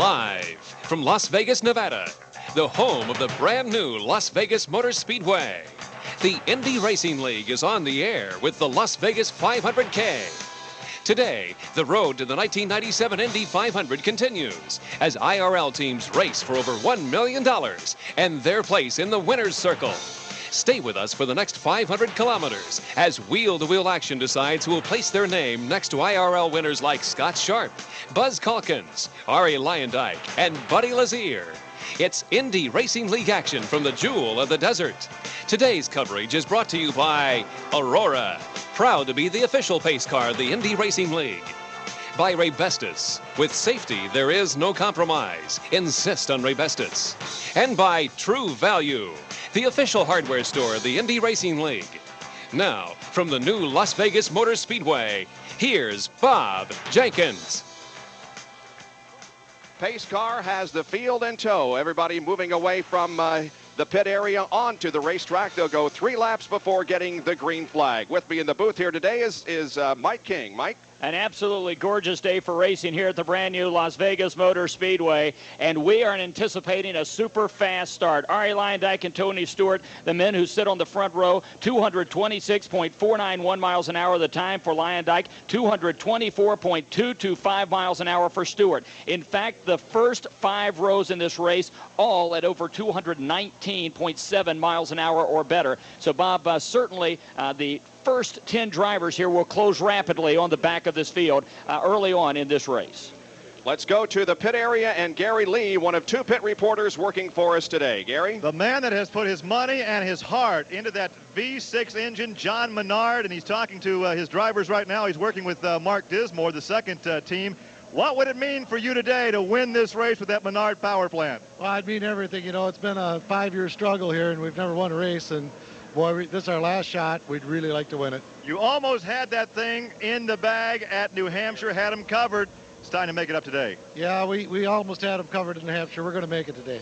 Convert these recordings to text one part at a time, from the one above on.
Live from Las Vegas, Nevada, the home of the brand new Las Vegas Motor Speedway. The Indy Racing League is on the air with the Las Vegas 500K. Today, the road to the 1997 Indy 500 continues as IRL teams race for over $1 million and their place in the winner's circle. Stay with us for the next 500 kilometers as wheel-to-wheel action decides who will place their name next to IRL winners like Scott Sharp, Buzz Calkins, Arie Luyendyk, and Buddy Lazier. It's Indy Racing League action from the jewel of the desert. Today's coverage is brought to you by Aurora, proud to be the official pace car of the Indy Racing League. By Raybestos, with safety there is no compromise. Insist on Raybestos. And by True Value, the official hardware store of the Indy Racing League. Now, from the new Las Vegas Motor Speedway, here's Bob Jenkins. Pace car has the field in tow. Everybody moving away from the pit area onto the racetrack. They'll go 3 laps before getting the green flag. With me in the booth here today is Mike King. Mike? An absolutely gorgeous day for racing here at the brand new Las Vegas Motor Speedway, and we are anticipating a super fast start. Arie Luyendyk and Tony Stewart, the men who sit on the front row, 226.491 miles an hour the time for Luyendyk, 224.225 miles an hour for Stewart. In fact, the first 5 rows in this race all at over 219.7 miles an hour or better. So Bob, certainly the first 10 drivers here will close rapidly on the back of this field early on in this race. Let's go to the pit area and Gary Lee, one of 2 pit reporters working for us today. Gary? The man that has put his money and his heart into that V6 engine, John Menard, and he's talking to his drivers right now. He's working with Mark Dismore, the second team. What would it mean for you today to win this race with that Menard power plant? Well, it'd mean everything. You know, it's been a 5-year struggle here, and we've never won a race, and boy, this is our last shot. We'd really like to win it. You almost had that thing in the bag at New Hampshire, had them covered. It's time to make it up today. Yeah, we almost had them covered in New Hampshire. We're going to make it today.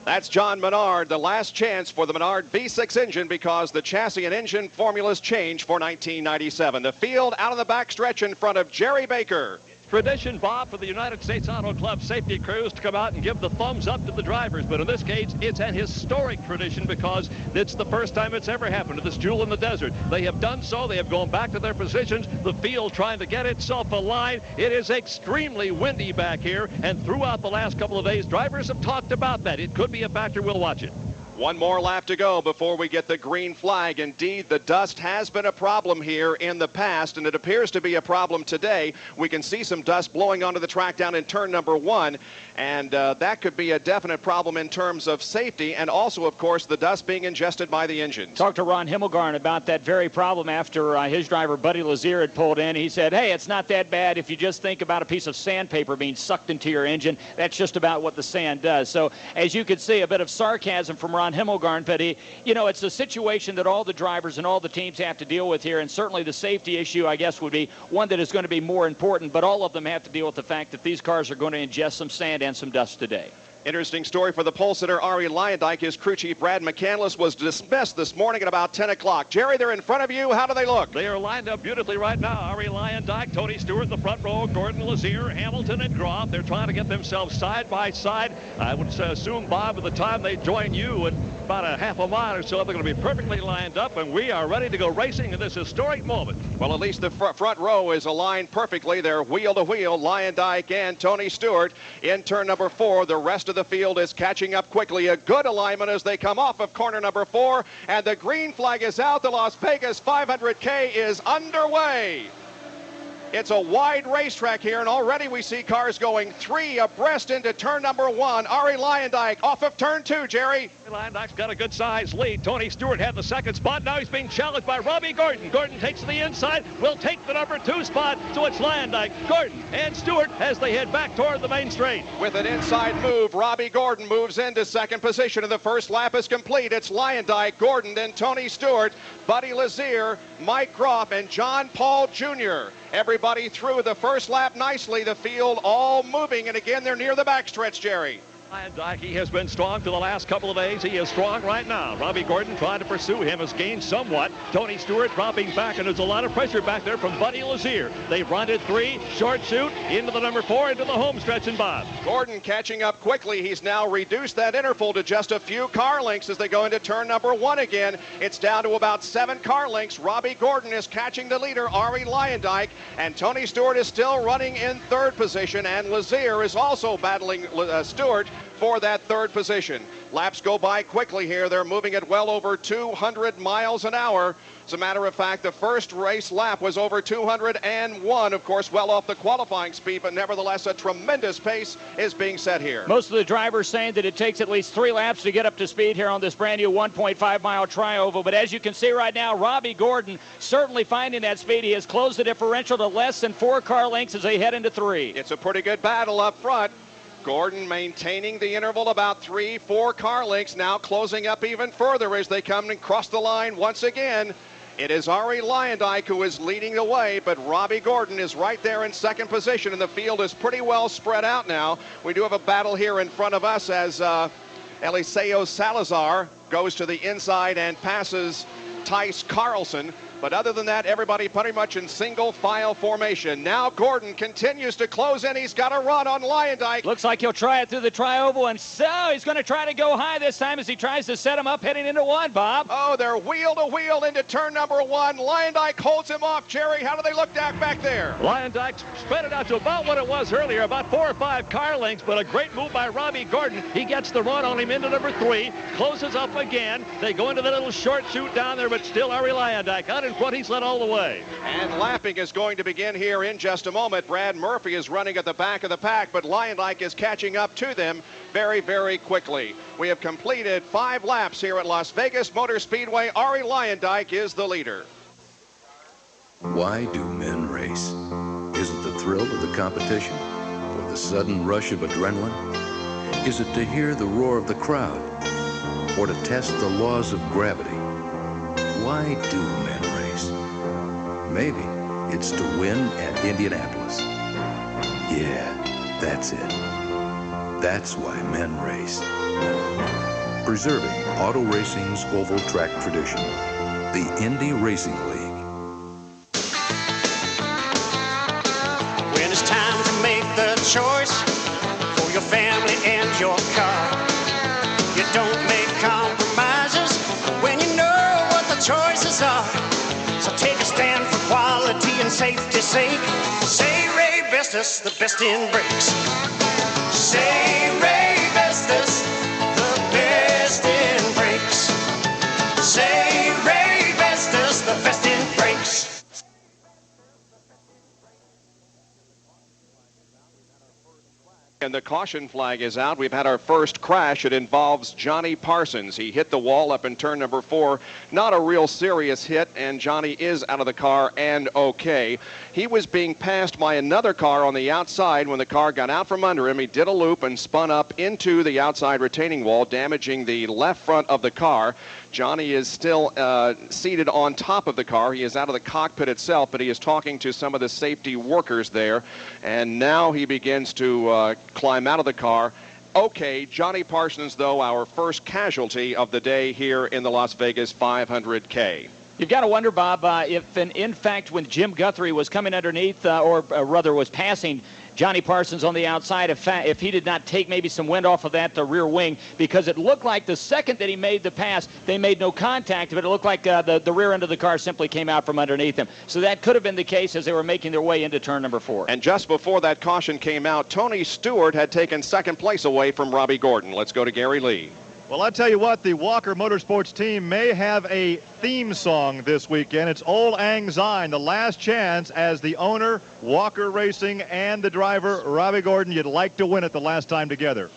That's John Menard, the last chance for the Menard V6 engine because the chassis and engine formulas change for 1997. The field out of the backstretch in front of Jerry Baker. Tradition, Bob, for the United States Auto Club safety crews to come out and give the thumbs up to the drivers. But in this case, it's an historic tradition because it's the first time it's ever happened to this jewel in the desert. They have done so. They have gone back to their positions. The field trying to get itself aligned. It is extremely windy back here. And throughout the last couple of days, drivers have talked about that. It could be a factor. We'll watch it. One more lap to go before we get the green flag. Indeed, the dust has been a problem here in the past, and it appears to be a problem today. We can see some dust blowing onto the track down in turn number 1, and that could be a definite problem in terms of safety and also, of course, the dust being ingested by the engines. Talked to Ron Himmelgarn about that very problem after his driver, Buddy Lazier, had pulled in. He said, hey, it's not that bad if you just think about a piece of sandpaper being sucked into your engine. That's just about what the sand does. So, as you can see, a bit of sarcasm from Ron Himmelgarn, but it's a situation that all the drivers and all the teams have to deal with here, and certainly the safety issue, I guess, would be one that is going to be more important, but all of them have to deal with the fact that these cars are going to ingest some sand and some dust today. Interesting story for the pole sitter, Arie Luyendyk. His crew chief, Brad McCandless, was dismissed this morning at about 10 o'clock. Jerry, they're in front of you. How do they look? They are lined up beautifully right now. Arie Luyendyk, Tony Stewart in the front row, Gordon Lazier, Hamilton, and Groff. They're trying to get themselves side by side. I would assume, Bob, by the time they join you in about a half a mile or so, they're going to be perfectly lined up, and we are ready to go racing in this historic moment. Well, at least the front row is aligned perfectly. They're wheel to wheel, Luyendyk and Tony Stewart. In turn number 4, the rest of the field is catching up quickly. A good alignment as they come off of corner number 4, and the green flag is out. The Las Vegas 500K is underway. It's a wide racetrack here, and already we see cars going 3 abreast into turn number 1. Arie Luyendyk off of turn 2, Jerry. Luyendyk got a good size lead. Tony Stewart had the second spot. Now he's being challenged by Robbie Gordon. Gordon takes to the inside, will take the number 2 spot. So it's Luyendyk, Gordon, and Stewart as they head back toward the main straight. With an inside move, Robbie Gordon moves into second position, and the first lap is complete. It's Luyendyk, Gordon, then Tony Stewart, Buddy Lazier, Mike Groff, and John Paul Jr. Everybody through the first lap nicely. The field all moving, and again, they're near the backstretch, Jerry. Dyke, he has been strong for the last couple of days. He is strong right now. Robbie Gordon trying to pursue him, has gained somewhat. Tony Stewart dropping back, and there's a lot of pressure back there from Buddy Lazier. They've run it 3, short shoot, into the number 4, into the home stretch, and Bob. Gordon catching up quickly. He's now reduced that interval to just a few car lengths as they go into turn number 1 again. It's down to about 7 car lengths. Robbie Gordon is catching the leader, Ari Lyondike, and Tony Stewart is still running in 3rd position, and Lazier is also battling Stewart for that 3rd position. Laps go by quickly here. They're moving at well over 200 miles an hour. As a matter of fact, the first race lap was over 201, of course, well off the qualifying speed, but nevertheless a tremendous pace is being set here. Most of the drivers saying that it takes at least 3 laps to get up to speed here on this brand new 1.5-mile tri-oval, but as you can see right now, Robbie Gordon certainly finding that speed. He has closed the differential to less than 4 car lengths as they head into 3. It's a pretty good battle up front. Gordon maintaining the interval about 3-4 car lengths, now closing up even further as they come and cross the line once again. It is Ari Lyondike who is leading the way, but Robbie Gordon is right there in 2nd position, and the field is pretty well spread out now. We do have a battle here in front of us as Eliseo Salazar goes to the inside and passes Tice Carlson. But other than that, everybody pretty much in single file formation. Now Gordon continues to close in. He's got a run on Lyondike. Looks like he'll try it through the tri-oval, and so he's going to try to go high this time as he tries to set him up heading into 1, Bob. Oh, they're wheel to wheel into turn number 1. Lyondike holds him off. Jerry, how do they look back there? Lyondike spread it out to about what it was earlier, about 4 or 5 car lengths, but a great move by Robbie Gordon. He gets the run on him into number 3, closes up again. They go into the little short shoot down there, but still Ari Lyondike out in front. He's led all the way. And lapping is going to begin here in just a moment. Brad Murphy is running at the back of the pack, but Lyondike is catching up to them very, very quickly. We have completed 5 laps here at Las Vegas Motor Speedway. Ari Lyondike is the leader. Why do men race? Is it the thrill of the competition? Or the sudden rush of adrenaline? Is it to hear the roar of the crowd? Or to test the laws of gravity? Why do men race? Maybe it's to win at Indianapolis. Yeah, that's it. That's why men race. Preserving auto racing's oval track tradition. The Indy Racing League. When it's time to make the choice for your family and your car, you don't make compromises when you know what the choices are. So take a stand for quality and safety's sake. Say Ray Vestas, the best in brakes. Say Ray Vestas, the best in brakes. Say Ray Vestas, the best in brakes. And the caution flag is out. We've had our first crash. It involves Johnny Parsons. He hit the wall up in turn number 4. Not a real serious hit, and Johnny is out of the car and okay. He was being passed by another car on the outside. When the car got out from under him, he did a loop and spun up into the outside retaining wall, damaging the left front of the car. Johnny is still seated on top of the car. He is out of the cockpit itself, but he is talking to some of the safety workers there. And now he begins to climb out of the car. Okay, Johnny Parsons, though, our first casualty of the day here in the Las Vegas 500K. You've got to wonder, Bob, if in fact when Jim Guthrie was coming underneath, or rather was passing Johnny Parsons on the outside, if he did not take maybe some wind off of that rear wing, because it looked like the second that he made the pass, they made no contact, but it looked like the rear end of the car simply came out from underneath him. So that could have been the case as they were making their way into turn number 4. And just before that caution came out, Tony Stewart had taken second place away from Robbie Gordon. Let's go to Gary Lee. Well, I tell you what, the Walker Motorsports team may have a theme song this weekend. It's Old Lang Syne, the last chance as the owner, Walker Racing, and the driver, Robbie Gordon. You'd like to win it the last time together.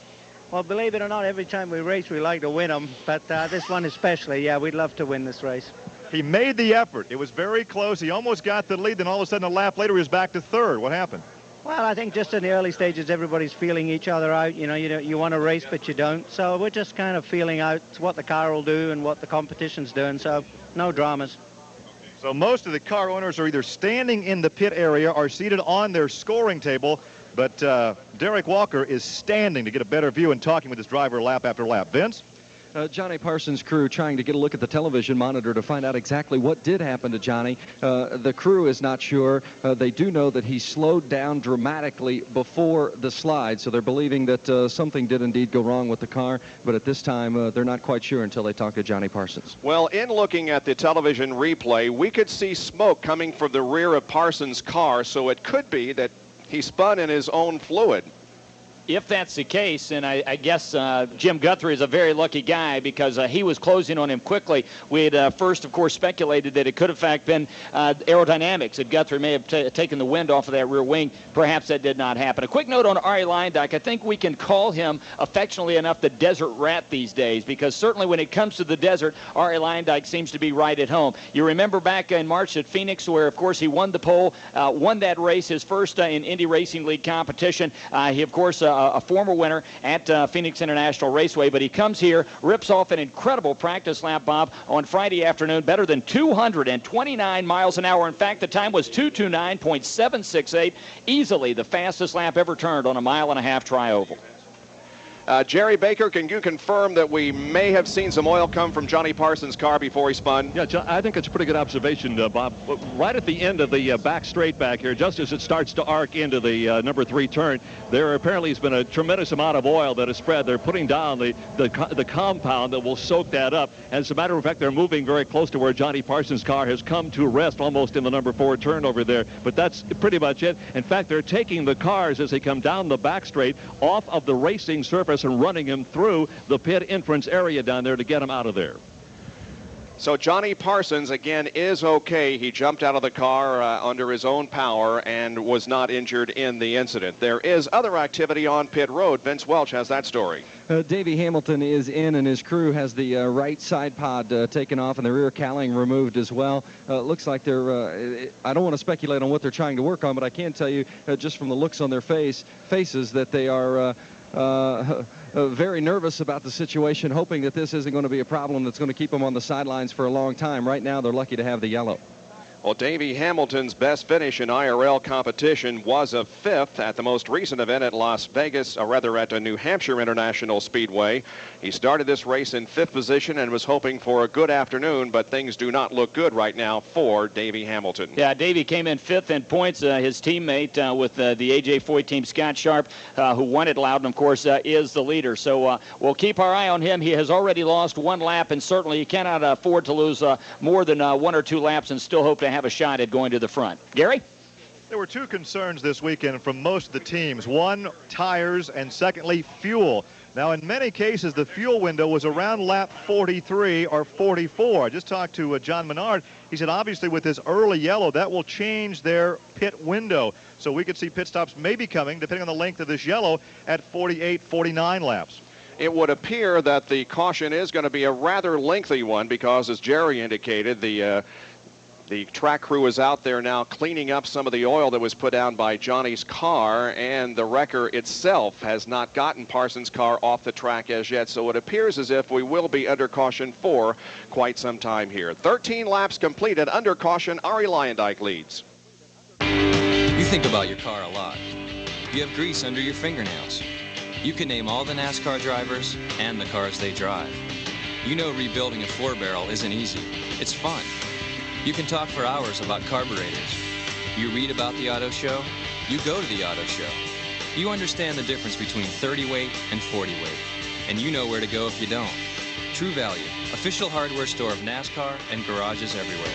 Well, believe it or not, every time we race, we like to win them. But this one especially, yeah, we'd love to win this race. He made the effort. It was very close. He almost got the lead. Then all of a sudden, a lap later, he was back to 3rd. What happened? Well, I think just in the early stages, everybody's feeling each other out. You know, you want to race, but you don't. So we're just kind of feeling out what the car will do and what the competition's doing. So no dramas. So most of the car owners are either standing in the pit area or seated on their scoring table. But Derek Walker is standing to get a better view and talking with his driver lap after lap. Vince? Johnny Parsons' crew trying to get a look at the television monitor to find out exactly what did happen to Johnny. The crew is not sure. They do know that he slowed down dramatically before the slide, so they're believing that something did indeed go wrong with the car, but at this time they're not quite sure until they talk to Johnny Parsons. Well, in looking at the television replay, we could see smoke coming from the rear of Parsons' car, so it could be that he spun in his own fluid. If that's the case, and I guess Jim Guthrie is a very lucky guy because he was closing on him quickly. We had first, of course, speculated that it could, in fact, been aerodynamics, that Guthrie may have taken the wind off of that rear wing. Perhaps that did not happen. A quick note on Arie Luyendyk. I think we can call him, affectionately enough, the desert rat these days, because certainly when it comes to the desert, Arie Luyendyk seems to be right at home. You remember back in March at Phoenix where, of course, he won the pole, won that race, his first in Indy Racing League competition. He, of course, a former winner at Phoenix International Raceway, but he comes here, rips off an incredible practice lap, Bob, on Friday afternoon, better than 229 miles an hour. In fact, the time was 229.768, easily the fastest lap ever turned on a 1.5 mile tri-oval. Jerry Baker, can you confirm that we may have seen some oil come from Johnny Parsons' car before he spun? Yeah, John, I think it's a pretty good observation, Bob. Right at the end of the back straight back here, just as it starts to arc into the number 3 turn, there apparently has been a tremendous amount of oil that has spread. They're putting down the compound that will soak that up. As a matter of fact, they're moving very close to where Johnny Parsons' car has come to rest, almost in the number 4 turn over there. But that's pretty much it. In fact, they're taking the cars as they come down the back straight off of the racing surface and running him through the pit entrance area down there to get him out of there. So Johnny Parsons, again, is okay. He jumped out of the car under his own power and was not injured in the incident. There is other activity on pit road. Vince Welch has that story. Davey Hamilton is in, and his crew has the right side pod taken off and the rear cowling removed as well. Looks like they're, I don't want to speculate on what they're trying to work on, but I can tell you just from the looks on their faces that they are very nervous about the situation, hoping that this isn't going to be a problem that's going to keep them on the sidelines for a long time. Right now, they're lucky to have the yellow. Well, Davey Hamilton's best finish in IRL competition was a 5th at the most recent event at Las Vegas, or rather at the New Hampshire International Speedway. He started this race in 5th position and was hoping for a good afternoon, but things do not look good right now for Davey Hamilton. Yeah, Davey came in 5th in points. His teammate with the A.J. Foy team, Scott Sharp, who won at Loudon, of course, is the leader. So we'll keep our eye on him. He has already lost 1 lap, and certainly you cannot afford to lose more than 1 or 2 laps and still hope to have a shot at going to the front. Gary? There were 2 concerns this weekend from most of the teams. 1, tires, and secondly, fuel. Now, in many cases, the fuel window was around lap 43 or 44. I just talked to John Menard. He said, obviously, with this early yellow, that will change their pit window. So we could see pit stops maybe coming, depending on the length of this yellow, at 48, 49 laps. It would appear that the caution is going to be a rather lengthy one because, as Jerry indicated, the track crew is out there now cleaning up some of the oil that was put down by Johnny's car, and the wrecker itself has not gotten Parsons' car off the track as yet, so it appears as if we will be under caution for quite some time here. 13 laps completed under caution. Arie Luyendyk leads. You think about your car a lot. You have grease under your fingernails. You can name all the NASCAR drivers and the cars they drive. You know rebuilding a 4-barrel isn't easy. It's fun. You can talk for hours about carburetors. You read about the auto show. You go to the auto show. You understand the difference between 30 weight and 40 weight. And you know where to go if you don't. True Value, official hardware store of NASCAR and garages everywhere.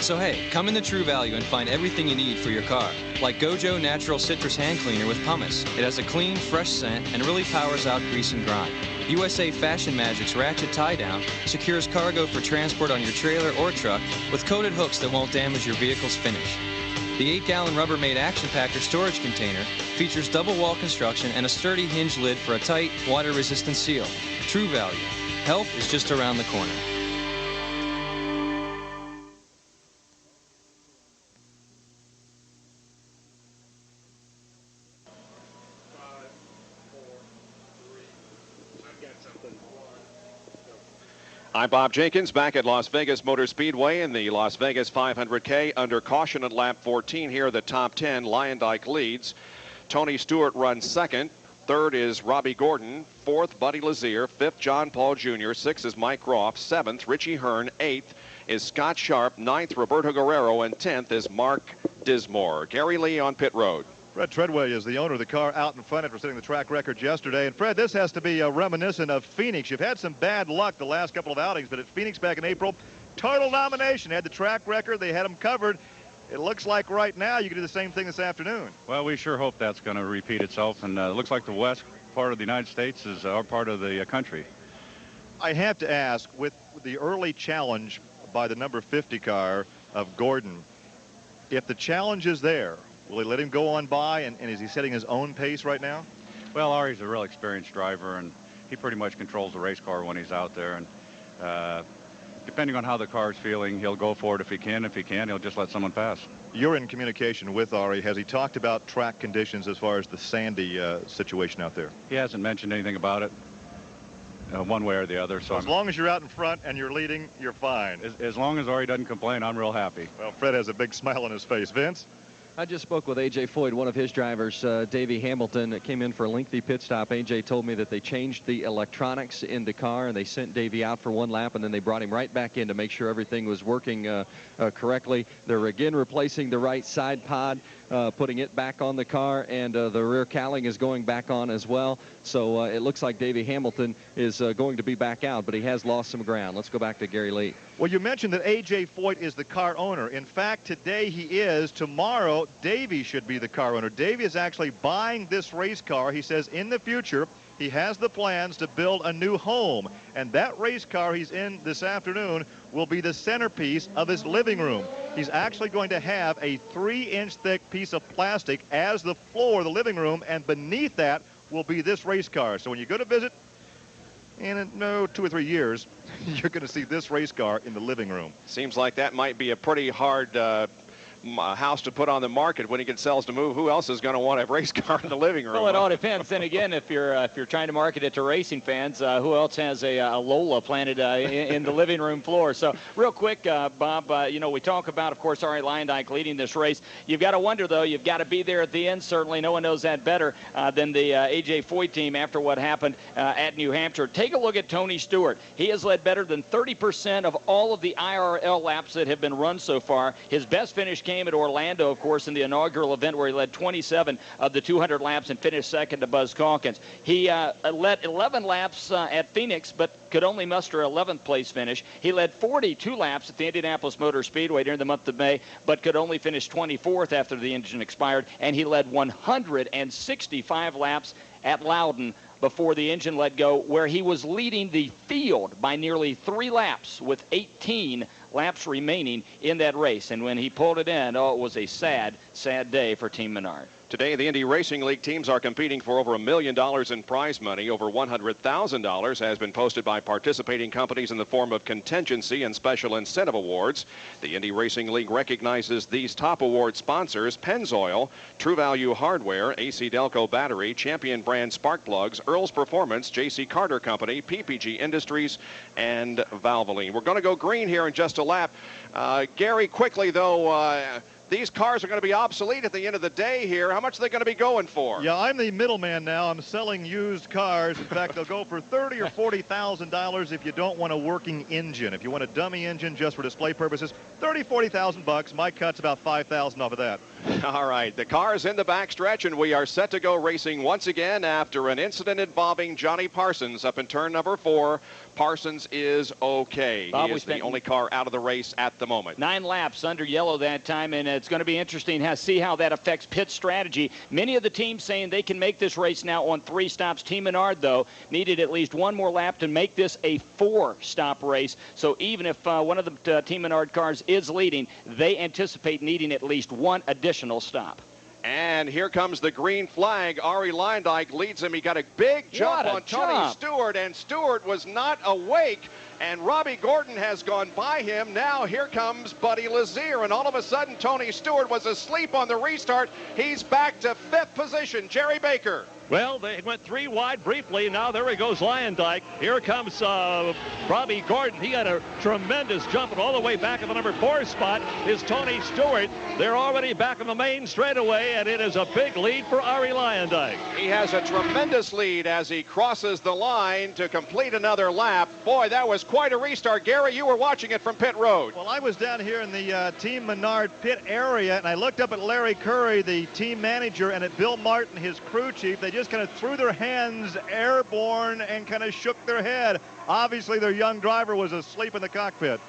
So hey, come into True Value and find everything you need for your car. Like Gojo Natural Citrus Hand Cleaner with pumice. It has a clean, fresh scent and really powers out grease and grime. USA Fashion Magic's Ratchet Tie-Down secures cargo for transport on your trailer or truck with coated hooks that won't damage your vehicle's finish. The 8-gallon Rubbermaid Action Packer storage container features double wall construction and a sturdy hinge lid for a tight, water-resistant seal. True Value. Help is just around the corner. I'm Bob Jenkins, back at Las Vegas Motor Speedway in the Las Vegas 500K. Under caution at lap 14 here, the top 10. Lyondike leads. Tony Stewart runs second. Third is Robbie Gordon. Fourth, Buddy Lazier. Fifth, John Paul Jr. Sixth is Mike Roth. Seventh, Richie Hearn. Eighth is Scott Sharp. Ninth, Roberto Guerrero. And 10th is Mark Dismore. Gary Lee on pit road. Fred Treadway is the owner of the car out in front after setting the track record yesterday. And Fred, this has to be reminiscent of Phoenix. You've had some bad luck the last couple of outings, but at Phoenix back in April, total domination. Had the track record. They had them covered. It looks like right now you can do the same thing this afternoon. Well, we sure hope that's going to repeat itself. And it looks like the west part of the United States is our part of the country. I have to ask, with the early challenge by the number 50 car of Gordon, if the challenge is there, will he let him go on by, and is he setting his own pace right now? Well, Ari's a real experienced driver, and he pretty much controls the race car when he's out there. And depending on how the car's feeling, he'll go for it if he can. If he can't, he'll just let someone pass. You're in communication with Ari. Has he talked about track conditions as far as the sandy situation out there? He hasn't mentioned anything about it one way or the other. So as long as you're out in front and you're leading, you're fine. As long as Ari doesn't complain, I'm real happy. Well, Fred has a big smile on his face. Vince? I just spoke with A.J. Foyt, one of his drivers, Davey Hamilton, that came in for a lengthy pit stop. A.J. told me that they changed the electronics in the car, and they sent Davey out for one lap, and then they brought him right back in to make sure everything was working correctly. They're again replacing the right side pod, putting it back on the car, and the rear cowling is going back on as well. So it looks like Davey Hamilton is going to be back out, but he has lost some ground. Let's go back to Gary Lee. Well, you mentioned that A.J. Foyt is the car owner. In fact, today he is. Tomorrow, Davey should be the car owner. Davey is actually buying this race car. He says in the future, he has the plans to build a new home. And that race car he's in this afternoon will be the centerpiece of his living room. He's actually going to have a 3-inch thick piece of plastic as the floor of the living room, and beneath that will be this race car. So when you go to visit, in 2 or 3 years, you're going to see this race car in the living room. Seems like that might be a pretty hard house to put on the market when he can sell to move. Who else is going to want a race car in the living room? Well, it all depends. Then again, if you're trying to market it to racing fans, who else has a Lola planted in the living room floor? So real quick, Bob, we talk about, of course, Ari Lyondike leading this race. You've got to wonder, though, you've got to be there at the end. Certainly no one knows that better than the A.J. Foyt team after what happened at New Hampshire. Take a look at Tony Stewart. He has led better than 30% of all of the IRL laps that have been run so far. His best finish came at Orlando, of course, in the inaugural event where he led 27 of the 200 laps and finished second to Buzz Calkins. He led 11 laps at Phoenix, but could only muster 11th place finish. He led 42 laps at the Indianapolis Motor Speedway during the month of May, but could only finish 24th after the engine expired. And he led 165 laps at Loudon before the engine let go, where he was leading the field by nearly 3 laps with 18 laps remaining in that race. And when he pulled it in, it was a sad, sad day for Team Menard. Today, the Indy Racing League teams are competing for over $1 million in prize money. Over $100,000 has been posted by participating companies in the form of contingency and special incentive awards. The Indy Racing League recognizes these top award sponsors: Pennzoil, True Value Hardware, AC Delco Battery, Champion Brand Spark Plugs, Earl's Performance, J.C. Carter Company, PPG Industries, and Valvoline. We're going to go green here in just a lap. Gary, quickly, though, these cars are going to be obsolete at the end of the day here. How much are they going to be going for? Yeah, I'm the middleman now. I'm selling used cars. In fact, they'll go for $30,000 or $40,000 if you don't want a working engine. If you want a dummy engine just for display purposes, $30,000, $40,000. My cut's about $5,000 off of that. All right, the car is in the backstretch, and we are set to go racing once again after an incident involving Johnny Parsons up in turn number 4. Parsons is okay. Bob, he is the only car out of the race at the moment. 9 laps under yellow that time, and it's going to be interesting to see how that affects pit strategy. Many of the teams saying they can make this race now on 3 stops. Team Menard, though, needed at least 1 more lap to make this a 4-stop race. So even if one of the Team Menard cars is leading, they anticipate needing at least 1 additional stop. And And here comes the green flag. Ari Leyendijk leads him. He got a big jump on Tony Stewart, and Stewart was not awake. And Robbie Gordon has gone by him. Now here comes Buddy Lazier, and all of a sudden Tony Stewart was asleep on the restart. He's back to 5th position. Jerry Baker. Well, they went 3 wide briefly. Now there he goes, Leyendijk. Here comes Robbie Gordon. He had a tremendous jump, and all the way back in the number 4 spot is Tony Stewart. They're already back in the main straightaway, and it is a big lead for Ari Leyendijk. He has a tremendous lead as he crosses the line to complete another lap. Boy, that was quite a restart. Gary, you were watching it from pit road. Well, I was down here in the Team Menard pit area, and I looked up at Larry Curry, the team manager, and at Bill Martin, his crew chief. They just kind of threw their hands airborne and kind of shook their head. Obviously, their young driver was asleep in the cockpit.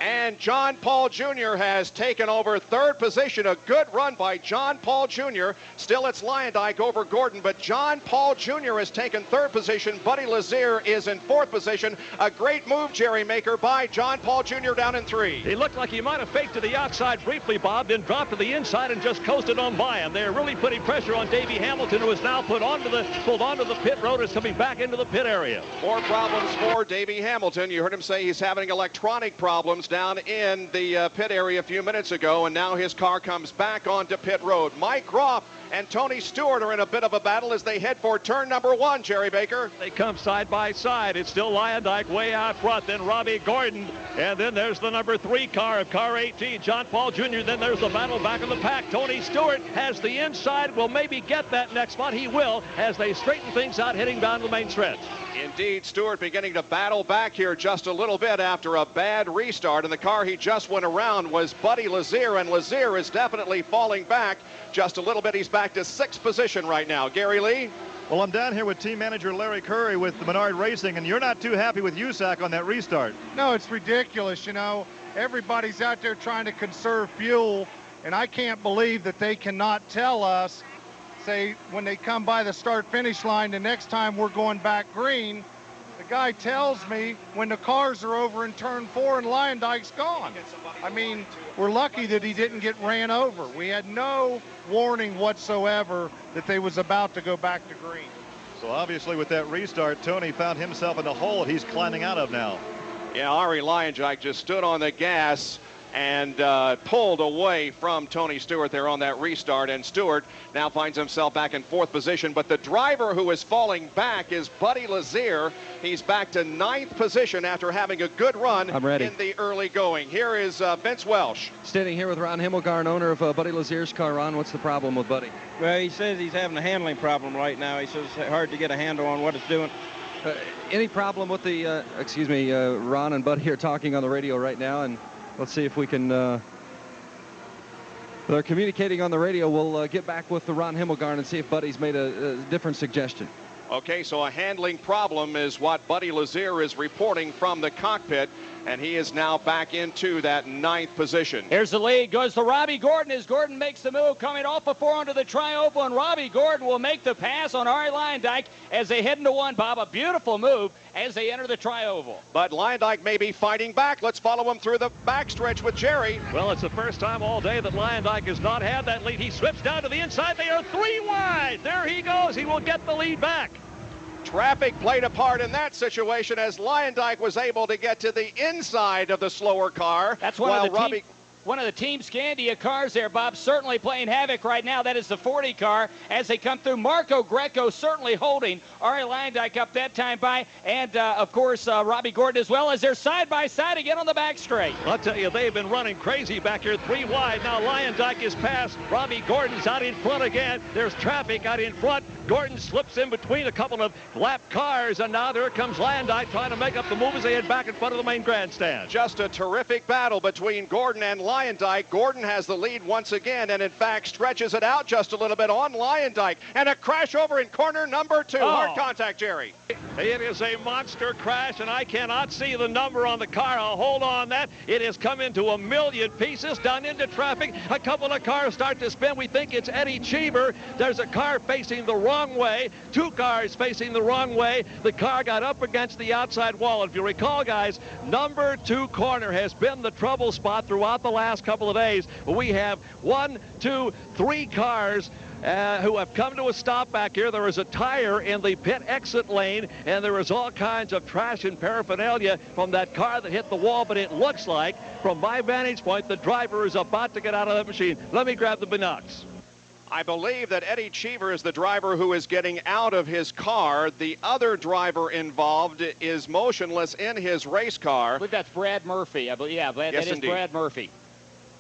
And John Paul Jr. has taken over 3rd position. A good run by John Paul Jr. Still it's Leyendijk over Gordon, but John Paul Jr. has taken 3rd position. Buddy Lazier is in 4th position. A great move, Jerry Maker, by John Paul Jr. down in 3. He looked like he might have faked to the outside briefly, Bob, then dropped to the inside and just coasted on by him. They're really putting pressure on Davey Hamilton, who is now pulled onto the pit road, is coming back into the pit area. More problems for Davey Hamilton. You heard him say he's having electronic problems down in the pit area a few minutes ago, and now his car comes back onto pit road. Mike Groff and Tony Stewart are in a bit of a battle as they head for turn number 1, Jerry Baker. They come side by side. It's still Leyendijk way out front, then Robbie Gordon, and then there's the number 3 car of car 18, John Paul Jr. Then there's the battle back in the pack. Tony Stewart has the inside, will maybe get that next spot. He will, as they straighten things out heading down the main stretch. Indeed, Stewart beginning to battle back here just a little bit after a bad restart, and the car he just went around was Buddy Lazier, and Lazier is definitely falling back just a little bit. He's back to 6th position right now. Gary Lee? Well, I'm down here with team manager Larry Curry with the Menard Racing, and you're not too happy with USAC on that restart. No, it's ridiculous. You know, everybody's out there trying to conserve fuel, and I can't believe that they cannot tell us, say, when they come by the start-finish line, the next time we're going back green, the guy tells me when the cars are over in turn 4 and Leyendijk's gone. I mean, we're lucky that he didn't get ran over. We had no warning whatsoever that they was about to go back to green. So obviously with that restart, Tony found himself in the hole he's climbing out of now. Yeah, Ari Leyendijk just stood on the gas and pulled away from Tony Stewart there on that restart, and Stewart now finds himself back in 4th position. But the driver who is falling back is Buddy Lazier. He's back to 9th position after having a good run in the early going. Here is Vince Welsh. Standing here with Ron Himmelgarn, owner of Buddy Lazier's car. Ron, what's the problem with Buddy? Well, he says he's having a handling problem right now. He says it's hard to get a handle on what it's doing. Any problem with the, Ron and Buddy are talking on the radio right now, and let's see if we can, they're communicating on the radio. We'll get back with the Ron Himmelgarn and see if Buddy's made a different suggestion. Okay, so a handling problem is what Buddy Lazier is reporting from the cockpit, and he is now back into that 9th position. Here's the lead, goes to Robbie Gordon as Gordon makes the move, coming off before onto the tri-oval, and Robbie Gordon will make the pass on Ari Leyendijk as they head into 1, Bob. A beautiful move as they enter the tri-oval. But Leyendijk may be fighting back. Let's follow him through the backstretch with Jerry. Well, it's the first time all day that Leyendijk has not had that lead. He slips down to the inside. They are 3 wide. There he goes. He will get the lead back. Traffic played a part in that situation as Leyendijk was able to get to the inside of the slower car. That's one of the Team Scandia cars there, Bob, certainly playing havoc right now. That is the 40 car as they come through. Marco Greco certainly holding Ari Leyendijk up that time by, and of course Robbie Gordon as well, as they're side by side again on the back straight. I'll tell you, they've been running crazy back here, 3 wide. Now Leyendijk is past. Robbie Gordon's out in front again. There's traffic out in front. Gordon slips in between a couple of lap cars, and now there comes Leyendijk trying to make up the move as they head back in front of the main grandstand. Just a terrific battle between Gordon and Leyendijk. Gordon has the lead once again, and in fact stretches it out just a little bit on Leyendijk. And a crash over in corner number 2. Hard contact, Jerry. It is a monster crash, and I cannot see the number on the car. I'll hold on that. It has come into a million pieces, down into traffic. A couple of cars start to spin. We think it's Eddie Cheever. There's a car facing the wrong way. Two cars facing the wrong way. The car got up against the outside wall. If you recall, guys, number 2 corner has been the trouble spot throughout the last couple of days. We have 1, 2, 3 cars who have come to a stop back here. There is a tire in the pit exit lane, and there is all kinds of trash and paraphernalia from that car that hit the wall, but it looks like, from my vantage point, the driver is about to get out of that machine. Let me grab the binocs. I believe that Eddie Cheever is the driver who is getting out of his car. The other driver involved is motionless in his race car. I believe that's Brad Murphy. I believe, yeah, that is indeed. Brad Murphy.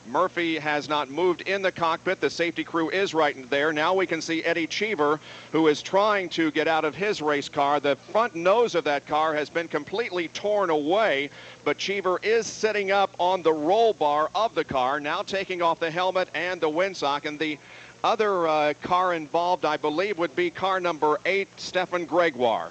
Murphy has not moved in the cockpit. The safety crew is right there. Now we can see Eddie Cheever, who is trying to get out of his race car. The front nose of that car has been completely torn away, but Cheever is sitting up on the roll bar of the car, now taking off the helmet and the windsock. And the other car involved, I believe, would be car number 8, Stefan Gregoire.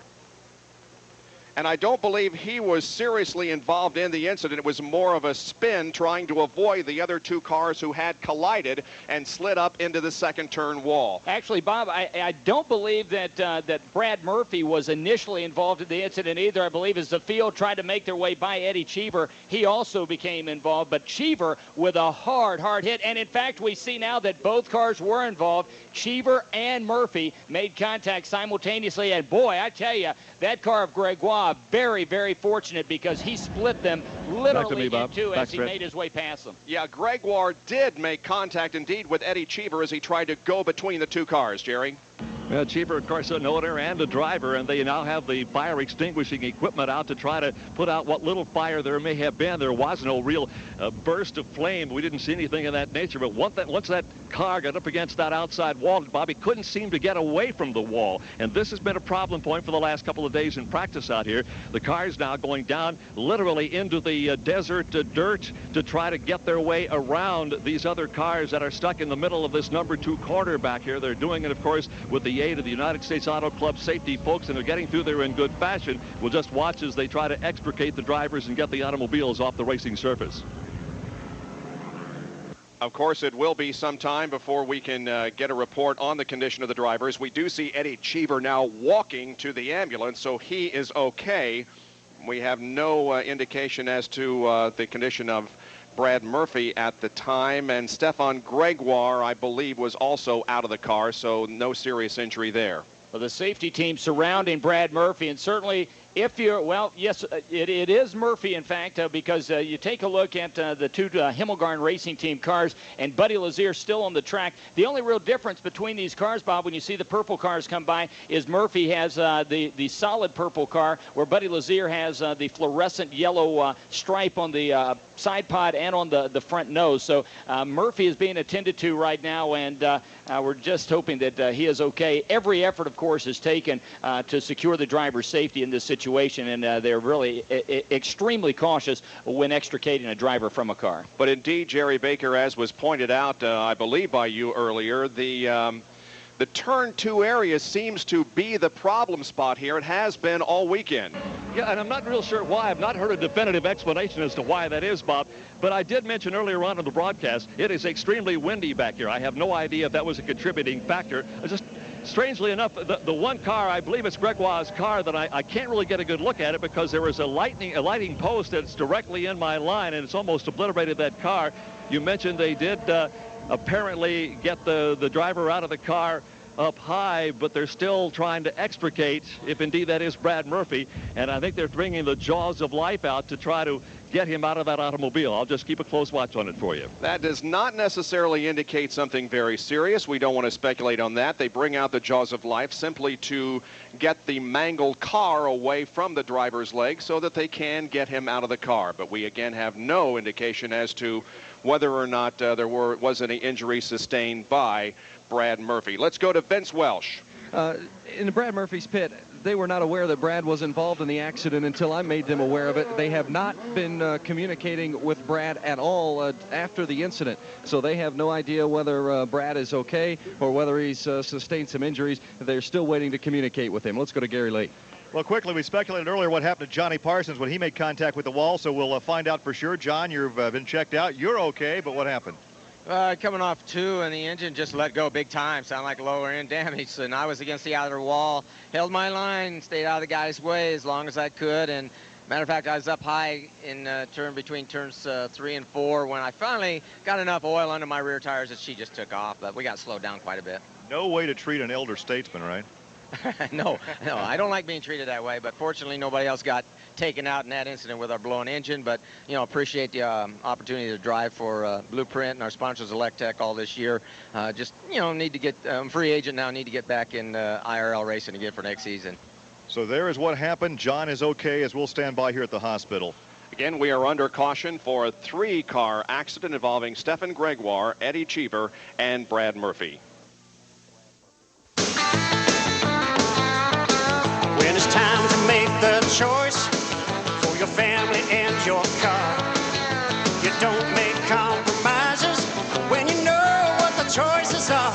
And I don't believe he was seriously involved in the incident. It was more of a spin trying to avoid the other 2 cars who had collided and slid up into the second turn wall. Actually, Bob, I don't believe that that Brad Murphy was initially involved in the incident either. I believe as the field tried to make their way by Eddie Cheever, he also became involved. But Cheever with a hard hit. And in fact, we see now that both cars were involved. Cheever and Murphy made contact simultaneously. And boy, I tell you, that car of Gregoire, very, very fortunate because he split them literally in two as he made his way past them. Yeah, Gregoire did make contact indeed with Eddie Cheever as he tried to go between the 2 cars, Jerry. Well, Cheever, of course, an owner and a driver, and they now have the fire extinguishing equipment out to try to put out what little fire there may have been. There was no real burst of flame. We didn't see anything of that nature, but once that car got up against that outside wall, Bobby couldn't seem to get away from the wall, and this has been a problem point for the last couple of days in practice out here. The car's now going down literally into the desert dirt to try to get their way around these other cars that are stuck in the middle of this number 2 corner back here. They're doing it, of course, with the aid of the United States Auto Club safety folks, and they're getting through there in good fashion. We'll just watch as they try to extricate the drivers and get the automobiles off the racing surface. Of course, it will be some time before we can get a report on the condition of the drivers. We do see Eddie Cheever now walking to the ambulance, so he is okay. We have no indication as to the condition of Brad Murphy at the time, and Stefan Gregoire, I believe, was also out of the car, so no serious injury there. Well, the safety team surrounding Brad Murphy, and certainly if you're, well, yes, it is Murphy, in fact, because you take a look at the 2 Himmelgarn Racing Team cars, and Buddy Lazier still on the track. The only real difference between these cars, Bob, when you see the purple cars come by, is Murphy has the solid purple car, where Buddy Lazier has the fluorescent yellow stripe on the side pod and on the front nose. So Murphy is being attended to right now, and we're just hoping that he is okay. Every effort, of course, is taken to secure the driver's safety in this situation, and they're really extremely cautious when extricating a driver from a car. But indeed, Jerry Baker, as was pointed out, I believe by you earlier, the turn 2 area seems to be the problem spot here. It has been all weekend. Yeah, and I'm not real sure why. I've not heard a definitive explanation as to why that is, Bob. But I did mention earlier on in the broadcast, it is extremely windy back here. I have no idea if that was a contributing factor. Strangely enough, the one car, I believe it's Gregoire's car, that I can't really get a good look at it because there is a lighting post that's directly in my line, and it's almost obliterated that car. You mentioned they did apparently get the driver out of the car up high, but they're still trying to extricate, if indeed that is Brad Murphy, and I think they're bringing the jaws of life out to try to get him out of that automobile. I'll just keep a close watch on it for you. That does not necessarily indicate something very serious. We don't want to speculate on that. They bring out the jaws of life simply to get the mangled car away from the driver's leg so that they can get him out of the car. But we again have no indication as to whether or not there was any injury sustained by Brad Murphy. Let's go to Vince Welsh. In Brad Murphy's pit, they were not aware that Brad was involved in the accident until I made them aware of it. They have not been communicating with Brad at all after the incident, so they have no idea whether Brad is okay or whether he's sustained some injuries. They're still waiting to communicate with him. Let's go to Gary Lee. Well, quickly, we speculated earlier what happened to Johnny Parsons when he made contact with the wall, so we'll find out for sure. John, you've been checked out. You're okay, but what happened? Coming off 2, and the engine just let go big time. Sound like lower end damage. And I was against the outer wall, held my line, stayed out of the guy's way as long as I could. And matter of fact, I was up high in between turns 3 and 4 when I finally got enough oil under my rear tires that she just took off. But we got slowed down quite a bit. No way to treat an elder statesman, right? No, I don't like being treated that way, but fortunately nobody else got taken out in that incident with our blown engine. But, you know, appreciate the opportunity to drive for Blueprint and our sponsors Electech all this year. Just, you know, need to get, free agent now, need to get back in IRL racing again for next season. So there is what happened. John is okay as we'll stand by here at the hospital. Again, we are under caution for a 3-car accident involving Stefan Gregoire, Eddie Cheever, and Brad Murphy. When it's time to make the choice for your family and your car, you don't make compromises when you know what the choices are.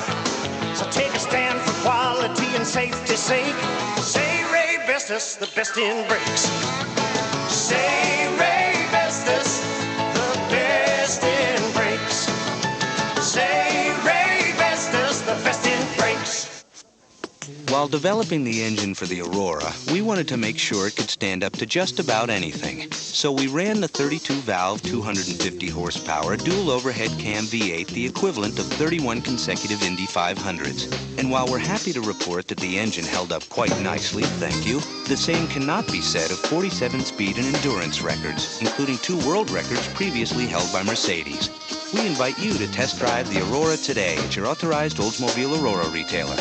So take a stand for quality and safety's sake. Say Ray Vestas, the best in brakes. Say Ray Vestas, the best in brakes. Say Ray Vestas, the best in brakes. While developing the engine for the Aurora, we wanted to make sure it could stand up to just about anything. So we ran the 32-valve, 250-horsepower, dual overhead cam V8, the equivalent of 31 consecutive Indy 500s. And while we're happy to report that the engine held up quite nicely, thank you, the same cannot be said of 47 speed and endurance records, including 2 world records previously held by Mercedes. We invite you to test drive the Aurora today at your authorized Oldsmobile Aurora retailer.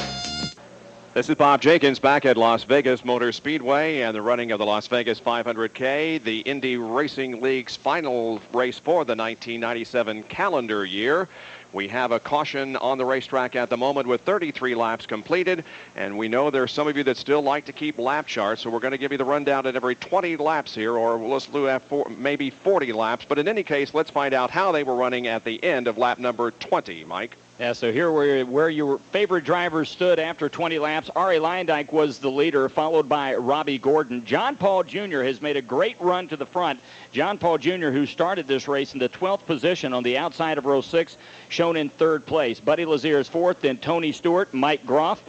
This is Bob Jenkins back at Las Vegas Motor Speedway and the running of the Las Vegas 500K, the Indy Racing League's final race for the 1997 calendar year. We have a caution on the racetrack at the moment with 33 laps completed, and we know there's some of you that still like to keep lap charts, so we're going to give you the rundown at every 20 laps here, or let's do maybe 40 laps. But in any case, let's find out how they were running at the end of lap number 20, Mike. Yeah, so here where your favorite drivers stood after 20 laps. Arie Luyendyk was the leader, followed by Robbie Gordon. John Paul Jr. has made a great run to the front. John Paul Jr., who started this race in the 12th position on the outside of row 6, shown in 3rd place. Buddy Lazier is 4th, then Tony Stewart, Mike Groff,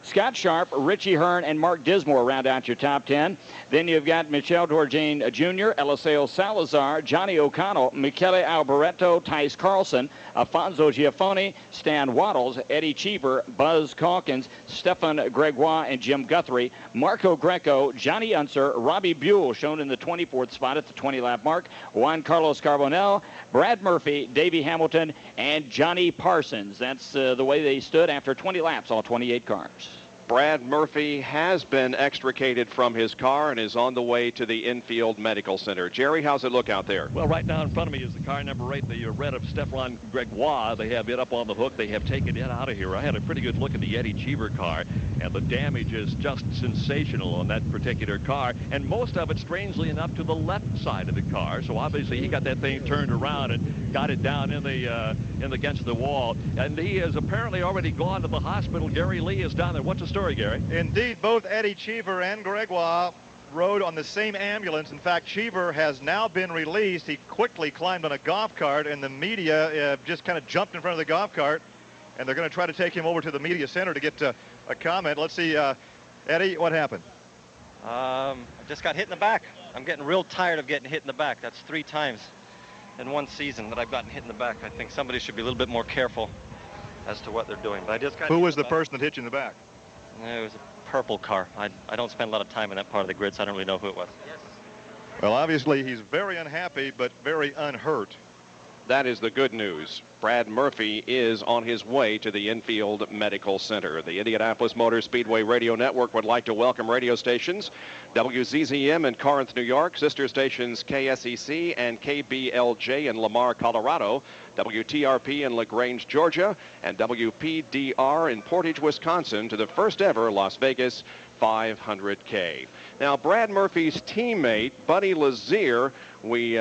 Scott Sharp, Richie Hearn, and Mark Dismore round out your top 10. Then you've got Michel Dorjain Jr., Eliseo Salazar, Johnny O'Connell, Michele Alboreto, Tice Carlson, Alfonso Giafoni, Stan Waddles, Eddie Cheever, Buzz Calkins, Stefan Gregoire, and Jim Guthrie, Marco Greco, Johnny Unser, Robbie Buell, shown in the 24th spot at the 20-lap mark, Juan Carlos Carbonell, Brad Murphy, Davey Hamilton, and Johnny Parsons. That's the way they stood after 20 laps, all 28 cars. Brad Murphy has been extricated from his car and is on the way to the infield medical center. Jerry, how's it look out there? Well, right now in front of me is the car number 8, the red of Stefan Gregoire. They have it up on the hook. They have taken it out of here. I had a pretty good look at the Eddie Cheever car, and the damage is just sensational on that particular car, and most of it, strangely enough, to the left side of the car. So obviously he got that thing turned around and got it down in the against the wall, and he has apparently already gone to the hospital. Gary Lee is down there. What's the story, Gary? Indeed, both Eddie Cheever and Gregoire rode on the same ambulance. In fact, Cheever has now been released. He quickly climbed on a golf cart, and the media just kind of jumped in front of the golf cart, and they're going to try to take him over to the media center to get a comment. Let's see, Eddie, what happened? I just got hit in the back. I'm getting real tired of getting hit in the back. That's 3 times in one season that I've gotten hit in the back. I think somebody should be a little bit more careful as to what they're doing. But I just got. Who was the person that hit you in the back? It was a purple car. I don't spend a lot of time in that part of the grid, so I don't really know who it was. Yes. Well, obviously he's very unhappy, but very unhurt. That is the good news. Brad Murphy is on his way to the infield medical center. The Indianapolis Motor Speedway Radio Network would like to welcome radio stations WZZM in Corinth, New York, sister stations KSEC and KBLJ in Lamar, Colorado, WTRP in LaGrange, Georgia, and WPDR in Portage, Wisconsin, to the first ever Las Vegas 500K. Now, Brad Murphy's teammate, Buddy Lazier, we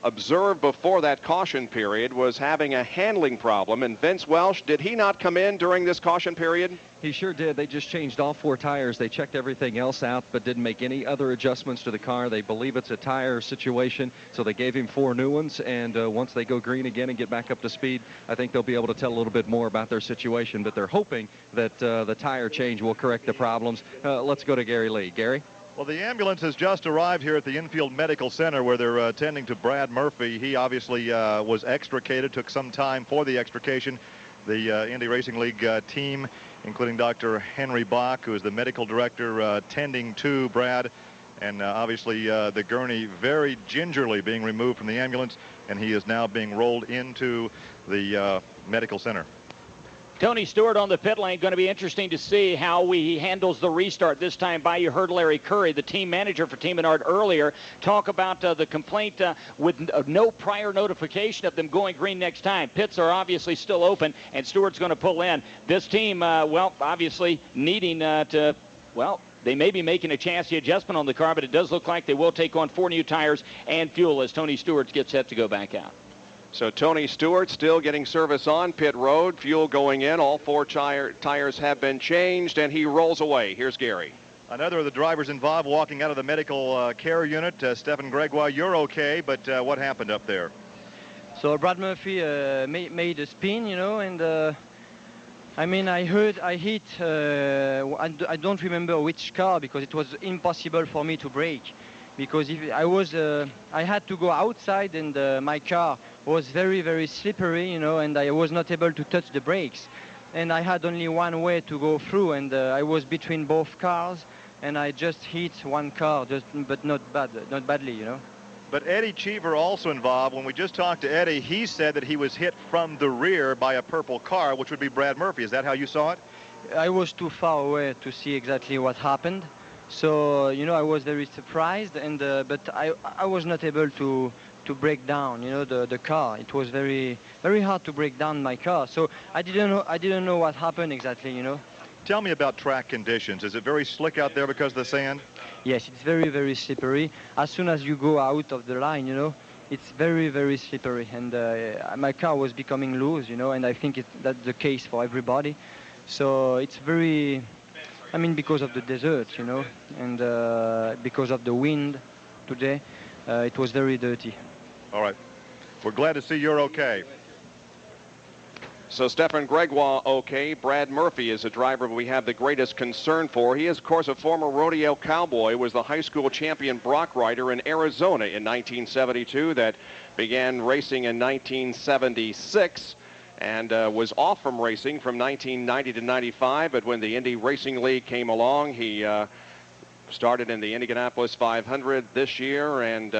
observed before that caution period was having a handling problem. And Vince Welsh, did he not come in during this caution period? He sure did. They just changed all 4 tires. They checked everything else out, but didn't make any other adjustments to the car. They believe it's a tire situation, so they gave him 4 new ones. And once they go green again and get back up to speed, I think they'll be able to tell a little bit more about their situation. But they're hoping that the tire change will correct the problems. Let's go to Gary Lee. Gary? Well, the ambulance has just arrived here at the Infield Medical Center where they're attending to Brad Murphy. He obviously was extricated, took some time for the extrication. The Indy Racing League team, including Dr. Henry Bach, who is the medical director, tending to Brad. And obviously the gurney very gingerly being removed from the ambulance, and he is now being rolled into the medical center. Tony Stewart on the pit lane. Going to be interesting to see how he handles the restart this time by. You heard Larry Curry, the team manager for Team Menard, earlier talk about the complaint with no prior notification of them going green next time. Pits are obviously still open, and Stewart's going to pull in. This team, well, obviously needing to, well, they may be making a chassis adjustment on the car, but it does look like they will take on 4 new tires and fuel as Tony Stewart gets set to go back out. So Tony Stewart still getting service on pit road, fuel going in. All 4 tires have been changed, and he rolls away. Here's Gary. Another of the drivers involved walking out of the medical care unit. Stephen Gregoire, you're okay, but what happened up there? So Brad Murphy made a spin, you know, and I mean, I hit, I don't remember which car because it was impossible for me to brake. Because if I had to go outside, and my car was very, very slippery, you know, and I was not able to touch the brakes. And I had only one way to go through, and I was between both cars, and I just hit one car, but not badly, you know. But Eddie Cheever also involved. When we just talked to Eddie, he said that he was hit from the rear by a purple car, which would be Brad Murphy. Is that how you saw it? I was too far away to see exactly what happened. So, you know, I was very surprised, and but I was not able to break down, you know, the car. It was very, very hard to break down my car. So I didn't know what happened exactly, you know. Tell me about track conditions. Is it very slick out there because of the sand? Yes, it's very, very slippery. As soon as you go out of the line, you know, it's very, very slippery. And my car was becoming loose, you know, and I think that's the case for everybody. So it's very, I mean, because of the desert, you know, and because of the wind today, it was very dirty. All right. We're glad to see you're okay. So Stephen Gregoire okay. Brad Murphy is a driver we have the greatest concern for. He is, of course, a former rodeo cowboy, was the high school champion Brock rider in Arizona in 1972 that began racing in 1976 and was off from racing from 1990 to 95. But when the Indy Racing League came along, he started in the Indianapolis 500 this year, and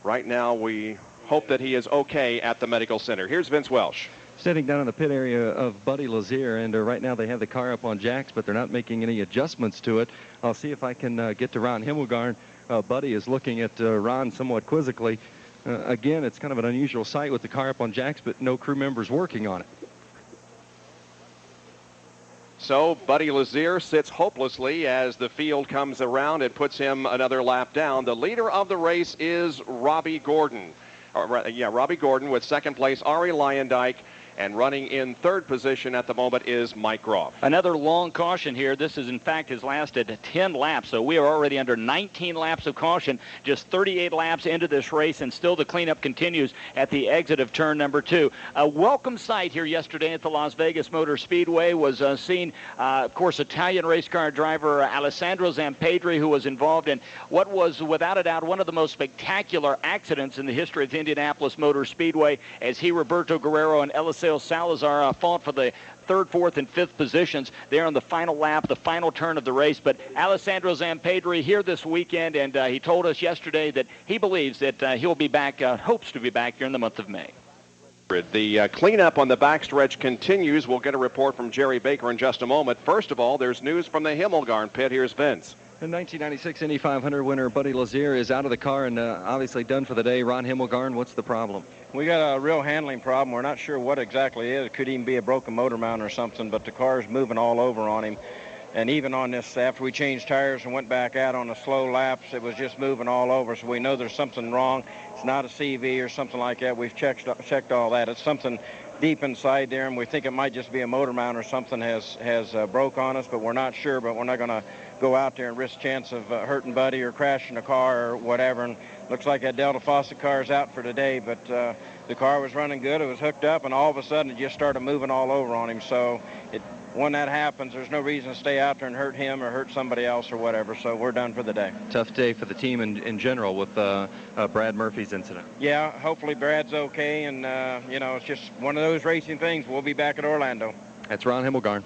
right now we hope that he is okay at the medical center. Here's Vince Welsh. Sitting down in the pit area of Buddy Lazier, and right now they have the car up on jacks, but they're not making any adjustments to it. I'll see if I can get to Ron Himmelgarn. Buddy is looking at Ron somewhat quizzically. Again, it's kind of an unusual sight with the car up on jacks, but no crew members working on it. So Buddy Lazier sits hopelessly as the field comes around. It puts him another lap down. The leader of the race is Robbie Gordon. Robbie Gordon with second place, Ari Leyendijk. And running in third position at the moment is Mike Groff. Another long caution here. This is, in fact, has lasted 10 laps. So we are already under 19 laps of caution, just 38 laps into this race, and still the cleanup continues at the exit of turn number 2. A welcome sight here yesterday at the Las Vegas Motor Speedway was seen, of course, Italian race car driver Alessandro Zampedri, who was involved in what was, without a doubt, one of the most spectacular accidents in the history of the Indianapolis Motor Speedway, as he, Roberto Guerrero, and Eliseo Salazar fought for the third, fourth, and fifth positions there on the final lap, the final turn of the race. But Alessandro Zampedri here this weekend, and he told us yesterday that he believes that he'll be back, hopes to be back here in the month of May. The cleanup on the backstretch continues. We'll get a report from Jerry Baker in just a moment. First of all, there's news from the Himmelgarn pit. Here's Vince. The 1996 Indy 500 winner Buddy Lazier is out of the car and obviously done for the day. Ron Himmelgarn, what's the problem? We got a real handling problem. We're not sure what exactly it is. It could even be a broken motor mount or something, but the car's moving all over on him. And even on this, after we changed tires and went back out on the slow laps, it was just moving all over. So we know there's something wrong. It's not a CV or something like that. We've checked all that. It's something deep inside there, and we think it might just be a motor mount or something has broke on us, but we're not sure. But we're not going to go out there and risk chance of hurting Buddy or crashing a car or whatever. And looks like that Delta Fawcett car is out for today, but the car was running good. It was hooked up, and all of a sudden it just started moving all over on him. So when that happens, there's no reason to stay out there and hurt him or hurt somebody else or whatever. So we're done for the day. Tough day for the team in general with Brad Murphy's incident. Yeah, hopefully Brad's okay, and it's just one of those racing things. We'll be back at Orlando. That's Ron Himmelgarn.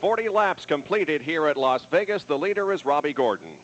40 laps completed here at Las Vegas. The leader is Robbie Gordon.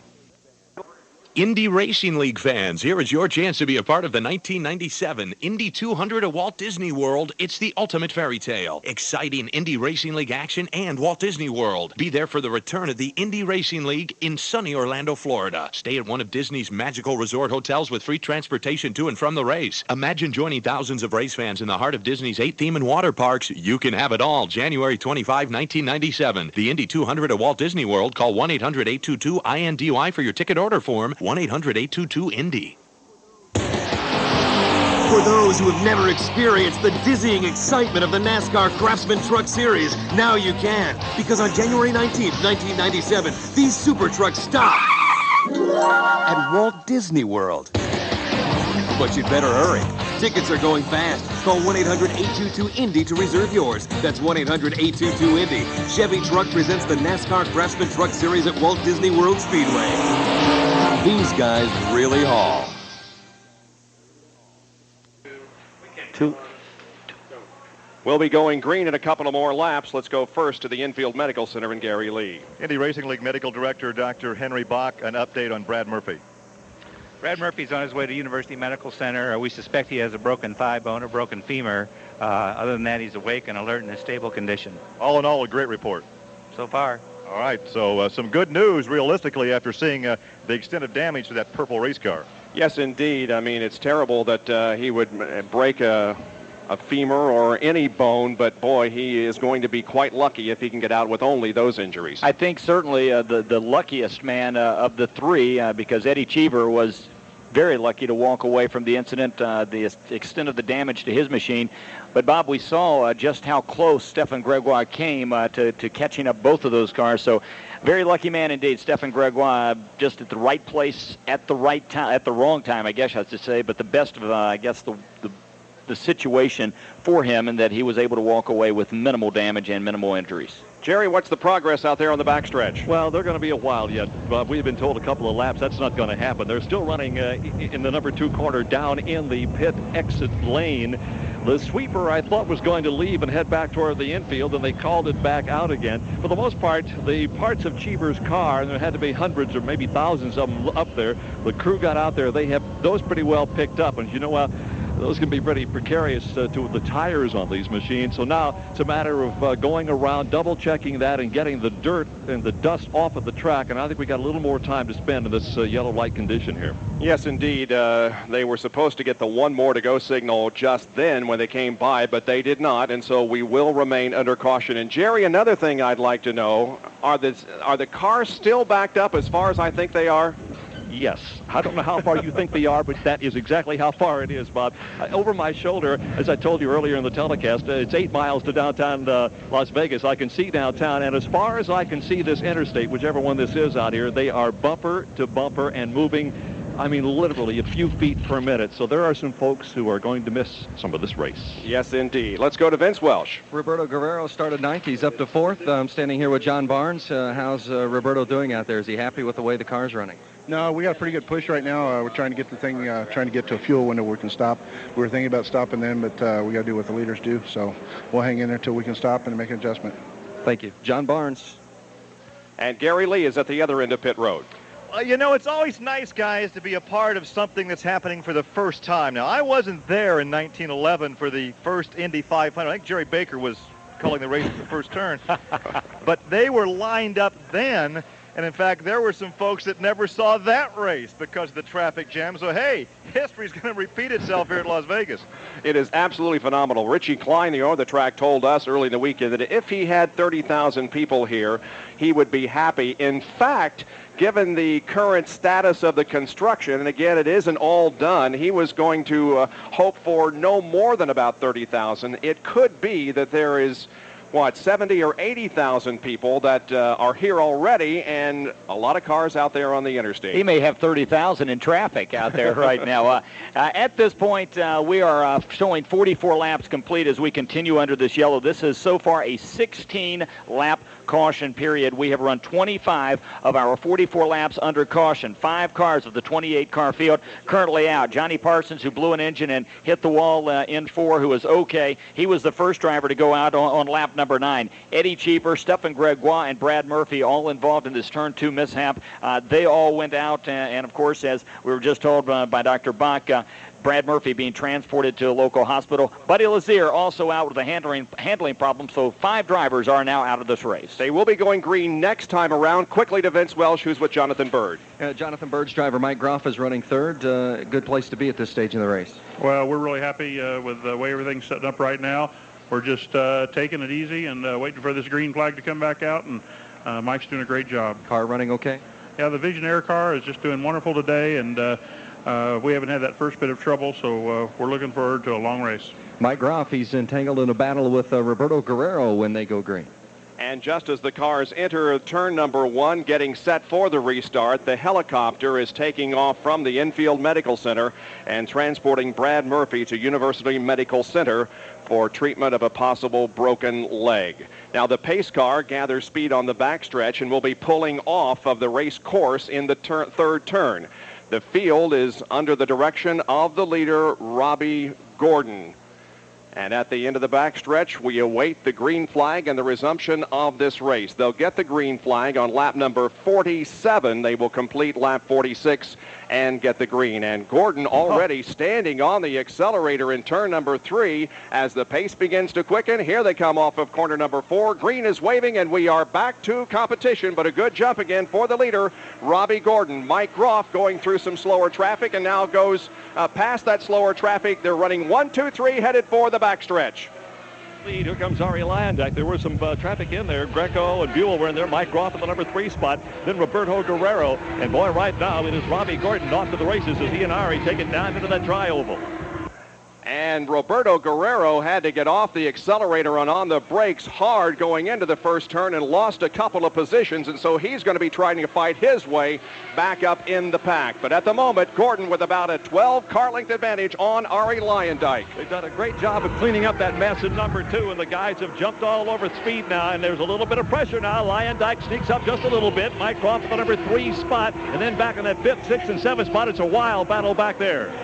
Indy Racing League fans, here is your chance to be a part of the 1997 Indy 200 at Walt Disney World. It's the ultimate fairy tale. Exciting Indy Racing League action and Walt Disney World. Be there for the return of the Indy Racing League in sunny Orlando, Florida. Stay at one of Disney's magical resort hotels with free transportation to and from the race. Imagine joining thousands of race fans in the heart of Disney's 8 theme and water parks. You can have it all. January 25, 1997. The Indy 200 at Walt Disney World. Call 1-800-822-INDY for your ticket order form. 1-800-822-INDY. For those who have never experienced the dizzying excitement of the NASCAR Craftsman Truck Series, now you can. Because on January 19th, 1997, these super trucks stop at Walt Disney World. But you'd better hurry. Tickets are going fast. Call 1-800-822-INDY to reserve yours. That's 1-800-822-INDY. Chevy Truck presents the NASCAR Craftsman Truck Series at Walt Disney World Speedway. These guys really haul. We'll be going green in a couple of more laps. Let's go first to the Infield Medical Center in Gary Lee. Indy Racing League Medical Director Dr. Henry Bach, an update on Brad Murphy. Brad Murphy's on his way to University Medical Center. We suspect he has a broken thigh bone or broken femur. Other than that, he's awake and alert and in stable condition. All in all, a great report. So far. All right, so some good news, realistically, after seeing the extent of damage to that purple race car. Yes, indeed. I mean, it's terrible that he would break a femur or any bone, but boy, he is going to be quite lucky if he can get out with only those injuries. I think certainly the luckiest man of the three, because Eddie Cheever was very lucky to walk away from the incident, the extent of the damage to his machine. But, Bob, we saw just how close Stefan Gregoire came to catching up both of those cars. So, very lucky man indeed, Stefan Gregoire, just at the right place at the right time, at the wrong time, I guess I should say, but the best of, I guess, the situation for him, and that he was able to walk away with minimal damage and minimal injuries. Jerry, what's the progress out there on the backstretch? Well, they're going to be a while yet, Bob. We've been told a couple of laps that's not going to happen. They're still running in the number 2 corner down in the pit exit lane. The sweeper, I thought, was going to leave and head back toward the infield, and they called it back out again. For the most part, the parts of Cheever's car, and there had to be hundreds or maybe thousands of them up there, the crew got out there. They have those pretty well picked up, and you know what? Those can be pretty precarious to the tires on these machines. So now it's a matter of going around, double-checking that, and getting the dirt and the dust off of the track. And I think we got a little more time to spend in this yellow light condition here. Yes, indeed. They were supposed to get the 1 more to go signal just then when they came by, but they did not. And so we will remain under caution. And Jerry, another thing I'd like to know, are the cars still backed up as far as I think they are? Yes. I don't know how far you think they are, but that is exactly how far it is, Bob. Over my shoulder, as I told you earlier in the telecast, it's 8 miles to downtown Las Vegas. I can see downtown, and as far as I can see this interstate, whichever one this is out here, they are bumper to bumper and moving, I mean, literally a few feet per minute. So there are some folks who are going to miss some of this race. Yes, indeed. Let's go to Vince Welsh. Roberto Guerrero started 9th. He's up to 4th. I'm standing here with John Barnes. How's Roberto doing out there? Is he happy with the way the car's running? No, we got a pretty good push right now. We're trying to get the thing, trying to get to a fuel window where we can stop. We were thinking about stopping then, but we got to do what the leaders do. So we'll hang in there until we can stop and make an adjustment. Thank you. John Barnes. And Gary Lee is at the other end of pit road. Well, you know, it's always nice, guys, to be a part of something that's happening for the first time. Now, I wasn't there in 1911 for the first Indy 500. I think Jerry Baker was calling the race at the first turn. But they were lined up then And in fact, there were some folks that never saw that race because of the traffic jam. So, hey, history's going to repeat itself here at Las Vegas. It is absolutely phenomenal. Richie Klein, the owner of the track, told us early in the weekend that if he had 30,000 people here, he would be happy. In fact, given the current status of the construction, and again, it isn't all done, he was going to hope for no more than about 30,000. It could be that there is 70 or 80,000 people that are here already, and a lot of cars out there on the interstate. He may have 30,000 in traffic out there right now. At this point, we are showing 44 laps complete as we continue under this yellow. This is so far a 16-lap caution period. We have run 25 of our 44 laps under caution. 5 cars of the 28-car field currently out. Johnny Parsons, who blew an engine and hit the wall in 4, who was okay. He was the first driver to go out on lap number 9. Eddie Cheever, Stephen Gregoire, and Brad Murphy all involved in this turn 2 mishap. They all went out, and of course, as we were just told by Dr. Bach, Brad Murphy being transported to a local hospital. Buddy Lazier also out with a handling problem, so 5 drivers are now out of this race. They will be going green next time around. Quickly to Vince Welsh, who's with Jonathan Bird. Jonathan Bird's driver Mike Groff is running third. Good place to be at this stage in the race. Well, we're really happy with the way everything's setting up right now. We're just taking it easy and waiting for this green flag to come back out, and Mike's doing a great job. Car running okay? Yeah, the Vision Air car is just doing wonderful today, and we haven't had that first bit of trouble, so we're looking forward to a long race. Mike Groff, he's entangled in a battle with Roberto Guerrero when they go green. And just as the cars enter turn number 1, getting set for the restart, the helicopter is taking off from the infield medical center and transporting Brad Murphy to University Medical Center for treatment of a possible broken leg. Now, the pace car gathers speed on the backstretch and will be pulling off of the race course in the third turn. The field is under the direction of the leader, Robbie Gordon. And at the end of the backstretch, we await the green flag and the resumption of this race. They'll get the green flag on lap number 47. They will complete lap 46 and get the green. And Gordon already standing on the accelerator in turn number 3 as the pace begins to quicken. Here they come off of corner number 4. Green is waving, and we are back to competition, but a good jump again for the leader, Robbie Gordon. Mike Groff going through some slower traffic and now goes past that slower traffic. They're running 1, 2, 3, headed for the backstretch. Lead. Here comes Ari Landak. There was some traffic in there. Greco and Buell were in there. Mike Groff in the number 3 spot. Then Roberto Guerrero. And boy, right now it is Robbie Gordon off to the races as he and Ari take it down into that tri-oval. And Roberto Guerrero had to get off the accelerator and on the brakes hard going into the first turn and lost a couple of positions, and so he's going to be trying to fight his way back up in the pack. But at the moment, Gordon with about a 12-car length advantage on Ari Lyondike. They've done a great job of cleaning up that mess in number 2, and the guys have jumped all over speed now, and there's a little bit of pressure now. Lyondike sneaks up just a little bit. Mike Groff in the number 3 spot, and then back in that 5th, 6th, and 7th spot. It's a wild battle back there.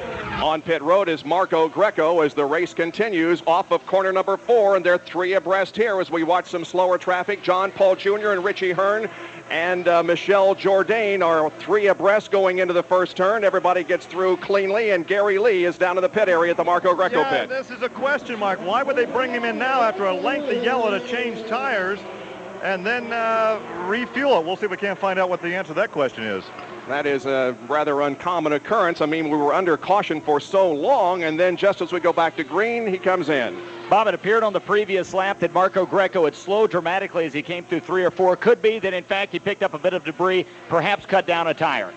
On pit road is Marco Greco as the race continues off of corner number 4, and they're 3 abreast here as we watch some slower traffic. John Paul Jr. and Richie Hearn and Michelle Jourdain are 3 abreast going into the first turn. Everybody gets through cleanly, and Gary Lee is down in the pit area at the Marco Greco pit. This is a question mark. Why would they bring him in now after a lengthy yellow to change tires and then refuel it? We'll see if we can't find out what the answer to that question is. That is a rather uncommon occurrence. I mean, we were under caution for so long, and then just as we go back to green, he comes in. Bob, it appeared on the previous lap that Marco Greco had slowed dramatically as he came through 3 or 4. Could be that, in fact, he picked up a bit of debris, perhaps cut down a tire.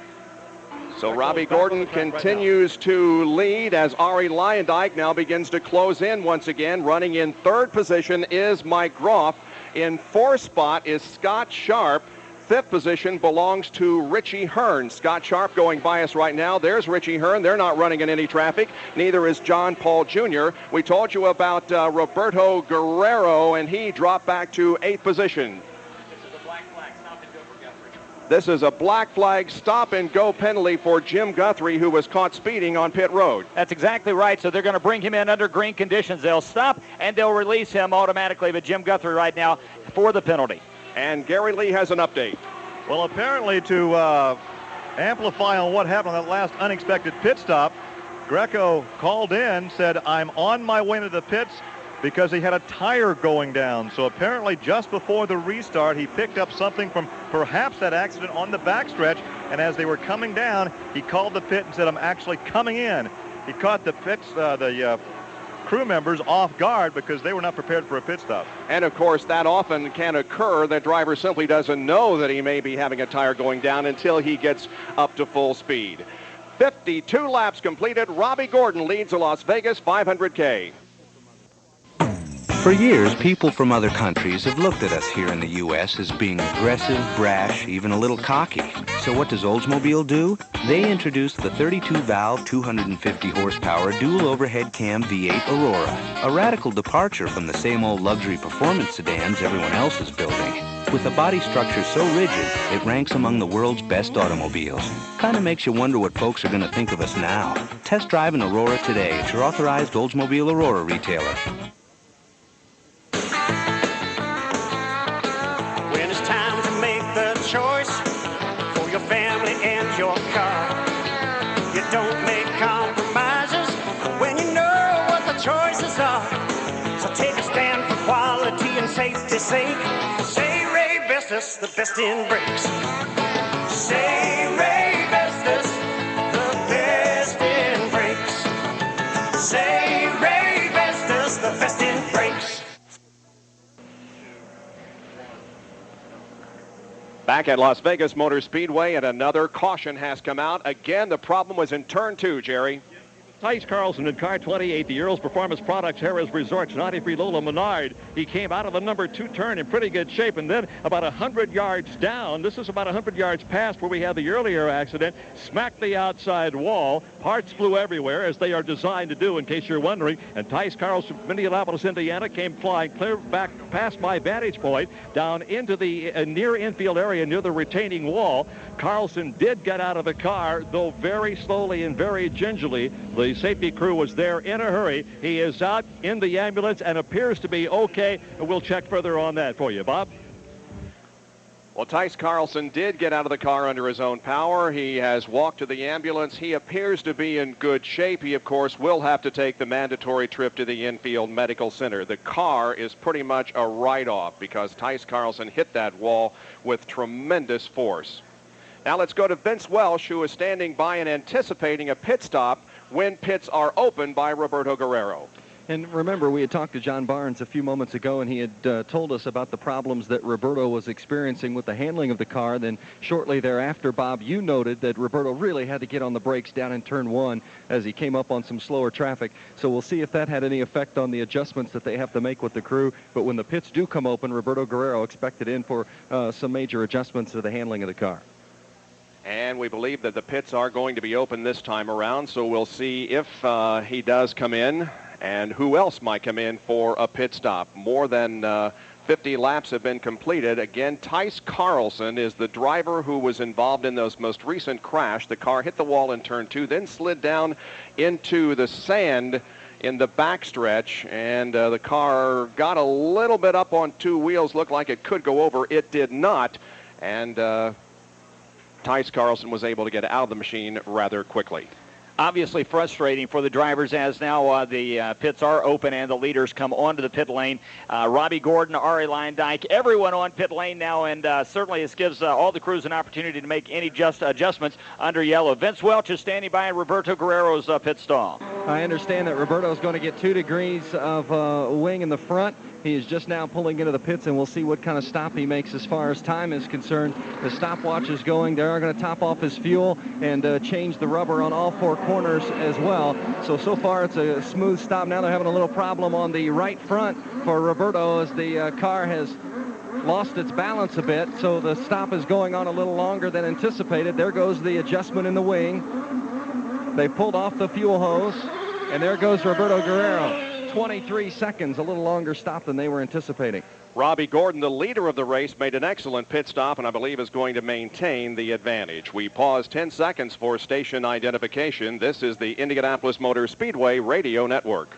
So Robbie Gordon continues to lead as Ari Lyondike now begins to close in once again. Running in 3rd position is Mike Groff. In 4th spot is Scott Sharp. 5th position belongs to Richie Hearn. Scott Sharp going by us right now. There's Richie Hearn. They're not running in any traffic. Neither is John Paul Jr. We told you about Roberto Guerrero, and he dropped back to 8th position. This is a black flag stop and go penalty for Jim Guthrie, who was caught speeding on pit road. That's exactly right. So they're going to bring him in under green conditions. They'll stop and they'll release him automatically. But Jim Guthrie right now for the penalty. And Gary Lee has an update. Well, apparently to amplify on what happened on that last unexpected pit stop, Greco called in, said, I'm on my way to the pits. because he had a tire going down. So apparently just before the restart, he picked up something from perhaps that accident on the backstretch, and as they were coming down, he called the pit and said, "I'm actually coming in." He caught the crew members off guard because they were not prepared for a pit stop. And of course, that often can occur. The driver simply doesn't know that he may be having a tire going down until he gets up to full speed. 52 laps completed. Robbie Gordon leads the Las Vegas 500K. For years, people from other countries have looked at us here in the U.S. as being aggressive, brash, even a little cocky. So what does Oldsmobile do? They introduced the 32-valve, 250-horsepower dual overhead cam V8 Aurora, a radical departure from the same old luxury performance sedans everyone else is building. With a body structure so rigid, it ranks among the world's best automobiles. Kind of makes you wonder what folks are going to think of us now. Test drive an Aurora today at your authorized Oldsmobile Aurora retailer. When it's time to make the choice for your family and your car, you don't make compromises when you know what the choices are. So take a stand for quality and safety's sake. Say Ray Vestas, the best in brakes. Say Ray Vestas, the best in brakes. Say Ray Vestas, the best in brakes. Back at Las Vegas Motor Speedway, and another caution has come out. Again, the problem was in turn 2, Jerry. Tice Carlson in car 28, the Earl's Performance Products Harrah's Resorts 93 Lola Menard. He came out of the number 2 turn in pretty good shape, and then about 100 yards down, this is about 100 yards past where we had the earlier accident, smacked the outside wall. Parts flew everywhere, as they are designed to do, in case you're wondering. And Tice Carlson from Indianapolis, Indiana, came flying clear back past my vantage point down into the near infield area near the retaining wall. Carlson did get out of the car, though very slowly and very gingerly. The safety crew was there in a hurry. He is out in the ambulance and appears to be okay. We'll check further on that for you, Bob. Well, Tice Carlson did get out of the car under his own power. He has walked to the ambulance. He appears to be in good shape. He, of course, will have to take the mandatory trip to the infield medical center. The car is pretty much a write-off because Tice Carlson hit that wall with tremendous force. Now let's go to Vince Welsh, who is standing by and anticipating a pit stop when pits are opened by Roberto Guerrero. And remember, we had talked to John Barnes a few moments ago, and he had told us about the problems that Roberto was experiencing with the handling of the car. Then shortly thereafter, Bob, you noted that Roberto really had to get on the brakes down in turn 1 as he came up on some slower traffic. So we'll see if that had any effect on the adjustments that they have to make with the crew. But when the pits do come open, Roberto Guerrero expected in for some major adjustments to the handling of the car. And we believe that the pits are going to be open this time around, so we'll see if he does come in and who else might come in for a pit stop. More than 50 laps have been completed. Again, Tice Carlson is the driver who was involved in those most recent crash. The car hit the wall in turn 2, then slid down into the sand in the backstretch, and the car got a little bit up on 2 wheels, looked like it could go over. It did not, and Tice Carlson was able to get out of the machine rather quickly. Obviously frustrating for the drivers as now the pits are open and the leaders come onto the pit lane. Robbie Gordon, Arie Luyendyk, everyone on pit lane now, and certainly this gives all the crews an opportunity to make any adjustments under yellow. Vince Welch is standing by in Roberto Guerrero's pit stall. I understand that Roberto is going to get 2 degrees of wing in the front. He is just now pulling into the pits, and we'll see what kind of stop he makes as far as time is concerned. The stopwatch is going. They are going to top off his fuel and change the rubber on all 4 corners as well. So far it's a smooth stop. Now they're having a little problem on the right front for Roberto as the car has lost its balance a bit. So the stop is going on a little longer than anticipated. There goes the adjustment in the wing. They pulled off the fuel hose, and there goes Roberto Guerrero. 23 seconds, a little longer stop than they were anticipating. Robbie Gordon, the leader of the race, made an excellent pit stop and I believe is going to maintain the advantage. We pause 10 seconds for station identification. This is the Indianapolis Motor Speedway Radio Network.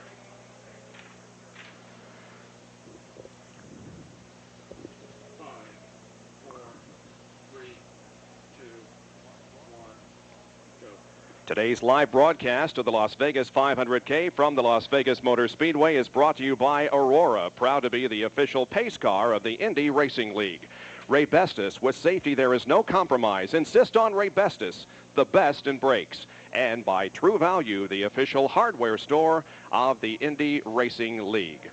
Today's live broadcast of the Las Vegas 500K from the Las Vegas Motor Speedway is brought to you by Aurora, proud to be the official pace car of the Indy Racing League. Ray Bestis, with safety there is no compromise. Insist on Ray Bestis, the best in brakes. And by True Value, the official hardware store of the Indy Racing League.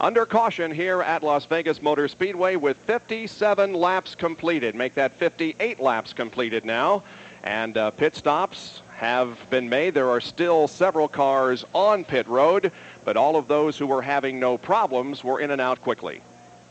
Under caution here at Las Vegas Motor Speedway with 57 laps completed. Make that 58 laps completed now. And pit stops have been made. There are still several cars on pit road, but all of those who were having no problems were in and out quickly.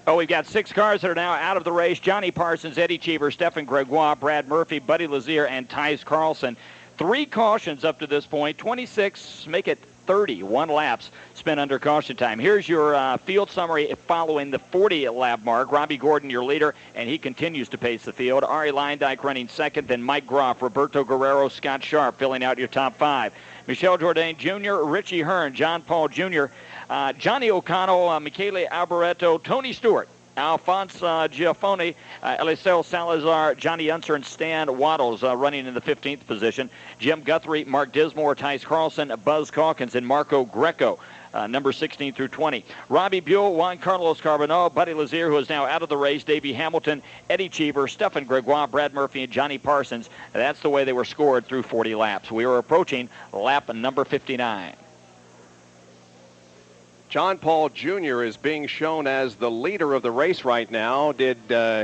Oh, we've got 6 cars that are now out of the race. Johnny Parsons, Eddie Cheever, Stefan Gregoire, Brad Murphy, Buddy Lazier, and Tice Carlson. 3 cautions up to this point. 26, make it 31 laps spent under caution time. Here's your field summary following the 40-lap mark. Robbie Gordon, your leader, and he continues to pace the field. Ari Leindyke running second, then Mike Groff, Roberto Guerrero, Scott Sharp filling out your top 5. Michel Jourdain Jr., Richie Hearn, John Paul Jr., Johnny O'Connell, Michele Alboreto, Tony Stewart, Alphonse Giaffoni, Eliseo Salazar, Johnny Unser, and Stan Waddles running in the 15th position. Jim Guthrie, Mark Dismore, Tice Carlson, Buzz Calkins, and Marco Greco, number 16 through 20. Robbie Buell, Juan Carlos Carbonell, Buddy Lazier, who is now out of the race, Davey Hamilton, Eddie Cheever, Stefan Gregoire, Brad Murphy, and Johnny Parsons. That's the way they were scored through 40 laps. We are approaching lap number 59. John Paul Jr. is being shown as the leader of the race right now. Did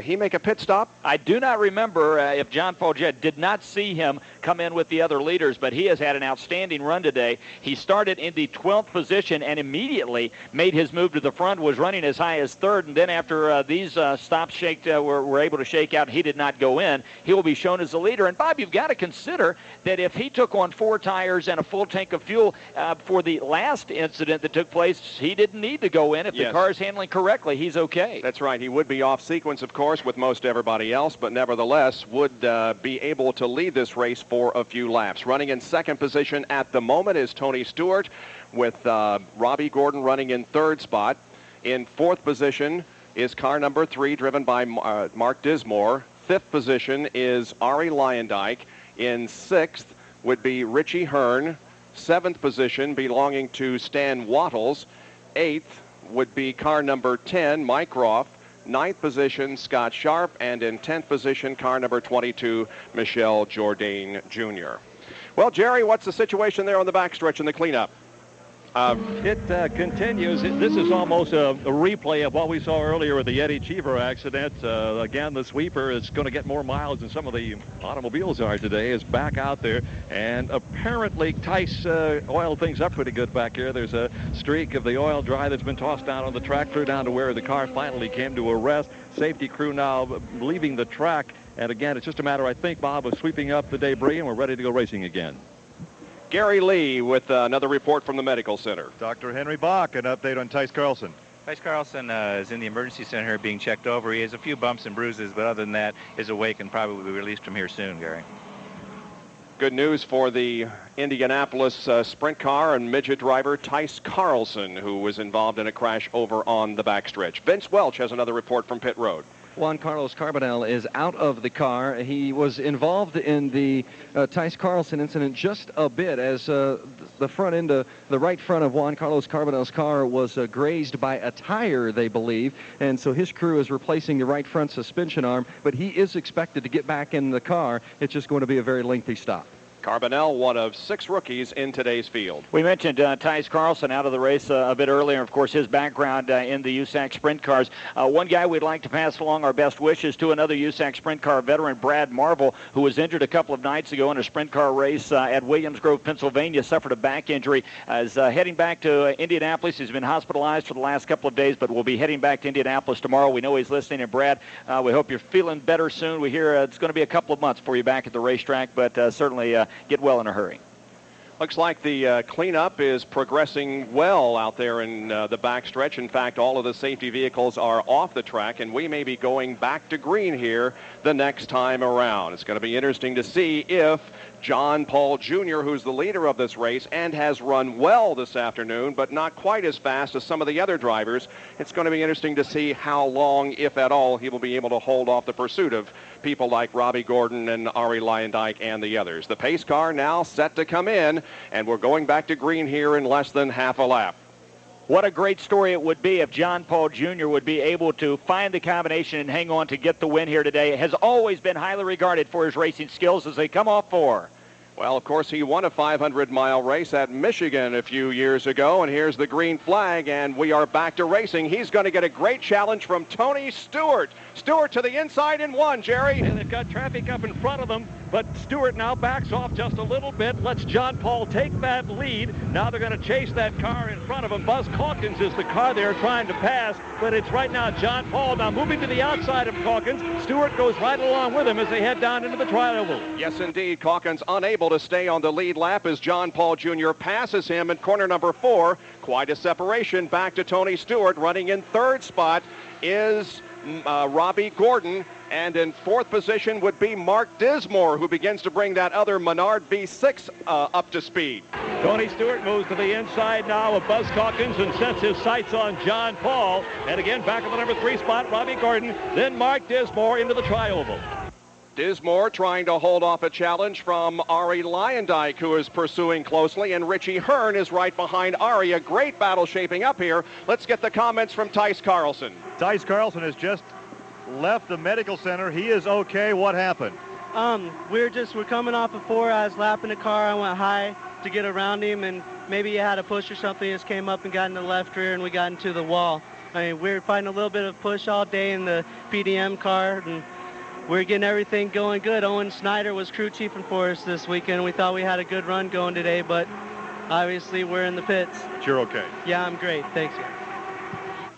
he make a pit stop? I do not remember if John Paul Jr. did not see him come in with the other leaders, but he has had an outstanding run today. He started in the 12th position and immediately made his move to the front, was running as high as 3rd, and then after these stops were able to shake out, he did not go in. He will be shown as the leader. And, Bob, you've got to consider that if he took on 4 tires and a full tank of fuel for the last incident that took place, he didn't need to go in. If the car is handling correctly, he's okay. That's right. He would be off sequence, of course, with most everybody else, but nevertheless would be able to lead this race for a few laps. Running in 2nd position at the moment is Tony Stewart, with Robbie Gordon running in 3rd spot. In 4th position is car number 3, driven by Mark Dismore. 5th position is Ari Leindyke. In 6th would be Richie Hearn. 7th position belonging to Stan Wattles. 8th would be car number 10, Mike Groff. 9th position, Scott Sharp. And in 10th position, car number 22, Michel Jourdain Jr. Well, Jerry, what's the situation there on the backstretch in the cleanup? It continues. This is almost a replay of what we saw earlier with the Eddie Cheever accident. Again, the sweeper is going to get more miles than some of the automobiles are today. Is back out there, and apparently Tice oiled things up pretty good back here. There's a streak of the oil dry that's been tossed down on the track, clear down to where the car finally came to a rest. Safety crew now leaving the track, and again, it's just a matter, I think, Bob, of sweeping up the debris, and we're ready to go racing again. Gary Lee with another report from the medical center. Dr. Henry Bach, an update on Tice Carlson. Tice Carlson is in the emergency center being checked over. He has a few bumps and bruises, but other than that, is awake and probably will be released from here soon, Gary. Good news for the Indianapolis sprint car and midget driver Tice Carlson, who was involved in a crash over on the backstretch. Vince Welch has another report from pit road. Juan Carlos Carbonell is out of the car. He was involved in the Tice Carlson incident just a bit as the front end, the right front of Juan Carlos Carbonell's car was grazed by a tire, they believe, and so his crew is replacing the right front suspension arm, but he is expected to get back in the car. It's just going to be a very lengthy stop. Carbonell, one of 6 rookies in today's field. We mentioned Tice Carlson out of the race a bit earlier. Of course, his background in the USAC sprint cars. One guy we'd like to pass along our best wishes to, another USAC sprint car veteran, Brad Marvel, who was injured a couple of nights ago in a sprint car race at Williams Grove, Pennsylvania, suffered a back injury. Is heading back to Indianapolis. He's been hospitalized for the last couple of days, but will be heading back to Indianapolis tomorrow. We know he's listening. And Brad, we hope you're feeling better soon. We hear it's going to be a couple of months before you're back at the racetrack, but certainly get well in a hurry. Looks like the cleanup is progressing well out there in the backstretch. In fact, all of the safety vehicles are off the track, and we may be going back to green here the next time around. It's going to be interesting to see if John Paul Jr., who's the leader of this race and has run well this afternoon, but not quite as fast as some of the other drivers. It's going to be interesting to see how long, if at all, he will be able to hold off the pursuit of people like Robbie Gordon and Ari Leyendijk and the others. The pace car now set to come in, and we're going back to green here in less than half a lap. What a great story it would be if John Paul Jr. would be able to find the combination and hang on to get the win here today. Has always been highly regarded for his racing skills as they come off 4. Well, of course, he won a 500-mile race at Michigan a few years ago, and here's the green flag, and we are back to racing. He's going to get a great challenge from Tony Stewart. Stewart to the inside in 1, Jerry. And they've got traffic up in front of them, but Stewart now backs off just a little bit, lets John Paul take that lead. Now they're going to chase that car in front of him. Buzz Calkins is the car they're trying to pass, but it's right now John Paul now moving to the outside of Calkins. Stewart goes right along with him as they head down into the tri-oval. Yes, indeed. Calkins unable to stay on the lead lap as John Paul Jr. passes him in corner number 4. Quite a separation back to Tony Stewart. Running in 3rd spot is Robbie Gordon, and in 4th position would be Mark Dismore, who begins to bring that other Menard V6 up to speed. Tony Stewart moves to the inside now of Buzz Calkins and sets his sights on John Paul. And again, back in the number 3 spot, Robbie Gordon, then Mark Dismore into the tri-oval. Dismore trying to hold off a challenge from Ari Leyendijk, who is pursuing closely, and Richie Hearn is right behind Ari. A great battle shaping up here. Let's get the comments from Tice Carlson. Tice Carlson has just left the medical center. He is okay. What happened? We're coming off of 4. I was lapping the car. I went high to get around him, and maybe he had a push or something. He just came up and got in the left rear, and we got into the wall. I mean, we were fighting a little bit of push all day in the PDM car, and we're getting everything going good. Owen Snyder was crew chiefing for us this weekend. We thought we had a good run going today, but obviously we're in the pits. You're okay? Yeah, I'm great. Thanks.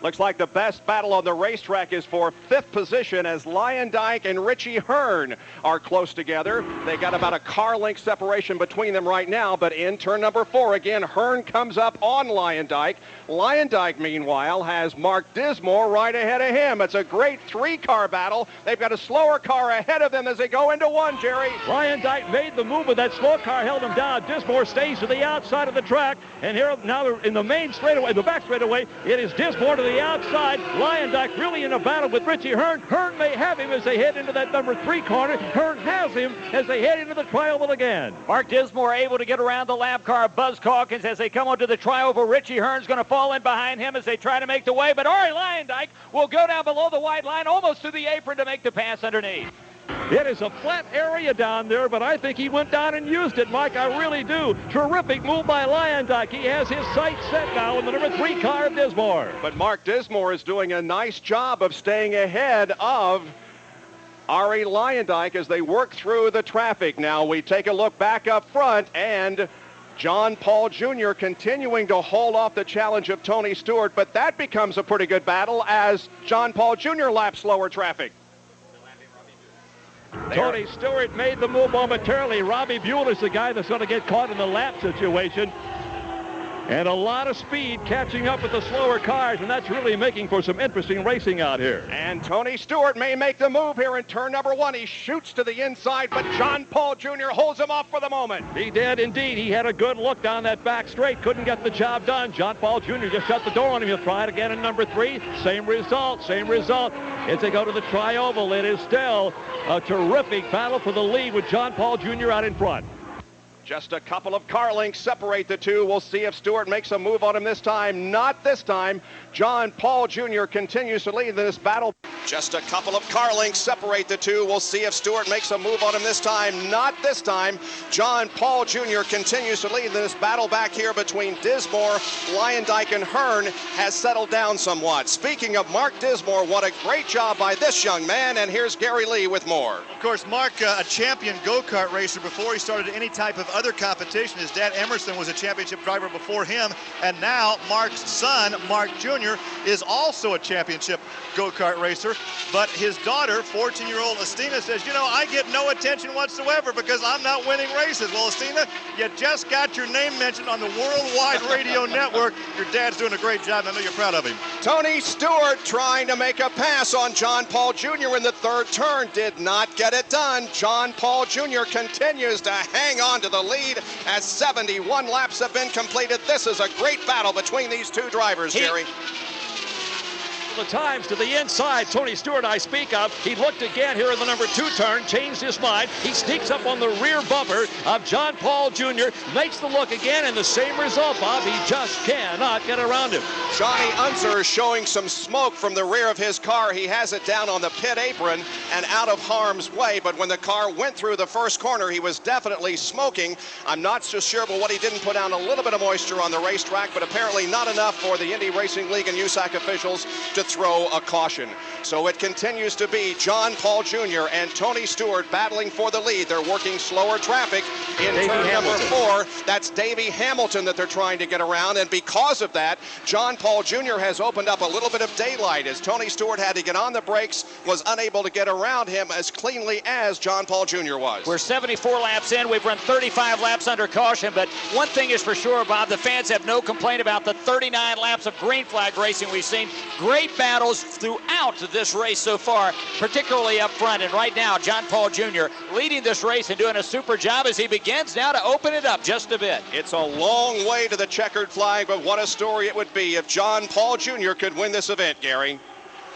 Looks like the best battle on the racetrack is for 5th position as Leyendijk and Richie Hearn are close together. They got about a car length separation between them right now, but in turn number 4 again, Hearn comes up on Leyendijk. Leyendijk, meanwhile, has Mark Dismore right ahead of him. It's a great 3-car battle. They've got a slower car ahead of them as they go into 1, Jerry. Leyendijk made the move, but that slow car held him down. Dismore stays to the outside of the track, and here now they're in the main straightaway, the back straightaway. It is Dismore to the outside. Leyendijk really in a battle with Richie Hearn. Hearn may have him as they head into that number 3 corner. Hearn has him as they head into the tri-oval again. Mark Dismore able to get around the lap car. Buzz Calkins as they come onto the tri-oval. Richie Hearn's going to fall in behind him as they try to make the way, but Ari Leyendijk will go down below the white line almost to the apron to make the pass underneath. It is a flat area down there, but I think he went down and used it, Mike. I really do. Terrific move by Leyendijk. He has his sights set now in the number 3 car of Dismore. But Mark Dismore is doing a nice job of staying ahead of Ari Leyendijk as they work through the traffic. Now we take a look back up front, and John Paul Jr. continuing to hold off the challenge of Tony Stewart, but that becomes a pretty good battle as John Paul Jr. laps slower traffic. Tony Stewart made the move momentarily. Robbie Buell is the guy that's going to get caught in the lap situation. And a lot of speed catching up with the slower cars, and that's really making for some interesting racing out here. And Tony Stewart may make the move here in turn number 1. He shoots to the inside, but John Paul Jr. holds him off for the moment. He did indeed. He had a good look down that back straight. Couldn't get the job done. John Paul Jr. just shut the door on him. He'll try it again in number 3. Same result. As they go to the tri-oval, it is still a terrific battle for the lead with John Paul Jr. out in front. Just a couple of car lengths separate the two. We'll see if Stewart makes a move on him this time. Not this time. John Paul Jr. continues to lead this battle. Just a couple of car lengths separate the two. We'll see if Stewart makes a move on him this time. Not this time. John Paul Jr. continues to lead this battle back here between Dismore, Leyendijk, and Hearn has settled down somewhat. Speaking of Mark Dismore, what a great job by this young man, and here's Gary Lee with more. Of course, Mark, a champion go-kart racer before he started any type of other competition. His dad, Emerson, was a championship driver before him, and now Mark's son, Mark Jr., is also a championship go-kart racer. But his daughter, 14-year-old Estina, says, you know, I get no attention whatsoever because I'm not winning races. Well, Estina, you just got your name mentioned on the Worldwide Radio Network. Your dad's doing a great job, and I know you're proud of him. Tony Stewart trying to make a pass on John Paul Jr. in the third turn. Did not get it done. John Paul Jr. continues to hang on to the lead as 71 laps have been completed. This is a great battle between these two drivers, Jerry. The times to the inside. Tony Stewart I speak of. He looked again here in the number 2 turn, changed his mind. He sneaks up on the rear bumper of John Paul Jr., makes the look again, and the same result, Bob. He just cannot get around him. Johnny Unser is showing some smoke from the rear of his car. He has it down on the pit apron and out of harm's way, but when the car went through the first corner, he was definitely smoking. I'm not so sure about what he didn't put down a little bit of moisture on the racetrack, but apparently not enough for the Indy Racing League and USAC officials to throw a caution. So it continues to be John Paul Jr. and Tony Stewart battling for the lead. They're working slower traffic in turn number 4. That's Davey Hamilton that they're trying to get around, and because of that, John Paul Jr. has opened up a little bit of daylight as Tony Stewart had to get on the brakes, was unable to get around him as cleanly as John Paul Jr. was. We're 74 laps in. We've run 35 laps under caution, but one thing is for sure, Bob, the fans have no complaint about the 39 laps of green flag racing we've seen. Great battles throughout this race so far, particularly up front. And right now, John Paul Jr. leading this race and doing a super job as he begins now to open it up just a bit. It's a long way to the checkered flag, but what a story it would be if John Paul Jr. could win this event, Gary.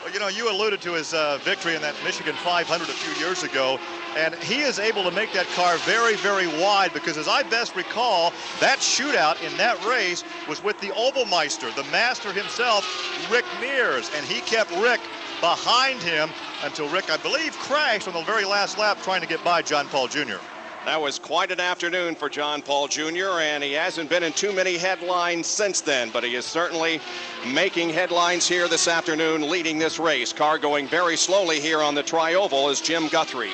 Well, you know, you alluded to his victory in that Michigan 500 a few years ago, and he is able to make that car very, very wide because, as I best recall, that shootout in that race was with the Ovalmeister, the master himself, Rick Mears, and he kept Rick behind him until Rick, I believe, crashed on the very last lap trying to get by John Paul Jr. That was quite an afternoon for John Paul Jr., and he hasn't been in too many headlines since then, but he is certainly making headlines here this afternoon, leading this race. Car going very slowly here on the tri-oval is Jim Guthrie.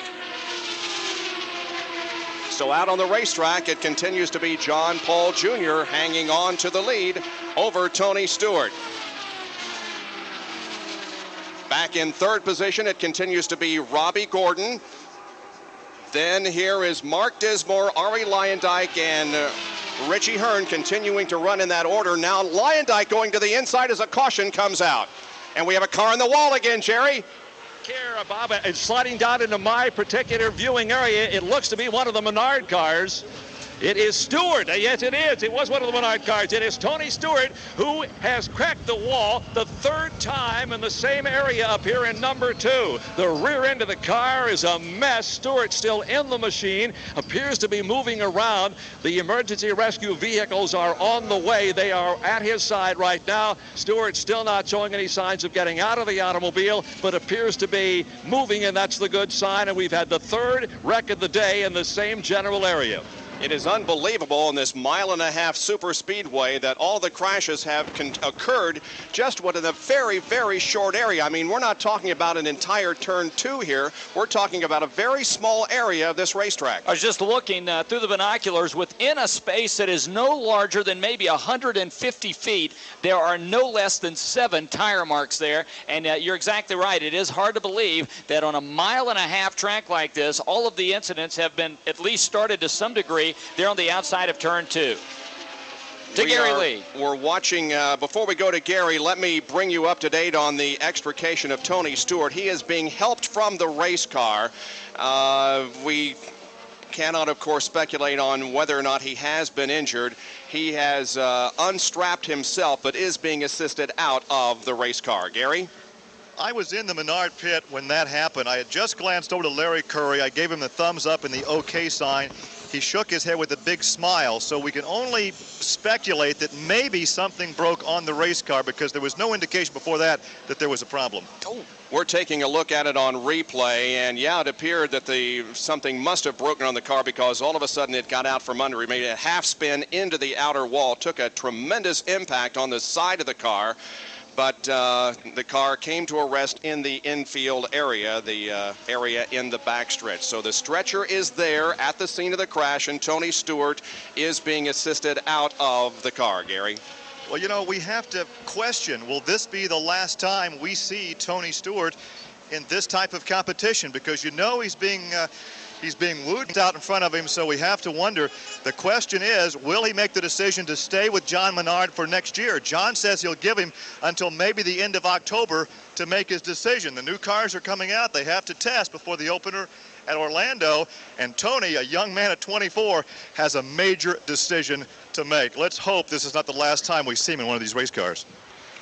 So out on the racetrack, it continues to be John Paul Jr. hanging on to the lead over Tony Stewart. Back in third position, it continues to be Robbie Gordon. Then here is Mark Dismore, Ari Leyendijk, and Richie Hearn continuing to run in that order. Now Leyendijk going to the inside as a caution comes out. And we have a car in the wall again, Jerry. Here, Bob, it's sliding down into my particular viewing area. It looks to be one of the Menard cars. It is Stewart. Yes, it is. It was one of the Menard cars. It is Tony Stewart who has cracked the wall the third time in the same area up here in number 2. The rear end of the car is a mess. Stewart still in the machine, appears to be moving around. The emergency rescue vehicles are on the way. They are at his side right now. Stewart still not showing any signs of getting out of the automobile, but appears to be moving, and that's the good sign. And we've had the third wreck of the day in the same general area. It is unbelievable in this mile-and-a-half super speedway that all the crashes have occurred just within a very, very short area. I mean, we're not talking about an entire turn 2 here. We're talking about a very small area of this racetrack. I was just looking through the binoculars. Within a space that is no larger than maybe 150 feet, there are no less than 7 tire marks there. And you're exactly right. It is hard to believe that on a mile-and-a-half track like this, all of the incidents have been at least started to some degree there on the outside of turn 2. Gary Lee. We're watching, before we go to Gary, let me bring you up to date on the extrication of Tony Stewart. He is being helped from the race car. We cannot, of course, speculate on whether or not he has been injured. He has unstrapped himself, but is being assisted out of the race car. Gary? I was in the Menard pit when that happened. I had just glanced over to Larry Curry. I gave him the thumbs up and the OK sign. He shook his head with a big smile, so we can only speculate that maybe something broke on the race car because there was no indication before that there was a problem. We're taking a look at it on replay, and yeah, it appeared that something must have broken on the car because all of a sudden it got out from under. It made a half spin into the outer wall, took a tremendous impact on the side of the car. but the car came to a rest in the infield area, the area in the backstretch. So the stretcher is there at the scene of the crash, and Tony Stewart is being assisted out of the car, Gary. Well, you know, we have to question, will this be the last time we see Tony Stewart in this type of competition? Because you know he's being wooed out in front of him, so we have to wonder. The question is, will he make the decision to stay with John Menard for next year? John says he'll give him until maybe the end of October to make his decision. The new cars are coming out. They have to test before the opener at Orlando, and Tony, a young man at 24, has a major decision to make. Let's hope this is not the last time we see him in one of these race cars.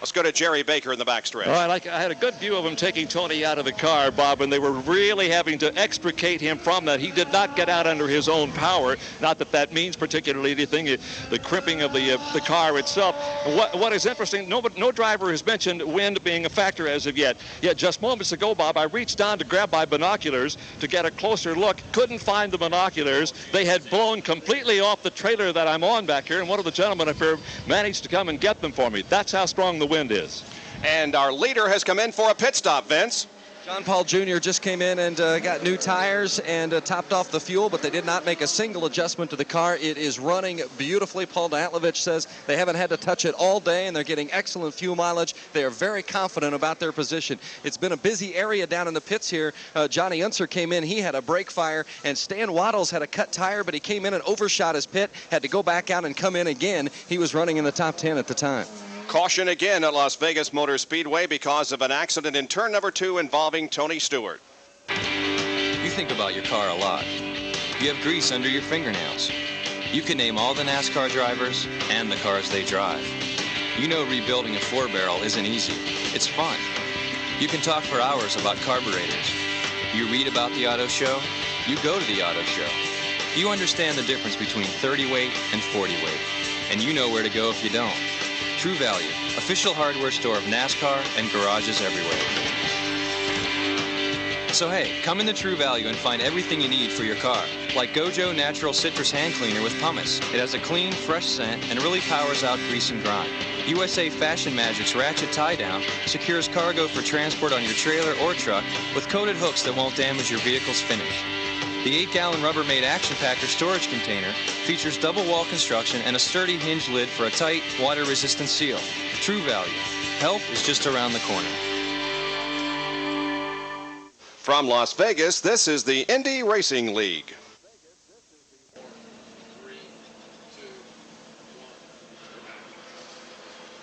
Let's go to Jerry Baker in the backstretch. All right, I had a good view of him taking Tony out of the car, Bob, and they were really having to extricate him from that. He did not get out under his own power. Not that that means particularly anything, the crimping of the car itself. What is interesting, no driver has mentioned wind being a factor as of yet. Yet just moments ago, Bob, I reached down to grab my binoculars to get a closer look. Couldn't find the binoculars. They had blown completely off the trailer that I'm on back here, and one of the gentlemen up here managed to come and get them for me. That's how strong the wind is. And our leader has come in for a pit stop, Vince. John Paul Jr. just came in and got new tires and topped off the fuel, but they did not make a single adjustment to the car. It is running beautifully. Paul Datlovich says they haven't had to touch it all day, and they're getting excellent fuel mileage. They are very confident about their position. It's been a busy area down in the pits here. Johnny Unser came in. He had a brake fire, and Stan Waddles had a cut tire, but he came in and overshot his pit, had to go back out and come in again. He was running in the top 10 at the time. Caution again at Las Vegas Motor Speedway because of an accident in turn number 2 involving Tony Stewart. You think about your car a lot. You have grease under your fingernails. You can name all the NASCAR drivers and the cars they drive. You know rebuilding a 4-barrel isn't easy. It's fun. You can talk for hours about carburetors. You read about the auto show. You go to the auto show. You understand the difference between 30 weight and 40 weight. And you know where to go if you don't. True Value, official hardware store of NASCAR and garages everywhere. So hey, come into True Value and find everything you need for your car. Like Gojo Natural Citrus Hand Cleaner with pumice. It has a clean, fresh scent and really powers out grease and grime. USA Fashion Magic's Ratchet Tie Down secures cargo for transport on your trailer or truck with coated hooks that won't damage your vehicle's finish. The 8-gallon Rubbermaid Action Packer storage container features double wall construction and a sturdy hinge lid for a tight, water-resistant seal. True Value. Help is just around the corner. From Las Vegas, this is the Indy Racing League.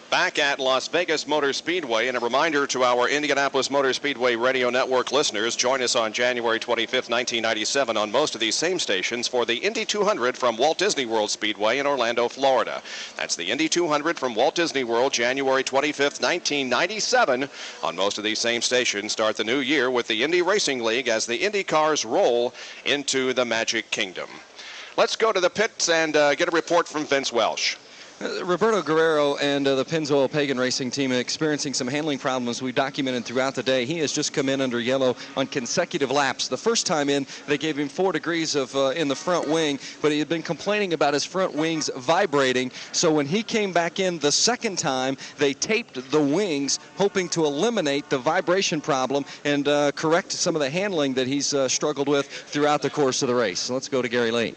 Back at Las Vegas Motor Speedway, and a reminder to our Indianapolis Motor Speedway Radio Network listeners, join us on January 25th, 1997 on most of these same stations for the Indy 200 from Walt Disney World Speedway in Orlando, Florida. That's the Indy 200 from Walt Disney World, January 25th, 1997. On most of these same stations, start the new year with the Indy Racing League as the Indy cars roll into the Magic Kingdom. Let's go to the pits and get a report from Vince Welsh. Roberto Guerrero and the Pennzoil Pagan Racing team are experiencing some handling problems we documented throughout the day. He has just come in under yellow on consecutive laps. The first time in, they gave him 4 degrees of in the front wing, but he had been complaining about his front wings vibrating. So when he came back in the second time, they taped the wings, hoping to eliminate the vibration problem and correct some of the handling that he's struggled with throughout the course of the race. So let's go to Gary Lee.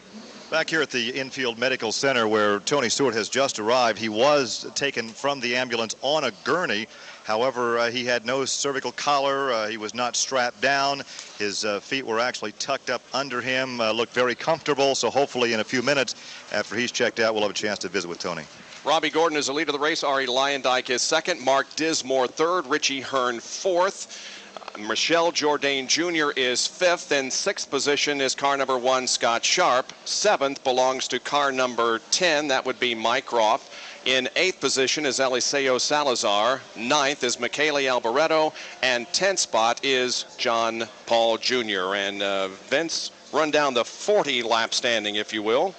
Back here at the Infield Medical Center where Tony Stewart has just arrived, he was taken from the ambulance on a gurney. However, he had no cervical collar. He was not strapped down. His feet were actually tucked up under him, looked very comfortable. So hopefully in a few minutes after he's checked out, we'll have a chance to visit with Tony. Robbie Gordon is the lead of the race. Ari Lyondike is second. Mark Dismore third. Richie Hearn fourth. Michelle Jourdain Jr. is fifth. In sixth position is car number 1, Scott Sharp. Seventh belongs to car number 10. That would be Mycroft. In eighth position is Eliseo Salazar. Ninth is Michele Alboreto. And 10th spot is John Paul Jr. And Vince, run down the 40-lap standing, if you will.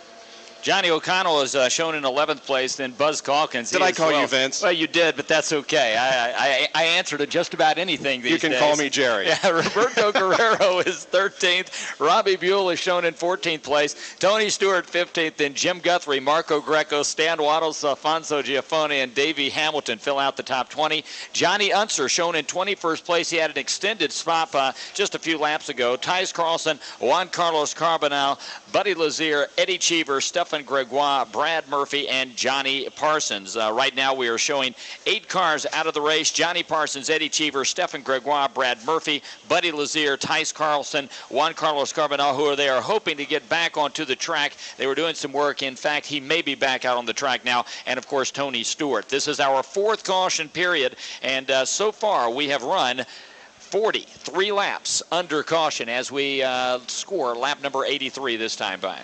Johnny O'Connell is shown in 11th place, then Buzz Calkins. Did I call you Vince? Well, you did, but that's okay. I answer to just about anything these days. You can call me Jerry. Yeah, Roberto Guerrero is 13th. Robbie Buell is shown in 14th place. Tony Stewart, 15th. Then Jim Guthrie, Marco Greco, Stan Waddles, Alfonso Giafone, and Davey Hamilton fill out the top 20. Johnny Unser shown in 21st place. He had an extended swap just a few laps ago. Tice Carlson, Juan Carlos Carbonell, Buddy Lazier, Eddie Cheever, Stefan Gregoire, Brad Murphy, and Johnny Parsons. Right now we are showing 8 cars out of the race. Johnny Parsons, Eddie Cheever, Stefan Gregoire, Brad Murphy, Buddy Lazier, Tice Carlson, Juan Carlos Carbonell, who they are hoping to get back onto the track. They were doing some work. In fact, he may be back out on the track now. And, of course, Tony Stewart. This is our 4th caution period, and so far we have run 43 laps under caution as we score lap number 83 this time by.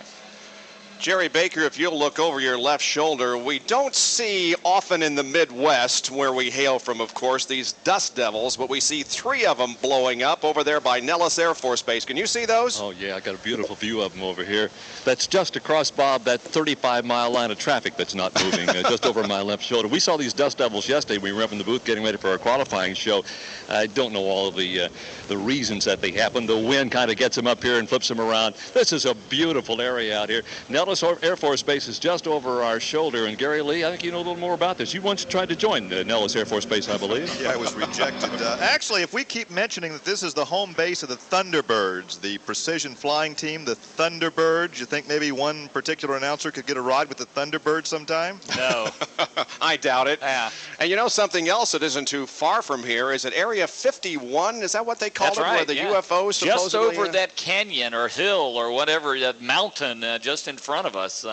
Jerry Baker, if you'll look over your left shoulder, we don't see often in the Midwest, where we hail from, of course, these dust devils, but we see 3 of them blowing up over there by Nellis Air Force Base. Can you see those? Oh, yeah, I got a beautiful view of them over here. That's just across, Bob, that 35-mile line of traffic that's not moving, just over my left shoulder. We saw these dust devils yesterday. We were up in the booth getting ready for our qualifying show. I don't know all of the reasons that they happen. The wind kind of gets them up here and flips them around. This is a beautiful area out here. Nellis Air Force Base is just over our shoulder, and Gary Lee, I think you know a little more about this. You once tried to join Nellis Air Force Base, I believe. Yeah, I was rejected. Actually, if we keep mentioning that this is the home base of the Thunderbirds, the precision flying team, the Thunderbirds, you think maybe one particular announcer could get a ride with the Thunderbirds sometime? No. I doubt it. Yeah. And you know something else that isn't too far from here is at Area 51. Is that what they call That's it? Right, where the UFOs supposedly... Just over that canyon or hill or whatever, that mountain just in front of us.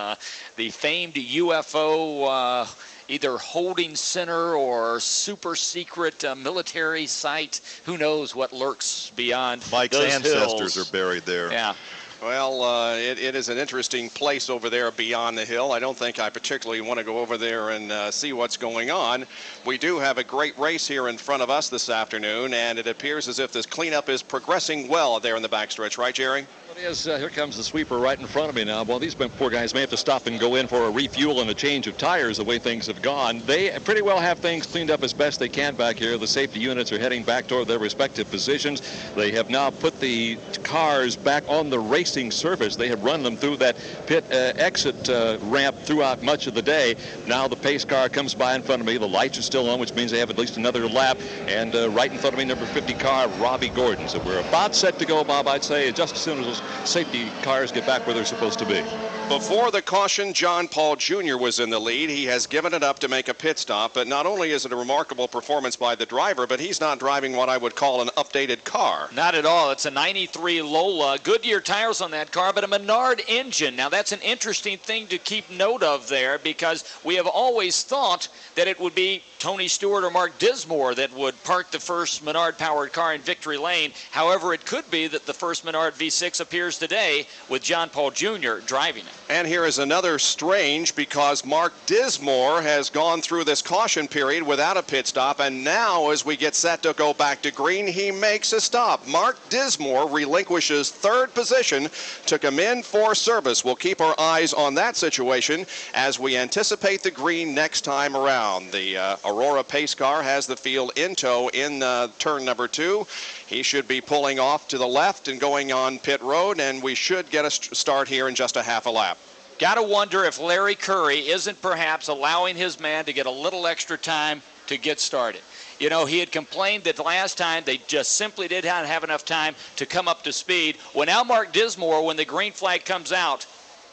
The famed UFO either holding center or super secret military site. Who knows what lurks beyond Mike's those ancestors hills. are buried there. Yeah. Well, it is an interesting place over there beyond the hill. I don't think I particularly want to go over there and see what's going on. We do have a great race here in front of us this afternoon, and it appears as if this cleanup is progressing well there in the backstretch. Right, Jerry? It is. Here comes the sweeper right in front of me now. Well, these poor guys may have to stop and go in for a refuel and a change of tires the way things have gone. They pretty well have things cleaned up as best they can back here. The safety units are heading back toward their respective positions. They have now put the cars back on the racing surface. They have run them through that pit exit ramp throughout much of the day. Now the pace car comes by in front of me. The lights are still on, which means they have at least another lap. And right in front of me, number 50 car, Robbie Gordon. So we're about set to go, Bob, I'd say, just as soon as those safety cars get back where they're supposed to be. Before the caution, John Paul Jr. was in the lead. He has given it up to make a pit stop, but not only is it a remarkable performance by the driver, but he's not driving what I would call an updated car. Not at all. It's a 93 Lola. Goodyear tires on that car, but a Menard engine. Now, that's an interesting thing to keep note of there, because we have always thought that it would be Tony Stewart or Mark Dismore that would park the first Menard-powered car in Victory Lane. However, it could be that the first Menard V6 appears today with John Paul Jr. driving it. And here is another strange, because Mark Dismore has gone through this caution period without a pit stop, and now as we get set to go back to green, he makes a stop. Mark Dismore relinquishes third position to come in for service. We'll keep our eyes on that situation as we anticipate the green next time around. The Aurora pace car has the field in tow in turn number 2. He should be pulling off to the left and going on pit road, and we should get a start here in just a half a lap. Got to wonder if Larry Curry isn't perhaps allowing his man to get a little extra time to get started. You know, he had complained that last time they just simply did not have enough time to come up to speed. Well, now Mark Dismore, when the green flag comes out,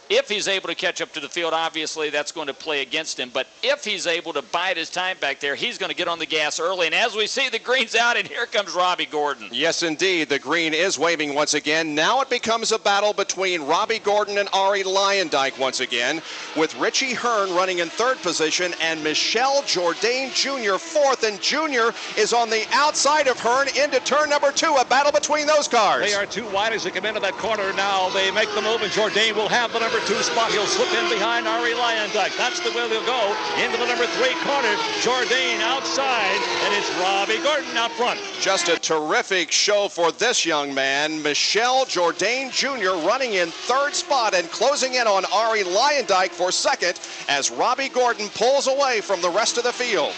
if he's able to catch up to the field, obviously that's going to play against him. But if he's able to bide his time back there, he's going to get on the gas early. And as we see, the green's out, and here comes Robbie Gordon. Yes, indeed. The green is waving once again. Now it becomes a battle between Robbie Gordon and Ari Lyondike once again, with Richie Hearn running in third position and Michel Jourdain Jr. fourth. And Jr. is on the outside of Hearn into turn number 2. A battle between those cars. They are too wide as they come into that corner now. They make the move, and Jourdain will have the number 2 spot. He'll slip in behind Ari Lyondike. That's the way they'll go into the number 3 corner. Jourdain outside, and it's Robbie Gordon out front. Just a terrific show for this young man. Michel Jourdain Jr. running in 3rd spot and closing in on Ari Lyondike for 2nd as Robbie Gordon pulls away from the rest of the field.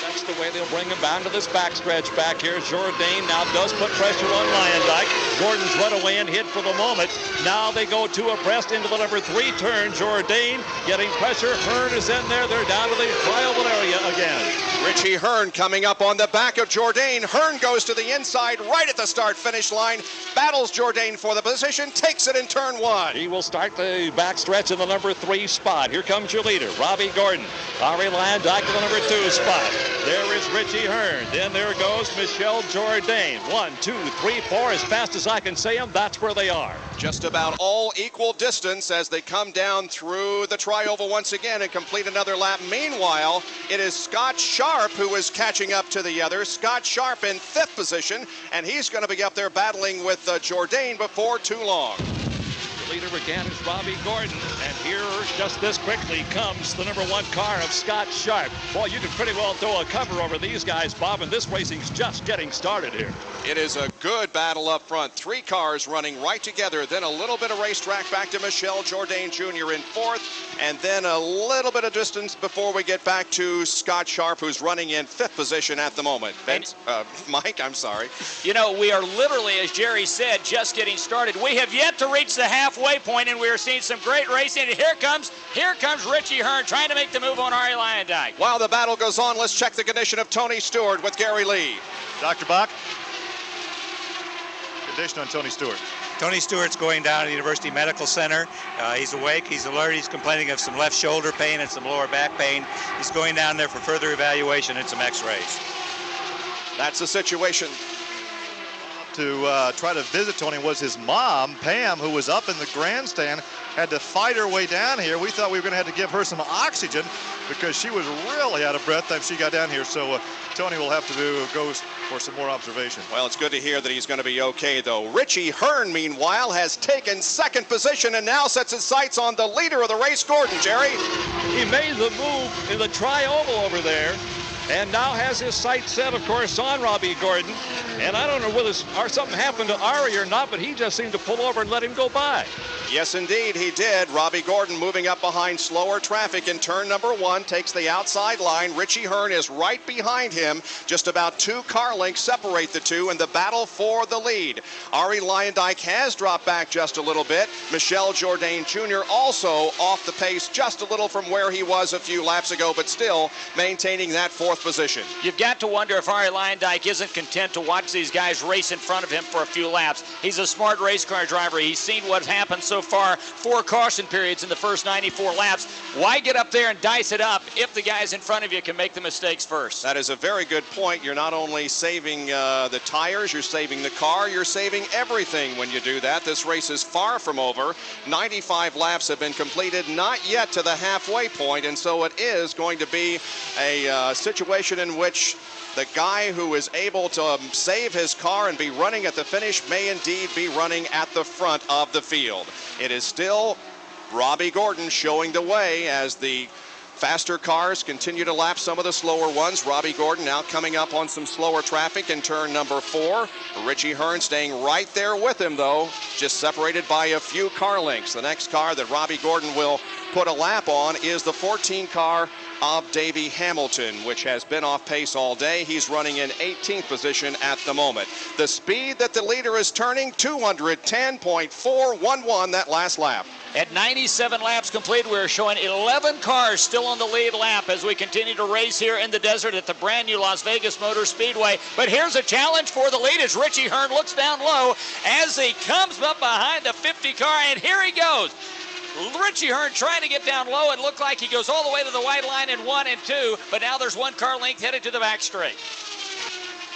That's the way they'll bring him down to this backstretch back here. Jourdain now does put pressure on Lyondike. Gordon's run away and hit for the moment. Now they go 2 abreast into the number 3 turn. Jourdain getting pressure. Hearn is in there. They're down to the flyover area again. Richie Hearn coming up on the back of Jourdain. Hearn goes to the inside right at the start-finish line. Battles Jourdain for the position. Takes it in turn 1. He will start the backstretch in the number 3 spot. Here comes your leader, Robbie Gordon. Ari Lyondike to the number 2 spot. There is Richie Hearn. Then there goes Michel Jourdain. 1, 2, 3, 4. As fast as I can say them, that's where they are. Just about all equal distance as they come down through the tri-oval once again and complete another lap. Meanwhile, it is Scott Sharp who is catching up to the others. Scott Sharp in 5th position, and he's going to be up there battling with Jourdain before too long. The leader again is Robbie Gordon, and here just this quickly comes the number 1 car of Scott Sharp. Boy, you can pretty well throw a cover over these guys, Bob, and this racing's just getting started here. It is a good battle up front. 3 cars running right together, then a little bit of racetrack back to Michel Jourdain Jr. in 4th, and then a little bit of distance before we get back to Scott Sharp, who's running in 5th position at the moment. Mike, I'm sorry. You know, we are literally, as Jerry said, just getting started. We have yet to reach the halfway point, and we are seeing some great racing. And here comes Richie Hearn trying to make the move on Ari Lyondike. While the battle goes on, let's check the condition of Tony Stewart with Gary Lee. Dr. Bach, condition on Tony Stewart. Tony Stewart's going down to the University Medical Center. He's awake, he's alert, he's complaining of some left shoulder pain and some lower back pain. He's going down there for further evaluation and some x-rays. That's the situation. To try to visit Tony was his mom, Pam, who was up in the grandstand, had to fight her way down here. We thought we were going to have to give her some oxygen because she was really out of breath time she got down here. So Tony will have to go for some more observation. Well, it's good to hear that he's going to be okay, though. Richie Hearn, meanwhile, has taken 2nd position and now sets his sights on the leader of the race, Gordon. Jerry? He made the move in the tri-oval over there, and now has his sights set, of course, on Robbie Gordon. And I don't know whether something happened to Ari or not, but he just seemed to pull over and let him go by. Yes, indeed, he did. Robbie Gordon moving up behind slower traffic in turn number 1, takes the outside line. Richie Hearn is right behind him. Just about 2 car lengths separate the two in the battle for the lead. Ari Lyondike has dropped back just a little bit. Michel Jourdain Jr. also off the pace just a little from where he was a few laps ago, but still maintaining that 4th position. You've got to wonder if Ari Lyondike isn't content to watch these guys race in front of him for a few laps. He's a smart race car driver. He's seen what's happened so far. 4 caution periods in the first 94 laps. Why get up there and dice it up if the guys in front of you can make the mistakes first? That is a very good point. You're not only saving the tires, you're saving the car, you're saving everything when you do that. This race is far from over. 95 laps have been completed, not yet to the halfway point, and so it is going to be a situation in which the guy who is able to save his car and be running at the finish may indeed be running at the front of the field. It is still Robbie Gordon showing the way as the faster cars continue to lap some of the slower ones. Robbie Gordon now coming up on some slower traffic in turn number 4. Richie Hearn staying right there with him, though, just separated by a few car lengths. The next car that Robbie Gordon will put a lap on is the 14 car of Davey Hamilton, which has been off pace all day. He's running in 18th position at the moment. The speed that the leader is turning, 210.411 that last lap. At 97 laps complete, we're showing 11 cars still on the lead lap as we continue to race here in the desert at the brand new Las Vegas Motor Speedway. But here's a challenge for the lead as Richie Hearn looks down low as he comes up behind the 50 car, and here he goes. Richie Hearn trying to get down low and look like he goes all the way to the white line in 1 and 2, but now there's 1 car length headed to the back straight.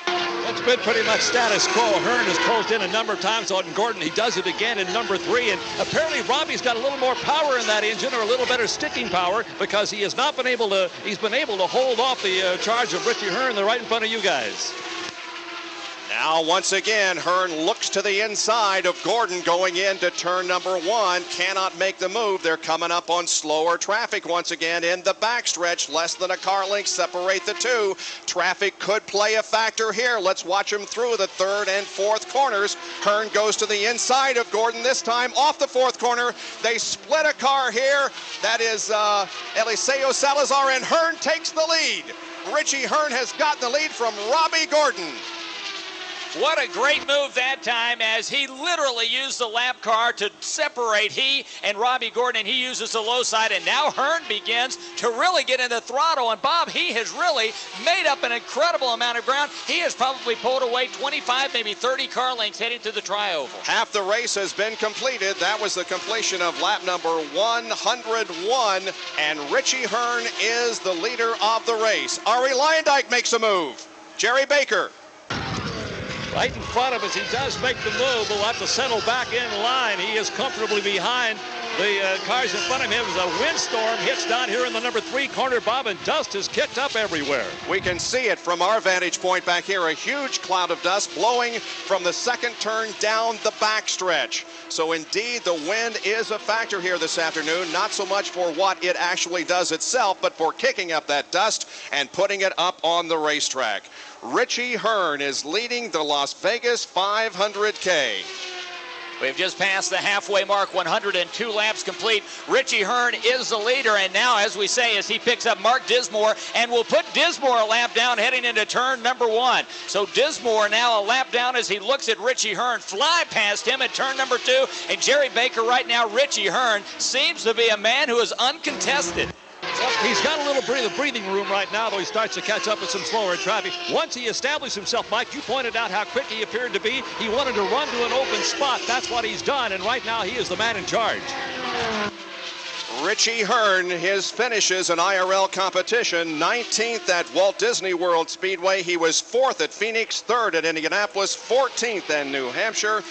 It's been pretty much status quo. Hearn has closed in a number of times on Gordon. He does it again in number 3, and apparently Robbie's got a little more power in that engine, or a little better sticking power, because he has not been able to, he's been able to hold off the charge of Richie Hearn right in front of you guys. Now, once again, Hearn looks to the inside of Gordon going into turn number 1. Cannot make the move. They're coming up on slower traffic once again in the backstretch. Less than a car length separate the two. Traffic could play a factor here. Let's watch him through the third and fourth corners. Hearn goes to the inside of Gordon this time off the fourth corner. They split a car here. That is Eliseo Salazar, and Hearn takes the lead. Richie Hearn has gotten the lead from Robbie Gordon. What a great move that time, as he literally used the lap car to separate he and Robbie Gordon, and he uses the low side, and now Hearn begins to really get in the throttle. And Bob, he has really made up an incredible amount of ground. He has probably pulled away 25, maybe 30 car lengths heading to the tri-oval. Half the race has been completed. That was the completion of lap number 101, and Richie Hearn is the leader of the race. Ari Leyendijk makes a move. Jerry Baker. Right in front of us, he does make the move, but we'll have to settle back in line. He is comfortably behind the cars in front of him. As a windstorm hits down here in the number 3 corner, Bob, and dust is kicked up everywhere. We can see it from our vantage point back here. A huge cloud of dust blowing from the second turn down the backstretch. So indeed, the wind is a factor here this afternoon, not so much for what it actually does itself, but for kicking up that dust and putting it up on the racetrack. Richie Hearn is leading the Las Vegas 500K. We've just passed the halfway mark, 102 laps complete. Richie Hearn is the leader, and now, as we say, as he picks up Mark Dismore, and will put Dismore a lap down heading into turn number 1. So Dismore now a lap down as he looks at Richie Hearn fly past him at turn number 2. And Jerry Baker right now, Richie Hearn seems to be a man who is uncontested. He's got a little breathing room right now, though he starts to catch up with some slower traffic. Once he established himself, Mike, you pointed out how quick he appeared to be. He wanted to run to an open spot. That's what he's done, and right now he is the man in charge. Richie Hearn, his finishes in IRL competition, 19th at Walt Disney World Speedway. He was 4th at Phoenix, 3rd at Indianapolis, 14th in New Hampshire,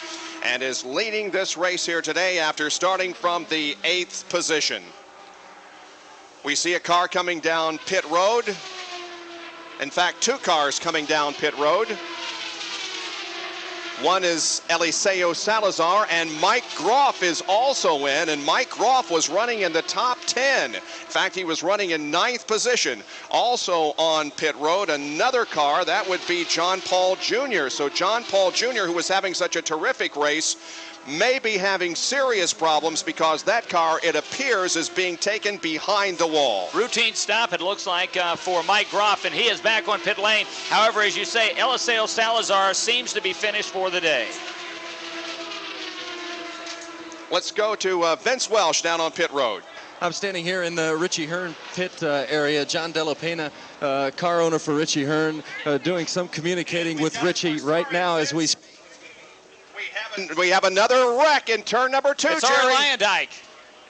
and is leading this race here today after starting from the 8th position. We see a car coming down pit road. In fact, 2 cars coming down pit road. One is Eliseo Salazar, and Mike Groff is also in, and Mike Groff was running in the top 10. In fact, he was running in 9th position. Also on pit road, another car, that would be John Paul Jr. So John Paul Jr., who was having such a terrific race, may be having serious problems because that car, it appears, is being taken behind the wall. Routine stop, it looks like, for Mike Groff, and he is back on pit lane. However, as you say, Eliseo Salazar seems to be finished for the day. Let's go to Vince Welsh down on pit road. I'm standing here in the Richie Hearn pit area. John Della Pena, car owner for Richie Hearn, doing some communicating with Richie right now as we speak. We have another wreck in turn number 2, it's Jerry. Ari Leyendijk.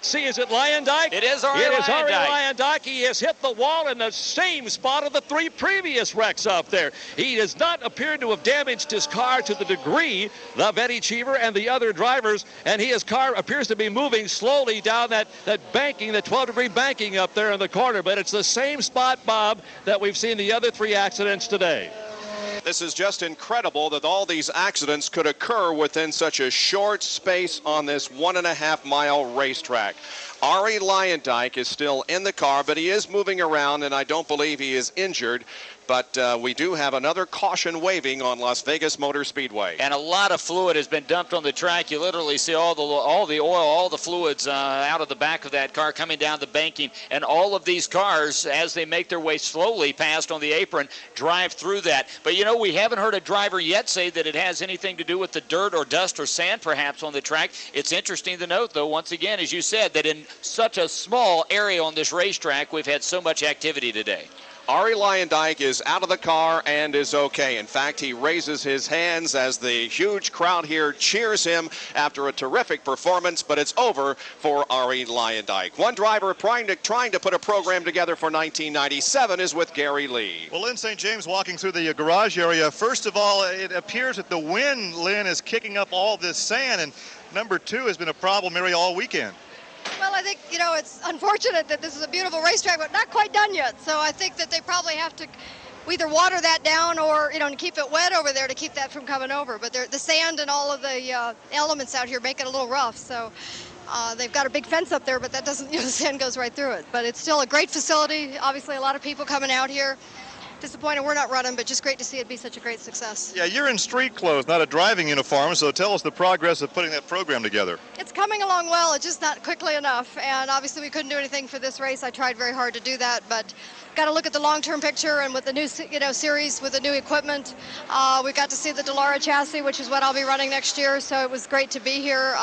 See, is it Leyendijk? It is Ari Leyendijk. It is Ari Leyendijk. He has hit the wall in the same spot of the 3 previous wrecks up there. He does not appear to have damaged his car to the degree of Eddie Cheever and the other drivers, and his car appears to be moving slowly down that banking, the 12-degree banking up there in the corner. But it's the same spot, Bob, that we've seen the other 3 accidents today. This is just incredible that all these accidents could occur within such a short space on this 1.5-mile racetrack. Ari Leyendijk is still in the car, but he is moving around, and I don't believe he is injured. But we do have another caution waving on Las Vegas Motor Speedway. And a lot of fluid has been dumped on the track. You literally see all the oil, all the fluids out of the back of that car coming down the banking. And all of these cars, as they make their way slowly past on the apron, drive through that. But, you know, we haven't heard a driver yet say that it has anything to do with the dirt or dust or sand perhaps on the track. It's interesting to note, though, once again, as you said, that in such a small area on this racetrack, we've had so much activity today. Ari Leyendijk is out of the car and is okay. In fact, he raises his hands as the huge crowd here cheers him after a terrific performance, but it's over for Ari Leyendijk. One driver trying to put a program together for 1997 is with Gary Lee. Well, Lynn St. James walking through the garage area. First of all, it appears that the wind, Lynn, is kicking up all this sand, and number 2 has been a problem area all weekend. Well, I think, you know, it's unfortunate that this is a beautiful racetrack, but not quite done yet. So I think that they probably have to we either water that down or, you know, and keep it wet over there to keep that from coming over. But the sand and all of the elements out here make it a little rough. So they've got a big fence up there, but that doesn't, you know, the sand goes right through it. But it's still a great facility. Obviously, a lot of people coming out here. Disappointed we're not running, but just great to see it be such a great success. Yeah, you're in street clothes, not a driving uniform, so tell us the progress of putting that program together. It's coming along well. It's just not quickly enough, and obviously we couldn't do anything for this race. I tried very hard to do that, but got to look at the long-term picture, and with the new, you know, series with the new equipment, we got to see the Dallara chassis, which is what I'll be running next year. So it was great to be here.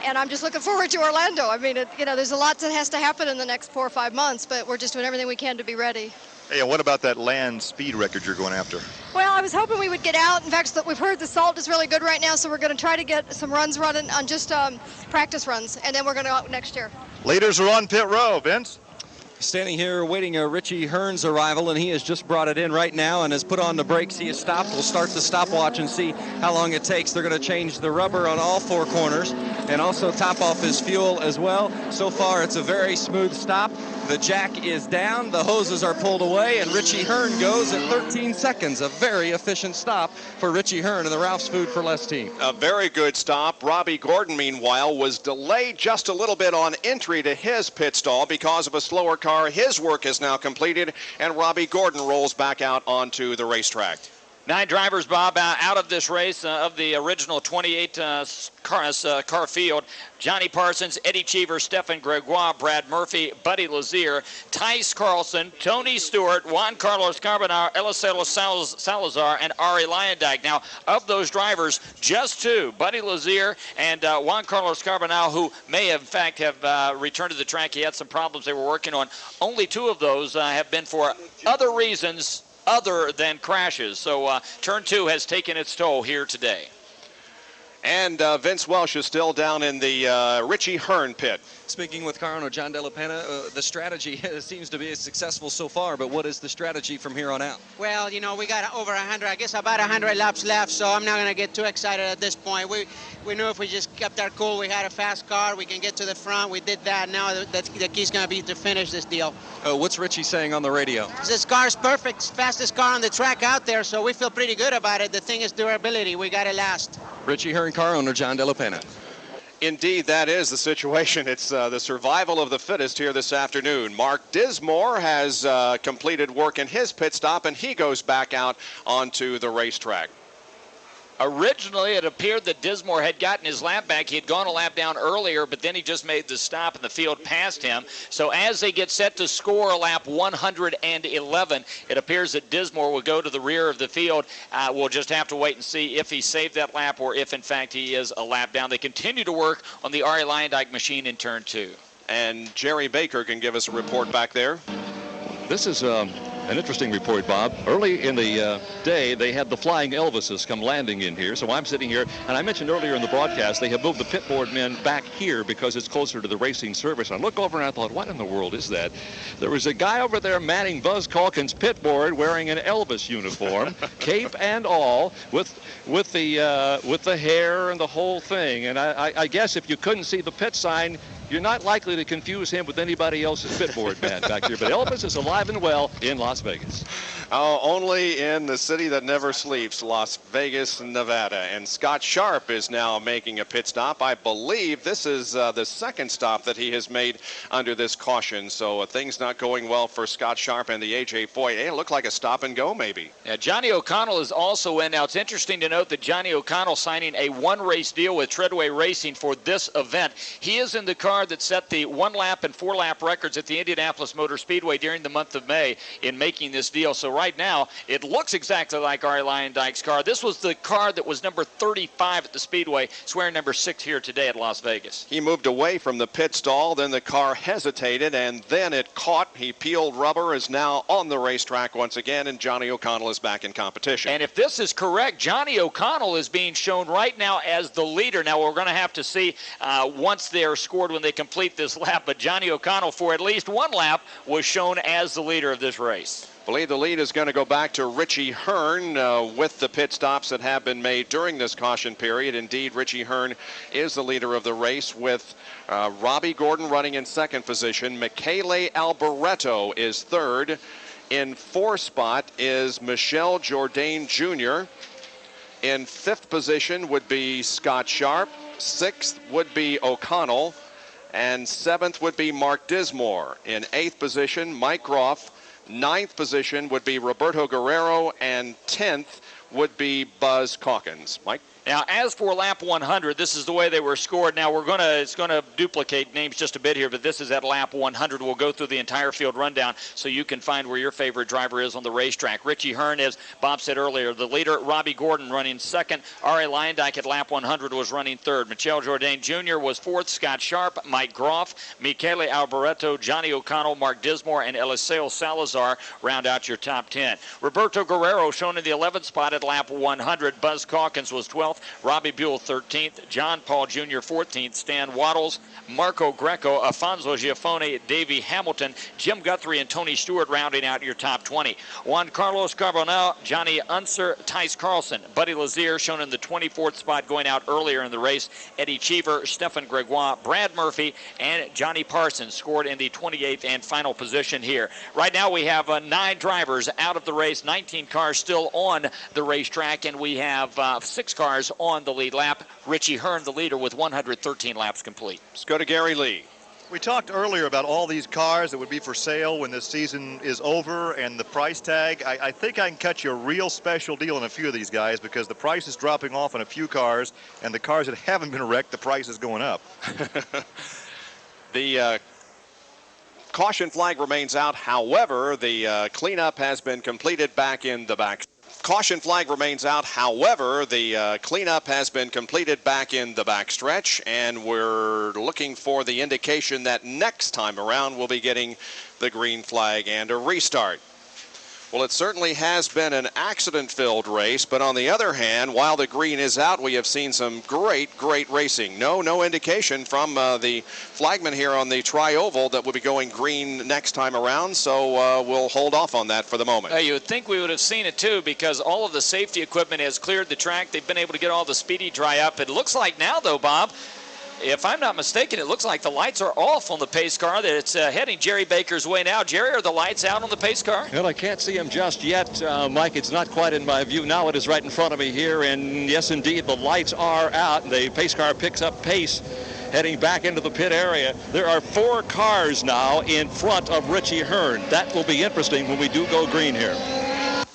And I'm just looking forward to Orlando. I mean, you know, there's a lot that has to happen in the next 4 or 5 months, but we're just doing everything we can to be ready. Hey, and what about that land speed record you're going after? Well, I was hoping we would get out. In fact, we've heard the salt is really good right now, so we're going to try to get some runs running on just practice runs, and then we're going to go out next year. Leaders are on pit row. Vince? Standing here waiting Richie Hearn's arrival, and he has just brought it in right now and has put on the brakes. He has stopped. We'll start the stopwatch and see how long it takes. They're going to change the rubber on all 4 corners and also top off his fuel as well. So far, it's a very smooth stop. The jack is down, the hoses are pulled away, and Richie Hearn goes at 13 seconds. A very efficient stop for Richie Hearn and the Ralph's Food for Less team. A very good stop. Robbie Gordon, meanwhile, was delayed just a little bit on entry to his pit stall because of a slower car. His work is now completed, and Robbie Gordon rolls back out onto the racetrack. 9 drivers, Bob, out of this race of the original 28 car field. Johnny Parsons, Eddie Cheever, Stefan Gregoire, Brad Murphy, Buddy Lazier, Tice Carlson, Tony Stewart, Juan Carlos Carbonaro, Eliseo Salazar, and Ari Leyendyk. Now, of those drivers, just 2, Buddy Lazier and Juan Carlos Carbonaro, who may have, in fact, have returned to the track. He had some problems they were working on. Only 2 of those have been for other reasons other than crashes. So turn 2 has taken its toll here today. And Vince Welsh is still down in the Richie Hearn pit. Speaking with car owner John Della Pena, the strategy seems to be successful so far, but what is the strategy from here on out? Well, you know, we got over 100, I guess about 100 laps left, so I'm not going to get too excited at this point. We knew if we just kept our cool, we had a fast car, we can get to the front. We did that. Now the key's going to be to finish this deal. What's Richie saying on the radio? This car's perfect, fastest car on the track out there, so we feel pretty good about it. The thing is durability. We got it last. Richie Hearn car owner John Della Pena. Indeed, that is the situation. It's the survival of the fittest here this afternoon. Mark Dismore has completed work in his pit stop, and he goes back out onto the racetrack. Originally, it appeared that Dismore had gotten his lap back. He had gone a lap down earlier, but then he just made the stop, and the field passed him. So as they get set to score lap 111, it appears that Dismore will go to the rear of the field. We'll just have to wait and see if he saved that lap or if, in fact, he is a lap down. They continue to work on the Ari Leyendyk machine in turn 2. And Jerry Baker can give us a report back there. This is an interesting report, Bob. Early in the day, they had the Flying Elvises come landing in here. So I'm sitting here, and I mentioned earlier in the broadcast, they have moved the pit board men back here because it's closer to the racing service. I look over and I thought, what in the world is that? There was a guy over there manning Buzz Calkin's pit board wearing an Elvis uniform, cape and all, with the hair and the whole thing. And I guess if you couldn't see the pit sign, you're not likely to confuse him with anybody else's pit board man back here. But Elvis is alive and well in Las Vegas. Only in the city that never sleeps, Las Vegas, Nevada. And Scott Sharp is now making a pit stop. I believe this is the second stop that he has made under this caution. So things not going well for Scott Sharp and the AJ Foyt. It looked like a stop and go maybe. Yeah, Johnny O'Connell is also in. Now, it's interesting to note that Johnny O'Connell signing a 1-race deal with Treadway Racing for this event. He is in the car that set the 1-lap and 4-lap records at the Indianapolis Motor Speedway during the month of May in making this deal. So right now, it looks exactly like Ari Leyendyk's car. This was the car that was number 35 at the Speedway, swearing number 6 here today at Las Vegas. He moved away from the pit stall, then the car hesitated, and then it caught. He peeled rubber, is now on the racetrack once again, and Johnny O'Connell is back in competition. And if this is correct, Johnny O'Connell is being shown right now as the leader. Now, we're going to have to see once they're scored when they complete this lap, but Johnny O'Connell, for at least 1 lap, was shown as the leader of this race. I believe the lead is going to go back to Richie Hearn with the pit stops that have been made during this caution period. Indeed, Richie Hearn is the leader of the race with Robbie Gordon running in second position. Michele Alboreto is third. In 4th spot is Michel Jourdain Jr. In 5th position would be Scott Sharp. 6th would be O'Connell. And 7th would be Mark Dismore. In 8th position, Mike Groff. 9th position would be Roberto Guerrero. And 10th would be Buzz Calkins. Mike? Now, as for lap 100, this is the way they were scored. Now, it's going to duplicate names just a bit here, but this is at lap 100. We'll go through the entire field rundown so you can find where your favorite driver is on the racetrack. Richie Hearn, as Bob said earlier, the leader. Robbie Gordon running second. R.A. Lyondike at lap 100 was running third. Michel Jourdain Jr. was fourth. Scott Sharp, Mike Groff, Michele Alboreto, Johnny O'Connell, Mark Dismore, and Eliseo Salazar round out your top 10. Roberto Guerrero shown in the 11th spot at lap 100. Buzz Calkins was 12th. Robbie Buell 13th, John Paul Jr. 14th, Stan Waddles, Marco Greco, Afonso Giafone, Davey Hamilton, Jim Guthrie, and Tony Stewart rounding out your top 20. Juan Carlos Carbonell, Johnny Unser, Tice Carlson, Buddy Lazier shown in the 24th spot going out earlier in the race, Eddie Cheever, Stefan Gregoire, Brad Murphy, and Johnny Parsons scored in the 28th and final position here. Right now we have 9 drivers out of the race, 19 cars still on the racetrack, and we have 6 cars on the lead lap. Richie Hearn, the leader, with 113 laps complete. Let's go to Gary Lee. We talked earlier about all these cars that would be for sale when this season is over and the price tag. I think I can cut you a real special deal on a few of these guys because the price is dropping off on a few cars, and the cars that haven't been wrecked, the price is going up. The caution flag remains out. However, the cleanup has been completed back in the back. Caution flag remains out. However, the cleanup has been completed back in the backstretch, and we're looking for the indication that next time around we'll be getting the green flag and a restart. Well, it certainly has been an accident-filled race, but on the other hand, while the green is out, we have seen some great racing. No indication from the flagman here on the tri-oval that we'll be going green next time around, so we'll hold off on that for the moment. You would think we would have seen it too, because all of the safety equipment has cleared the track. They've been able to get all the speedy dry up. It looks like now, though, Bob, if I'm not mistaken, it looks like the lights are off on the pace car. That it's heading Jerry Baker's way now. Jerry, are the lights out on the pace car? Well, I can't see them just yet, Mike. It's not quite in my view. Now it is right in front of me here, and yes, indeed, the lights are out. The pace car picks up pace, heading back into the pit area. There are 4 cars now in front of Richie Hearn. That will be interesting when we do go green here.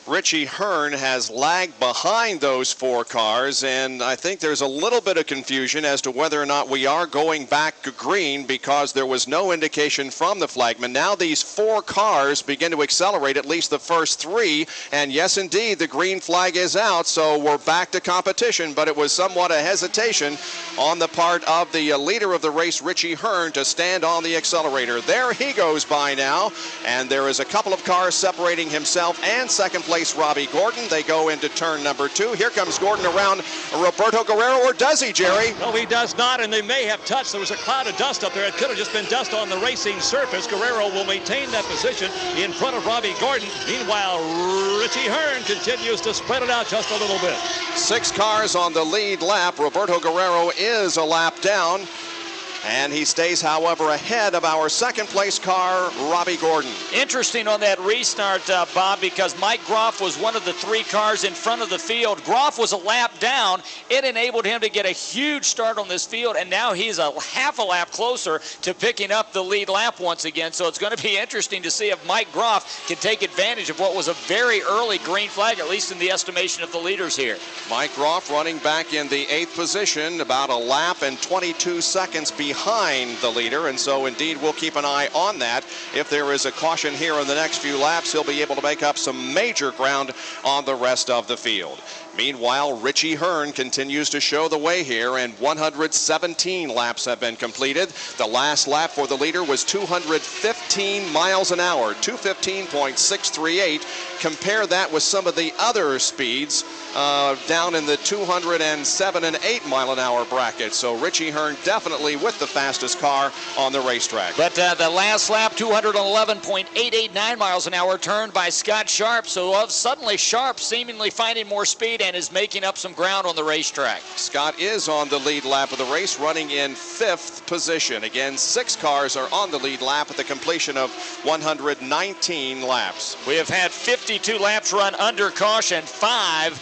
Richie Hearn has lagged behind those 4 cars, and I think there's a little bit of confusion as to whether or not we are going back to green because there was no indication from the flagman. Now these 4 cars begin to accelerate, at least the first 3, and yes, indeed, the green flag is out, so we're back to competition, but it was somewhat a hesitation on the part of the leader of the race, Richie Hearn, to stand on the accelerator. There he goes by now, and there is a couple of cars separating himself and second place Robbie Gordon. They go into turn number 2. Here comes Gordon around Roberto Guerrero, or does he, Jerry? No, he does not, and they may have touched. There was a cloud of dust up there. It could have just been dust on the racing surface. Guerrero will maintain that position in front of Robbie Gordon. Meanwhile, Richie Hearn continues to spread it out just a little bit. 6 cars on the lead lap. Roberto Guerrero is a lap down. And he stays, however, ahead of our second place car, Robbie Gordon. Interesting on that restart, Bob, because Mike Groff was one of the 3 cars in front of the field. Groff was a lap down. It enabled him to get a huge start on this field, and now he's a half a lap closer to picking up the lead lap once again. So it's going to be interesting to see if Mike Groff can take advantage of what was a very early green flag, at least in the estimation of the leaders here. Mike Groff running back in the 8th position, about a lap and 22 seconds behind the leader, and so indeed we'll keep an eye on that. If there is a caution here in the next few laps, he'll be able to make up some major ground on the rest of the field. Meanwhile, Richie Hearn continues to show the way here, and 117 laps have been completed. The last lap for the leader was 215 miles an hour, 215.638. Compare that with some of the other speeds down in the 207 and 8 mile an hour bracket. So Richie Hearn definitely with the the fastest car on the racetrack. But the last lap, 211.889 miles an hour, turned by Scott Sharp. So suddenly Sharp seemingly finding more speed and is making up some ground on the racetrack. Scott is on the lead lap of the race, running in 5th position. Again, 6 cars are on the lead lap at the completion of 119 laps. We have had 52 laps run under caution, five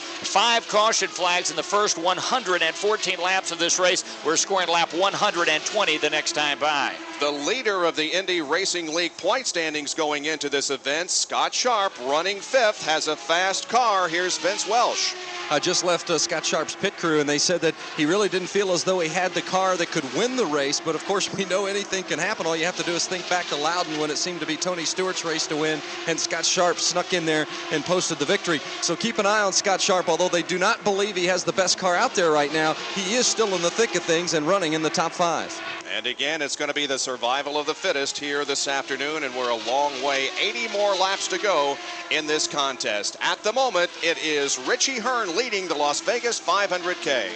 caution flags in the first 114 laps of this race. We're scoring lap 120 the next time by. The leader of the Indy Racing League point standings going into this event, Scott Sharp, running 5th, has a fast car. Here's Vince Welsh. I just left Scott Sharp's pit crew, and they said that he really didn't feel as though he had the car that could win the race. But, of course, we know anything can happen. All you have to do is think back to Loudon when it seemed to be Tony Stewart's race to win, and Scott Sharp snuck in there and posted the victory. So keep an eye on Scott Sharp. Although they do not believe he has the best car out there right now, he is still in the thick of things and running in the top 5. And again, it's going to be the survival of the fittest here this afternoon, and we're a long way, 80 more laps to go in this contest. At the moment, it is Richie Hearn leading the Las Vegas 500K.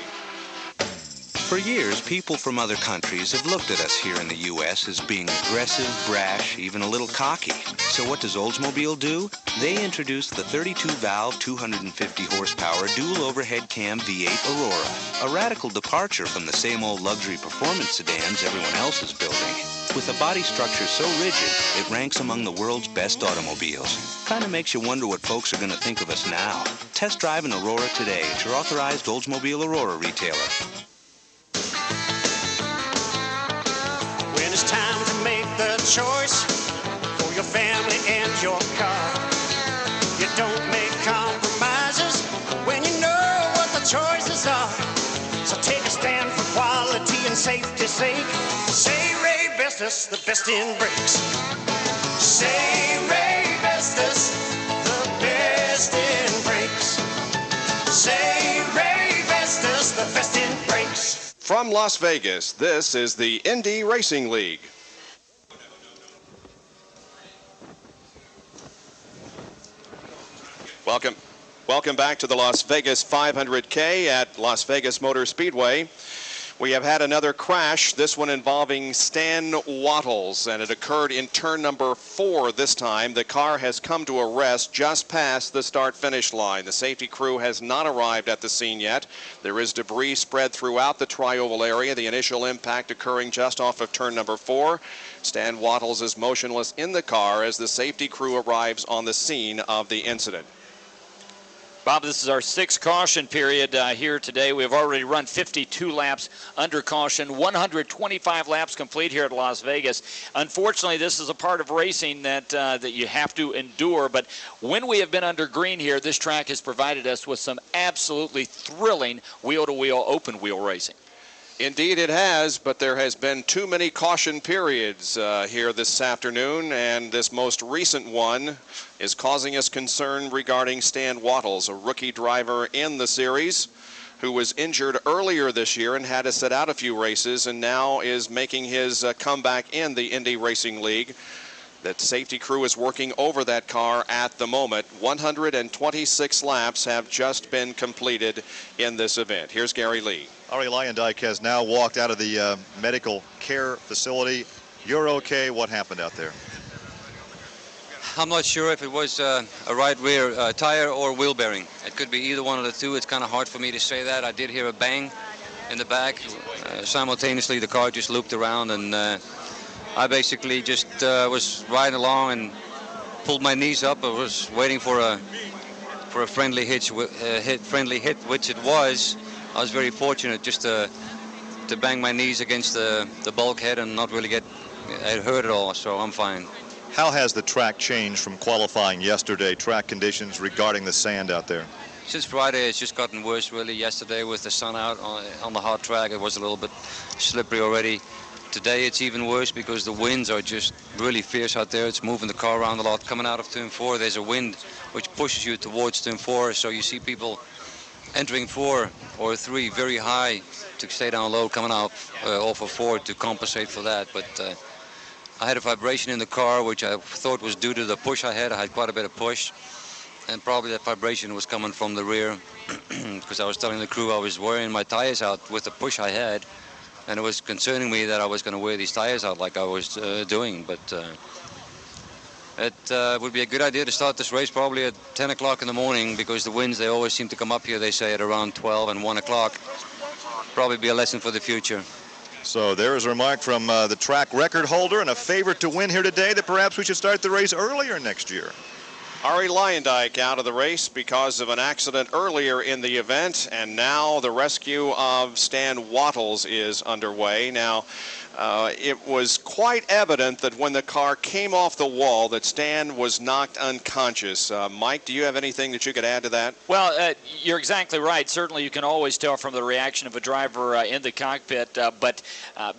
For years, people from other countries have looked at us here in the U.S. as being aggressive, brash, even a little cocky. So what does Oldsmobile do? They introduced the 32-valve, 250-horsepower dual overhead cam V8 Aurora, a radical departure from the same old luxury performance sedans everyone else is building. With a body structure so rigid, it ranks among the world's best automobiles. Kind of makes you wonder what folks are going to think of us now. Test drive an Aurora today at your authorized Oldsmobile Aurora retailer. When it's time to make the choice for your family and your car, you don't make compromises when you know what the choices are. So take a stand for quality and safety's sake. Say Ray Vestas, the best in brakes. Say Ray Vestas, the best in brakes. Say Ray Vestas, the best in brakes. From Las Vegas, this is the Indy Racing League. Welcome back to the Las Vegas 500K at Las Vegas Motor Speedway. We have had another crash, this one involving Stan Wattles, and it occurred in turn number 4 this time. The car has come to a rest just past the start-finish line. The safety crew has not arrived at the scene yet. There is debris spread throughout the tri-oval area, the initial impact occurring just off of turn number 4. Stan Wattles is motionless in the car as the safety crew arrives on the scene of the incident. Bob, this is our 6th caution period here today. We've already run 52 laps under caution, 125 laps complete here at Las Vegas. Unfortunately, this is a part of racing that you have to endure, but when we have been under green here, this track has provided us with some absolutely thrilling wheel-to-wheel open-wheel racing. Indeed it has, but there has been too many caution periods here this afternoon, and this most recent one is causing us concern regarding Stan Wattles, a rookie driver in the series who was injured earlier this year and had to sit out a few races and now is making his comeback in the Indy Racing League. That safety crew is working over that car at the moment. 126 laps have just been completed in this event. Here's Gary Lee. Ari Leyendijk has now walked out of the medical care facility. You're okay. What happened out there? I'm not sure if it was a right rear tire or wheel bearing. It could be either one of the two. It's kind of hard for me to say that. I did hear a bang in the back. Simultaneously, the car just looped around, and I basically just was riding along and pulled my knees up. I was waiting for a friendly hit, which it was. I was very fortunate just to bang my knees against the bulkhead and not really get hurt at all, so I'm fine. How has the track changed from qualifying yesterday, track conditions regarding the sand out there? Since Friday, it's just gotten worse, really. Yesterday, with the sun out on the hard track, it was a little bit slippery already. Today, it's even worse because the winds are just really fierce out there. It's moving the car around a lot. Coming out of turn 4, there's a wind which pushes you towards turn 4, so you see people entering 4 or 3 very high to stay down low, coming out off of 4 to compensate for that. But I had a vibration in the car, which I thought was due to the push I had. I had quite a bit of push, and probably that vibration was coming from the rear because I was telling the crew I was wearing my tires out with the push I had. and it was concerning me that I was going to wear these tires out like I was doing. But it would be a good idea to start this race probably at 10 o'clock in the morning, because the winds, they always seem to come up here, they say, at around 12 and 1 o'clock. Probably be a lesson for the future. So there is a remark from the track record holder and a favorite to win here today that perhaps we should start the race earlier next year. Ari Leyendijk out of the race because of an accident earlier in the event, and now the rescue of Stan Wattles is underway. Now, it was quite evident that when the car came off the wall that Stan was knocked unconscious. Mike, do you have anything that you could add to that? Well, you're exactly right. Certainly you can always tell from the reaction of a driver in the cockpit, but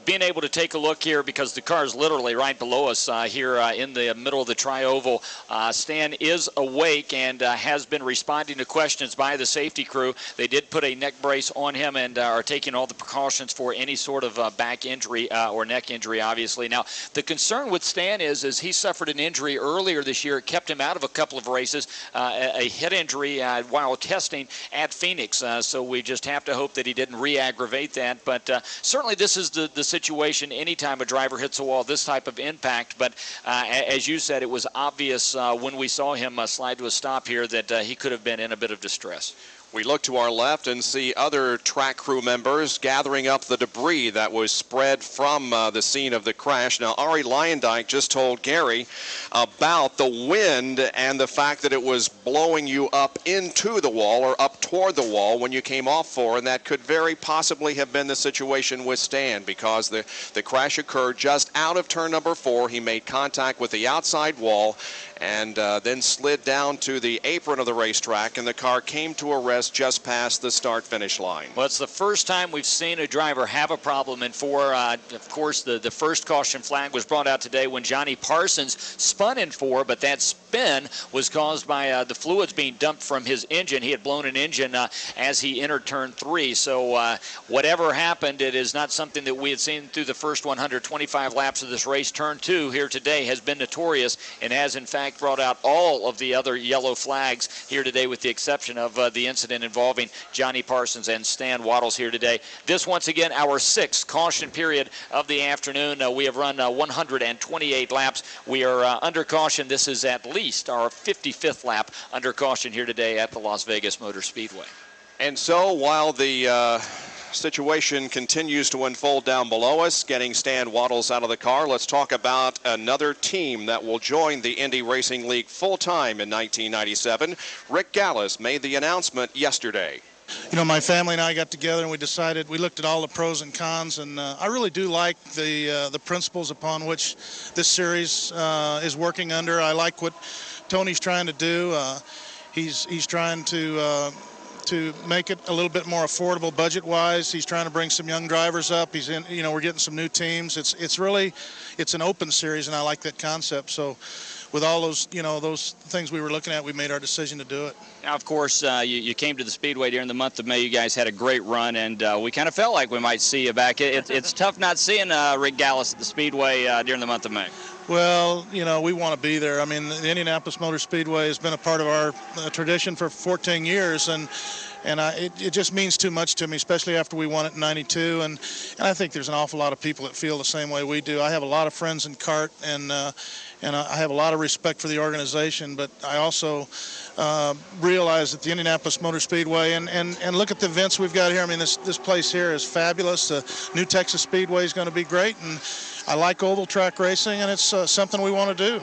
being able to take a look here, because the car is literally right below us here in the middle of the tri-oval, Stan is awake and has been responding to questions by the safety crew. They did put a neck brace on him and are taking all the precautions for any sort of back injury or neck injury, obviously. Now, the concern with Stan is he suffered an injury earlier this year. It kept him out of a couple of races, a head injury while testing at Phoenix. So we just have to hope that he didn't re-aggravate that. But certainly this is the situation anytime a driver hits a wall, this type of impact. But as you said, it was obvious when we saw him slide to a stop here that he could have been in a bit of distress. We look to our left and see other track crew members gathering up the debris that was spread from the scene of the crash. Now, Ari Leyendijk just told Gary about the wind and the fact that it was blowing you up into the wall or up toward the wall when you came off for, and that could very possibly have been the situation with Stan, because the crash occurred just out of turn number 4. He made contact with the outside wall and then slid down to the apron of the racetrack, and the car came to a rest just past the start-finish line. Well, it's the first time we've seen a driver have a problem in 4. Of course, the first caution flag was brought out today when Johnny Parsons spun in 4, but that spin was caused by the fluids being dumped from his engine. He had blown an engine as he entered turn 3. So whatever happened, it is not something that we had seen through the first 125 laps of this race. Turn 2 here today has been notorious and has, in fact, brought out all of the other yellow flags here today, with the exception of the incident involving Johnny Parsons and Stan Wattles here today. This, once again, our 6th caution period of the afternoon. We have run 128 laps. We are under caution. This is at least our 55th lap under caution here today at the Las Vegas Motor Speedway. And so while the situation continues to unfold down below us, getting Stan Wattles out of the car, let's talk about another team that will join the Indy Racing League full-time in 1997. Rick Gallis made the announcement yesterday. You know, my family and I got together and we decided, we looked at all the pros and cons, and I really do like the principles upon which this series is working under. I like what Tony's trying to do. He's trying to make it a little bit more affordable budget-wise. He's trying to bring some young drivers up. He's in, you know, we're getting some new teams. It's really an open series, and I like that concept. So with all those, you know, those things we were looking at, we made our decision to do it. Now, of course, you came to the Speedway during the month of May. You guys had a great run, and we kind of felt like we might see you back. It's tough not seeing Rick Gallis at the Speedway during the month of May. Well, you know, we want to be there. I mean, the Indianapolis Motor Speedway has been a part of our tradition for 14 years, and it just means too much to me, especially after we won it in '92. And I think there's an awful lot of people that feel the same way we do. I have a lot of friends in kart, and I have a lot of respect for the organization, but I also realize that the Indianapolis Motor Speedway, and look at the events we've got here. I mean, this place here is fabulous. The new Texas Speedway is going to be great, and I like oval track racing, and it's something we want to do.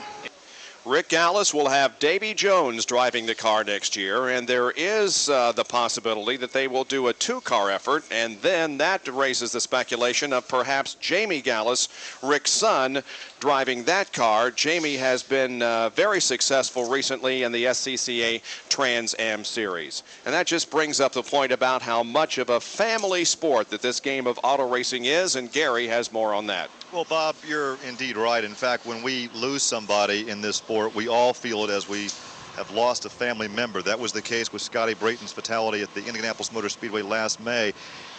Rick Gallis will have Davy Jones driving the car next year, and there is the possibility that they will do a 2-car effort, and then that raises the speculation of perhaps Jamie Gallis, Rick's son, driving that car. Jamie has been very successful recently in the SCCA Trans Am Series. And that just brings up the point about how much of a family sport that this game of auto racing is, and Gary has more on that. Well, Bob, you're indeed right. In fact, when we lose somebody in this sport, we all feel it as we have lost a family member. That was the case with Scotty Brayton's fatality at the Indianapolis Motor Speedway last May.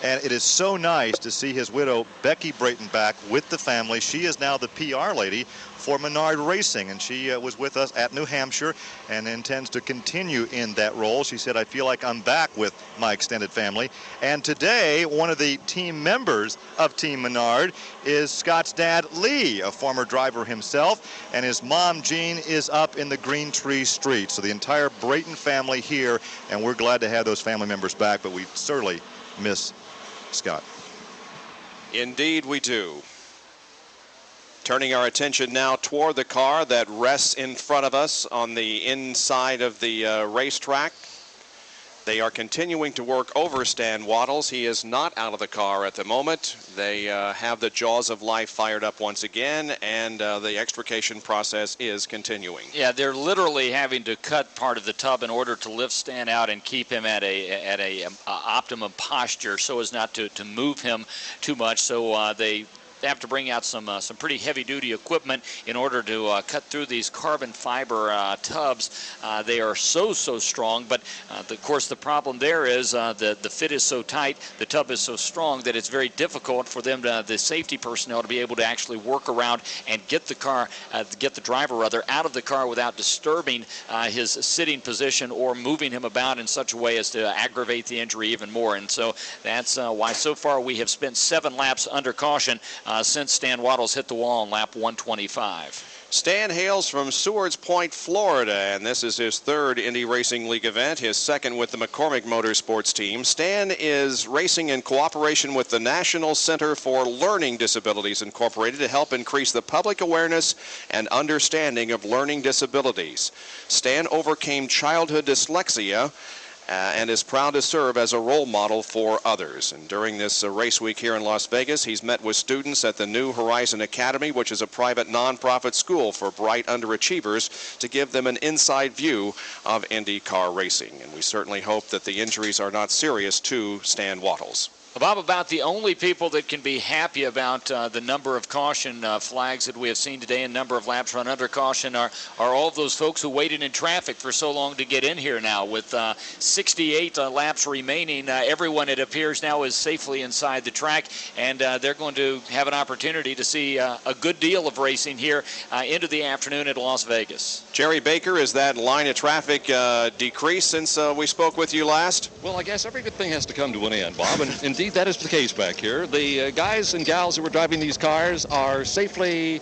And it is so nice to see his widow, Becky Brayton, back with the family. She is now the PR lady for Menard Racing, and she was with us at New Hampshire and intends to continue in that role. She said, I feel like I'm back with my extended family. And today, one of the team members of Team Menard is Scott's dad, Lee, a former driver himself, and his mom, Jean, is up in the Green Tree Street. So the entire Brayton family here, and we're glad to have those family members back, but we certainly miss Scott. Indeed we do. Turning our attention now toward the car that rests in front of us on the inside of the racetrack. They are continuing to work over Stan Wattles. He is not out of the car at the moment. They have the jaws of life fired up once again, and the extrication process is continuing. Yeah, they're literally having to cut part of the tub in order to lift Stan out and keep him at a optimum posture so as not to move him too much. So they have to bring out some pretty heavy-duty equipment in order to cut through these carbon fiber tubs. They are so strong, but of course the problem there is the fit is so tight, the tub is so strong that it's very difficult for them, the safety personnel, to be able to actually work around and get the driver rather out of the car without disturbing his sitting position or moving him about in such a way as to aggravate the injury even more. And so that's why so far we have spent 7 laps under caution since Stan Wattles hit the wall on lap 125. Stan hails from Seward's Point, Florida, and this is his 3rd Indy Racing League event, his 2nd with the McCormick Motorsports team. Stan is racing in cooperation with the National Center for Learning Disabilities Incorporated to help increase the public awareness and understanding of learning disabilities. Stan overcame childhood dyslexia and is proud to serve as a role model for others. And during this race week here in Las Vegas, he's met with students at the New Horizon Academy, which is a private nonprofit school for bright underachievers, to give them an inside view of IndyCar racing. And we certainly hope that the injuries are not serious to Stan Wattles. Bob, about the only people that can be happy about the number of caution flags that we have seen today and number of laps run under caution are all of those folks who waited in traffic for so long to get in here now. With 68 laps remaining, everyone, it appears, now is safely inside the track, and they're going to have an opportunity to see a good deal of racing here into the afternoon at Las Vegas. Jerry Baker, is that line of traffic decreased since we spoke with you last? Well, I guess every good thing has to come to an end, Bob, and indeed that is the case back here. The guys and gals who were driving these cars are safely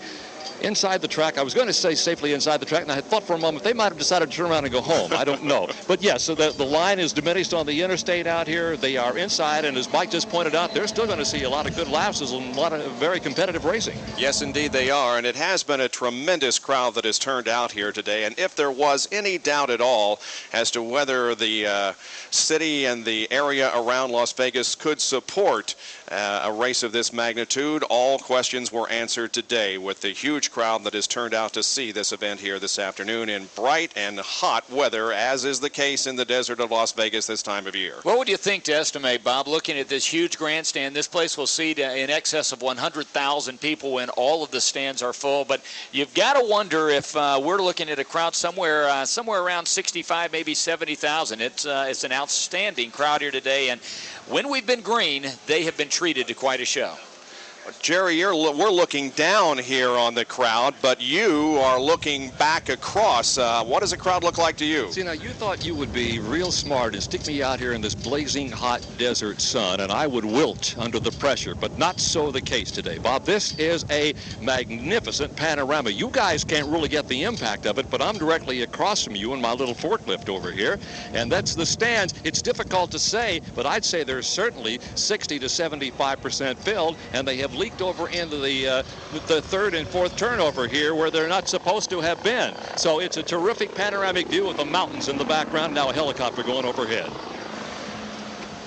inside the track. I was going to say safely inside the track, and I had thought for a moment they might have decided to turn around and go home. I don't know. But yes, so the line is diminished on the interstate out here. They are inside, and as Mike just pointed out, they're still going to see a lot of good laps and a lot of very competitive racing. Yes, indeed they are, and it has been a tremendous crowd that has turned out here today. And if there was any doubt at all as to whether the city and the area around Las Vegas could support a race of this magnitude, all questions were answered today with the huge crowd that has turned out to see this event here this afternoon in bright and hot weather, as is the case in the desert of Las Vegas this time of year. What would you think to estimate, Bob, looking at this huge grandstand? This place will seat in excess of 100,000 people when all of the stands are full, but you've got to wonder if we're looking at a crowd somewhere around 65, maybe 70,000. It's an outstanding crowd here today, and when we've been green, they have been treated to quite a show. Jerry, we're looking down here on the crowd, but you are looking back across. What does the crowd look like to you? See, now, you thought you would be real smart and stick me out here in this blazing hot desert sun, and I would wilt under the pressure, but not so the case today, Bob. This is a magnificent panorama. You guys can't really get the impact of it, but I'm directly across from you in my little forklift over here, and that's the stands. It's difficult to say, but I'd say they're certainly 60 to 75% filled, and they have leaked over into the third and fourth turnover here where they're not supposed to have been. So it's a terrific panoramic view with the mountains in the background, now a helicopter going overhead.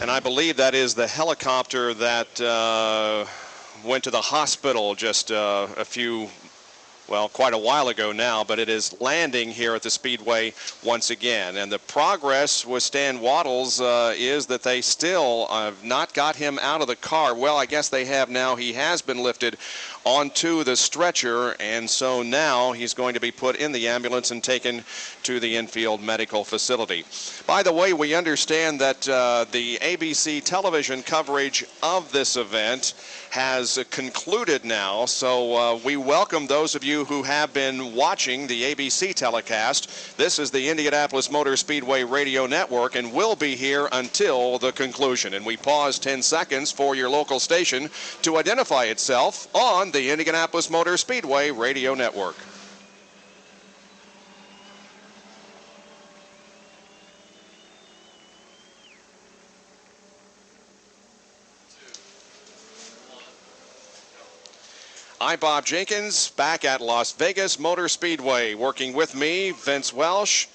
And I believe that is the helicopter that went to the hospital just quite a while ago now, but it is landing here at the Speedway once again. And the progress with Stan Wattles is that they still have not got him out of the car. Well, I guess they have now. He has been lifted onto the stretcher, and so now he's going to be put in the ambulance and taken to the infield medical facility. By the way, we understand that the ABC television coverage of this event has concluded now, so we welcome those of you who have been watching the ABC telecast. This is the Indianapolis Motor Speedway Radio Network and will be here until the conclusion. And we pause 10 seconds for your local station to identify itself on the Indianapolis Motor Speedway Radio Network. I'm Bob Jenkins, back at Las Vegas Motor Speedway. Working with me, Vince Welsh,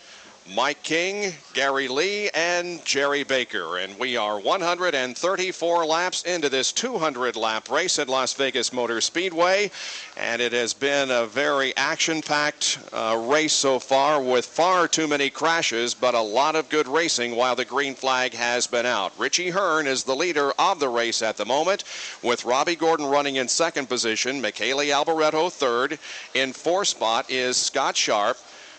Mike King, Gary Lee, and Jerry Baker. And we are 134 laps into this 200-lap race at Las Vegas Motor Speedway. And it has been a very action-packed race so far with far too many crashes, but a lot of good racing while the green flag has been out. Richie Hearn is the leader of the race at the moment, with Robbie Gordon running in second position, Michele Alboreto third. In fourth spot is Scott Sharp.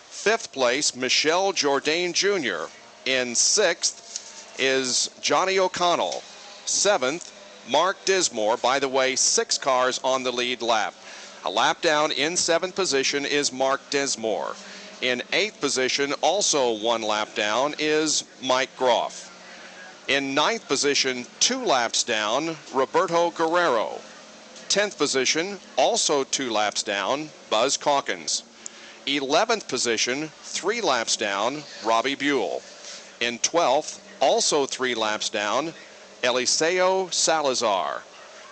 Fifth place, Michelle Jourdain Jr. In sixth is Johnny O'Connell. Seventh, Mark Dismore. By the way, 6 cars on the lead lap. A lap down in seventh position is Mark Dismore. In eighth position, also 1 lap down, is Mike Groff. In ninth position, 2 laps down, Roberto Guerrero. 10th position, also 2 laps down, Buzz Calkins. 11th position, 3 laps down, Robbie Buell. In 12th, also 3 laps down, Eliseo Salazar.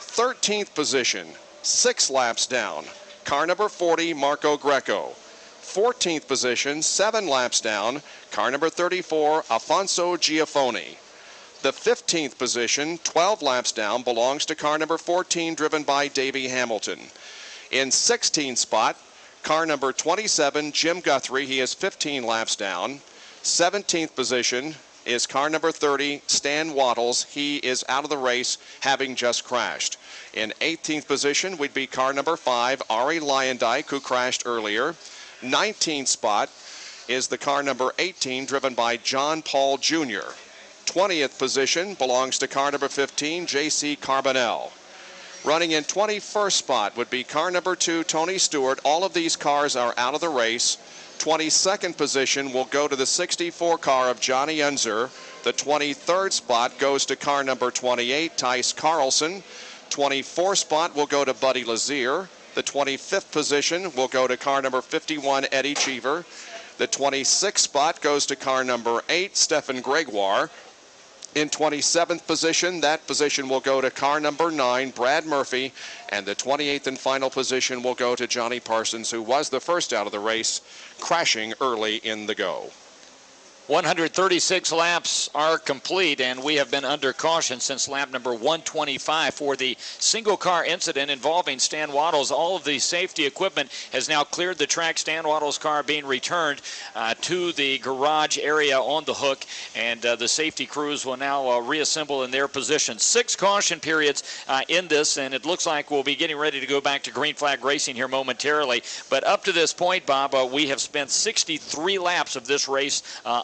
13th position, 6 laps down, car number 40, Marco Greco. 14th position, 7 laps down, car number 34, Afonso Giafoni. The 15th position, 12 laps down, belongs to car number 14, driven by Davey Hamilton. In 16th spot, car number 27, Jim Guthrie. He is 15 laps down. 17th position is car number 30, Stan Waddles. He is out of the race, having just crashed. In 18th position would be car number 5, Ari Lyondike, who crashed earlier. 19th spot is the car number 18, driven by John Paul Jr. 20th position belongs to car number 15, J.C. Carbonell. Running in 21st spot would be car number 2, Tony Stewart. All of these cars are out of the race. 22nd position will go to the 64 car of Johnny Unzer. The 23rd spot goes to car number 28, Tice Carlson. 24th spot will go to Buddy Lazier. The 25th position will go to car number 51, Eddie Cheever. The 26th spot goes to car number 8, Stefan Gregoire. In 27th position, that position will go to car number 9, Brad Murphy, and the 28th and final position will go to Johnny Parsons, who was the first out of the race, crashing early in the go. 136 laps are complete, and we have been under caution since lap number 125 for the single car incident involving Stan Waddles. All of the safety equipment has now cleared the track. Stan Waddles' car being returned to the garage area on the hook, and the safety crews will now reassemble in their positions. 6 caution periods in this, and it looks like we'll be getting ready to go back to green flag racing here momentarily. But up to this point, Bob, we have spent 63 laps of this race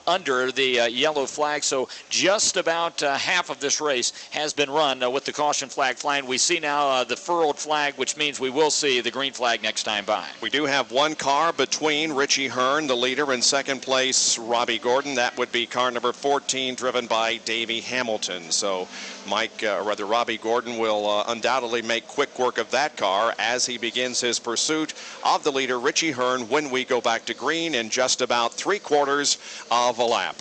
under the yellow flag, so just about half of this race has been run with the caution flag flying. We see now the furled flag, which means we will see the green flag next time by. We do have 1 car between Richie Hearn, the leader, in second place, Robbie Gordon. That would be car number 14, driven by Davey Hamilton. So Robbie Gordon will undoubtedly make quick work of that car as he begins his pursuit of the leader, Richie Hearn, when we go back to green in just about 3/4 of a lap.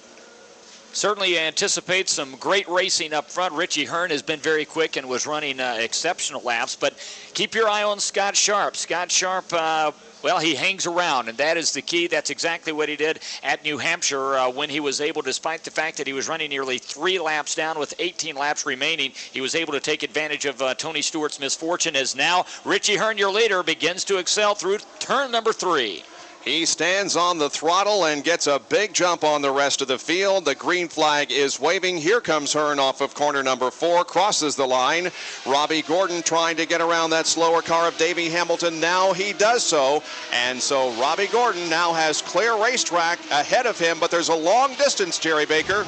Certainly anticipate some great racing up front. Richie Hearn has been very quick and was running exceptional laps, but keep your eye on Scott Sharp. Scott Sharp, well, he hangs around, and that is the key. That's exactly what he did at New Hampshire when he was able, despite the fact that he was running nearly 3 laps down with 18 laps remaining, he was able to take advantage of Tony Stewart's misfortune, as now Richie Hearn, your leader, begins to excel through turn number 3. He stands on the throttle and gets a big jump on the rest of the field. The green flag is waving. Here comes Hearn off of corner number 4, crosses the line. Robbie Gordon trying to get around that slower car of Davey Hamilton. Now he does so. And so Robbie Gordon now has clear racetrack ahead of him, but there's a long distance, Jerry Baker.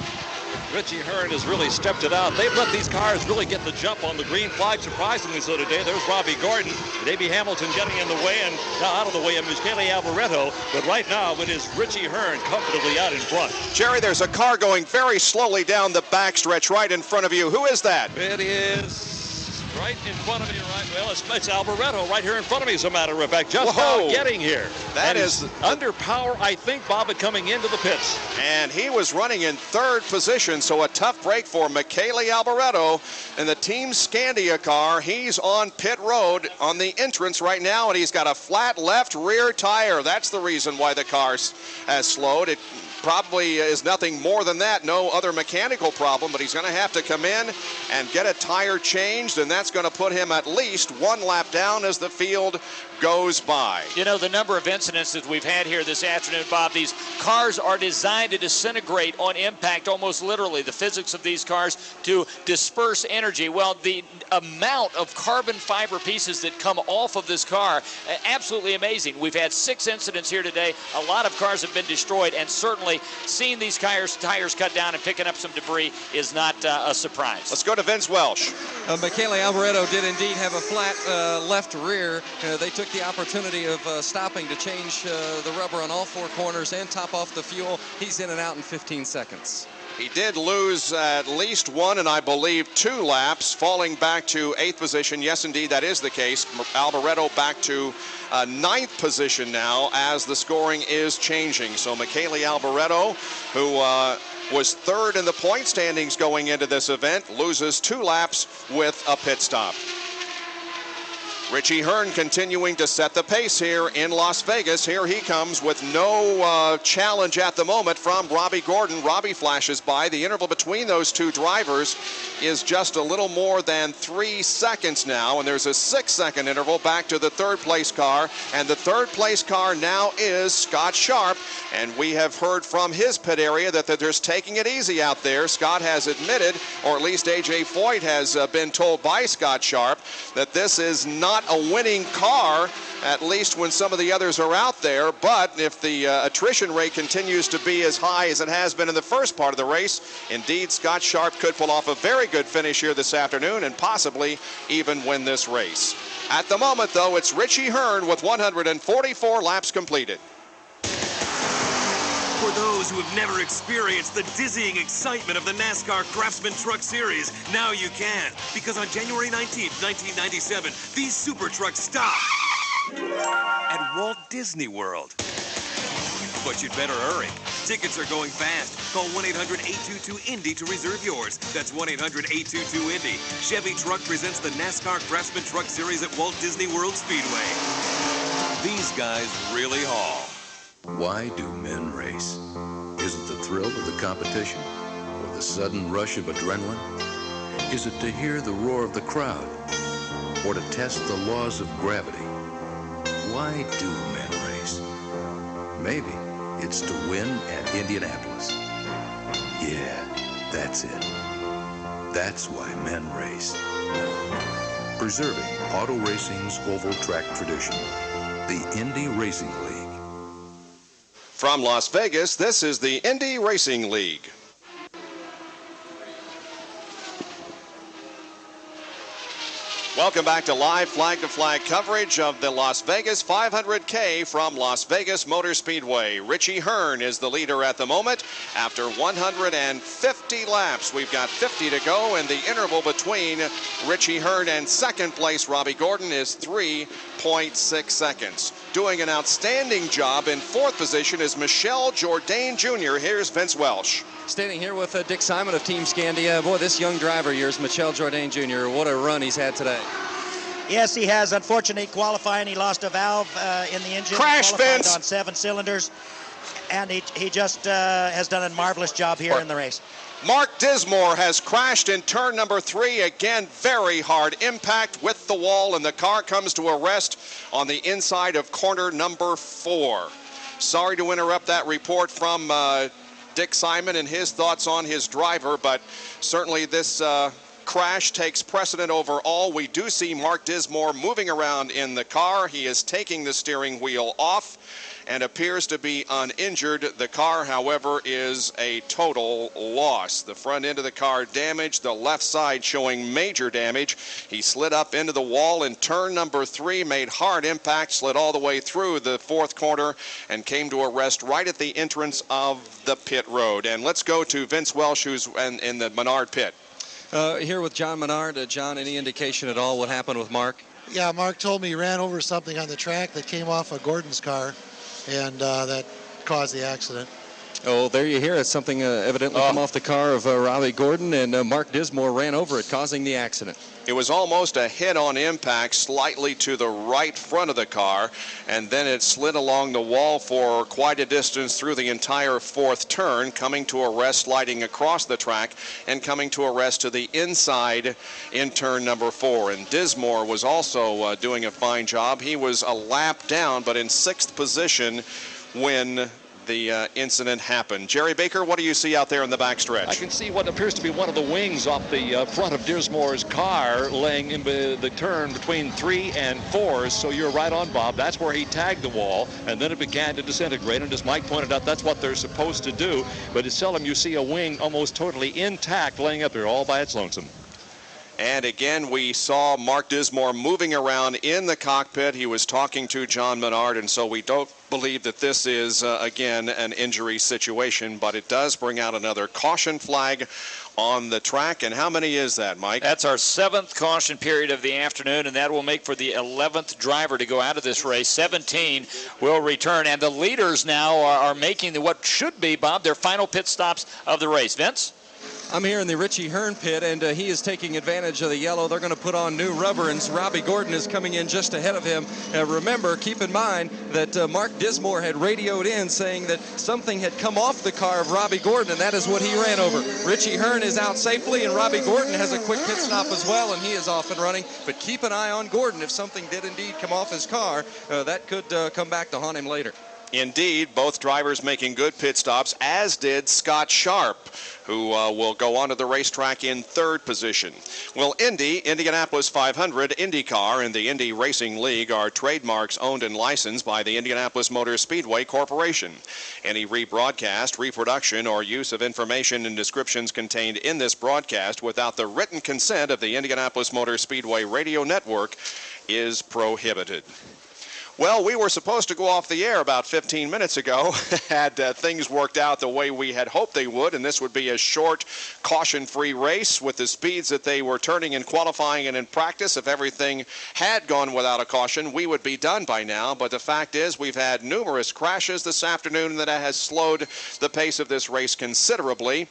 Richie Hearn has really stepped it out. They've let these cars really get the jump on the green flag, surprisingly so today. There's Robbie Gordon, Davey Hamilton getting in the way, and now out of the way of Michele Alboreto. But right now it is Richie Hearn comfortably out in front. Jerry, there's a car going very slowly down the backstretch right in front of you. Who is that? It is right in front of me, right? Well, it's Alboreto right here in front of me, as a matter of fact, just now getting here. That is under power, I think, Bob, coming into the pits. And he was running in 3rd position, so a tough break for Michele Alboreto in the Team Scandia car. He's on pit road on the entrance right now, and he's got a flat left rear tire. That's the reason why the car has slowed. It probably is nothing more than that, no other mechanical problem, but he's going to have to come in and get a tire changed, and that's going to put him at least 1 lap down as the field goes by. You know, the number of incidents that we've had here this afternoon, Bob, these cars are designed to disintegrate on impact, almost literally, the physics of these cars to disperse energy. Well, the amount of carbon fiber pieces that come off of this car, absolutely amazing. We've had 6 incidents here today. A lot of cars have been destroyed, and certainly seeing these tires cut down and picking up some debris is not a surprise. Let's go to Vince Welsh. Michele Alboreto did indeed have a flat left rear. They took the opportunity of stopping to change the rubber on all 4 corners and top off the fuel. He's in and out in 15 seconds. He did lose at least 1 and I believe 2 laps, falling back to 8th position. Yes, indeed, that is the case. Alboreto back to 9th position now as the scoring is changing. So Michele Alboreto, who was 3rd in the point standings going into this event, loses 2 laps with a pit stop. Richie Hearn continuing to set the pace here in Las Vegas. Here he comes with no challenge at the moment from Robbie Gordon. Robbie flashes by. The interval between those 2 drivers is just a little more than 3 seconds now, and there's a 6-second interval back to the 3rd place car, and the 3rd place car now is Scott Sharp, and we have heard from his pit area that they're just taking it easy out there. Scott has admitted, or at least A.J. Foyt has been told by Scott Sharp, that this is not a winning car, at least when some of the others are out there. But if the attrition rate continues to be as high as it has been in the first part of the race, indeed Scott Sharp could pull off a very good finish here this afternoon and possibly even win this race. At the moment, though, it's Richie Hearn with 144 laps completed. For those who have never experienced the dizzying excitement of the NASCAR Craftsman Truck Series, now you can. Because on January 19th, 1997, these super trucks stop at Walt Disney World. But you'd better hurry. Tickets are going fast. Call 1-800-822-INDY to reserve yours. That's 1-800-822-INDY. Chevy Truck presents the NASCAR Craftsman Truck Series at Walt Disney World Speedway. These guys really haul. Why do men race? Is it the thrill of the competition or the sudden rush of adrenaline? Is it to hear the roar of the crowd or to test the laws of gravity? Why do men race? Maybe it's to win at Indianapolis. Yeah, that's it. That's why men race. Preserving auto racing's oval track tradition. The Indy Racing League. From Las Vegas, this is the Indy Racing League. Welcome back to live flag-to-flag coverage of the Las Vegas 500K from Las Vegas Motor Speedway. Richie Hearn is the leader at the moment after 150 laps. We've got 50 to go, and the interval between Richie Hearn and 2nd place Robbie Gordon is 3.6 seconds. Doing an outstanding job in 4th position is Michel Jourdain Jr. Here's Vince Welsh. Standing here with Dick Simon of Team Scandia. Boy, this young driver here is Michel Jourdain Jr. What a run he's had today. Yes, he has. Unfortunately, qualifying, he lost a valve in the engine. Crash, Vince! On 7 cylinders, and he just has done a marvelous job here in the race. Mark Dismore has crashed in turn number 3. Again, very hard impact with the wall, and the car comes to a rest on the inside of corner number 4. Sorry to interrupt that report from Dick Simon and his thoughts on his driver, but certainly this crash takes precedent over all. We do see Mark Dismore moving around in the car. He is taking the steering wheel off and appears to be uninjured. The car, however, is a total loss. The front end of the car damaged, the left side showing major damage. He slid up into the wall in turn number 3, made hard impact, slid all the way through the 4th corner, and came to a rest right at the entrance of the pit road. And let's go to Vince Welsh, who's in the Menard pit. Here with John Menard. John, any indication at all what happened with Mark? Yeah, Mark told me he ran over something on the track that came off of Gordon's car, and that caused the accident. Oh, there you hear it. Something evidently come off the car of Robbie Gordon, and Mark Dismore ran over it, causing the accident. It was almost a hit-on impact, slightly to the right front of the car, and then it slid along the wall for quite a distance through the entire 4th turn, coming to a rest, sliding across the track, and coming to a rest to the inside in turn number 4. And Dismore was also doing a fine job. He was a lap down, but in 6th position when the incident happened. Jerry Baker, what do you see out there in the backstretch? I can see what appears to be one of the wings off the front of Dismore's car laying in the turn between 3 and 4. So you're right on, Bob. That's where he tagged the wall, and then it began to disintegrate. And as Mike pointed out, that's what they're supposed to do. But it's seldom you see a wing almost totally intact laying up there all by its lonesome. And again, we saw Mark Dismore moving around in the cockpit. He was talking to John Menard, and so we don't believe that this is, again, an injury situation, but it does bring out another caution flag on the track. And how many is that, Mike? That's our 7th caution period of the afternoon, and that will make for the 11th driver to go out of this race. 17 will return, and the leaders now are making what should be, Bob, their final pit stops of the race. Vince? I'm here in the Richie Hearn pit, and he is taking advantage of the yellow. They're going to put on new rubber, and Robbie Gordon is coming in just ahead of him. Remember, keep in mind that Mark Dismore had radioed in saying that something had come off the car of Robbie Gordon, and that is what he ran over. Richie Hearn is out safely, and Robbie Gordon has a quick pit stop as well, and he is off and running. But keep an eye on Gordon. If something did indeed come off his car, that could come back to haunt him later. Indeed, both drivers making good pit stops, as did Scott Sharp, who will go onto the racetrack in 3rd position. Well, Indianapolis 500, IndyCar, and the Indy Racing League are trademarks owned and licensed by the Indianapolis Motor Speedway Corporation. Any rebroadcast, reproduction, or use of information and descriptions contained in this broadcast without the written consent of the Indianapolis Motor Speedway Radio Network is prohibited. Well, we were supposed to go off the air about 15 minutes ago had things worked out the way we had hoped they would, and this would be a short, caution-free race with the speeds that they were turning in qualifying and in practice. If everything had gone without a caution, we would be done by now. But the fact is we've had numerous crashes this afternoon that has slowed the pace of this race considerably.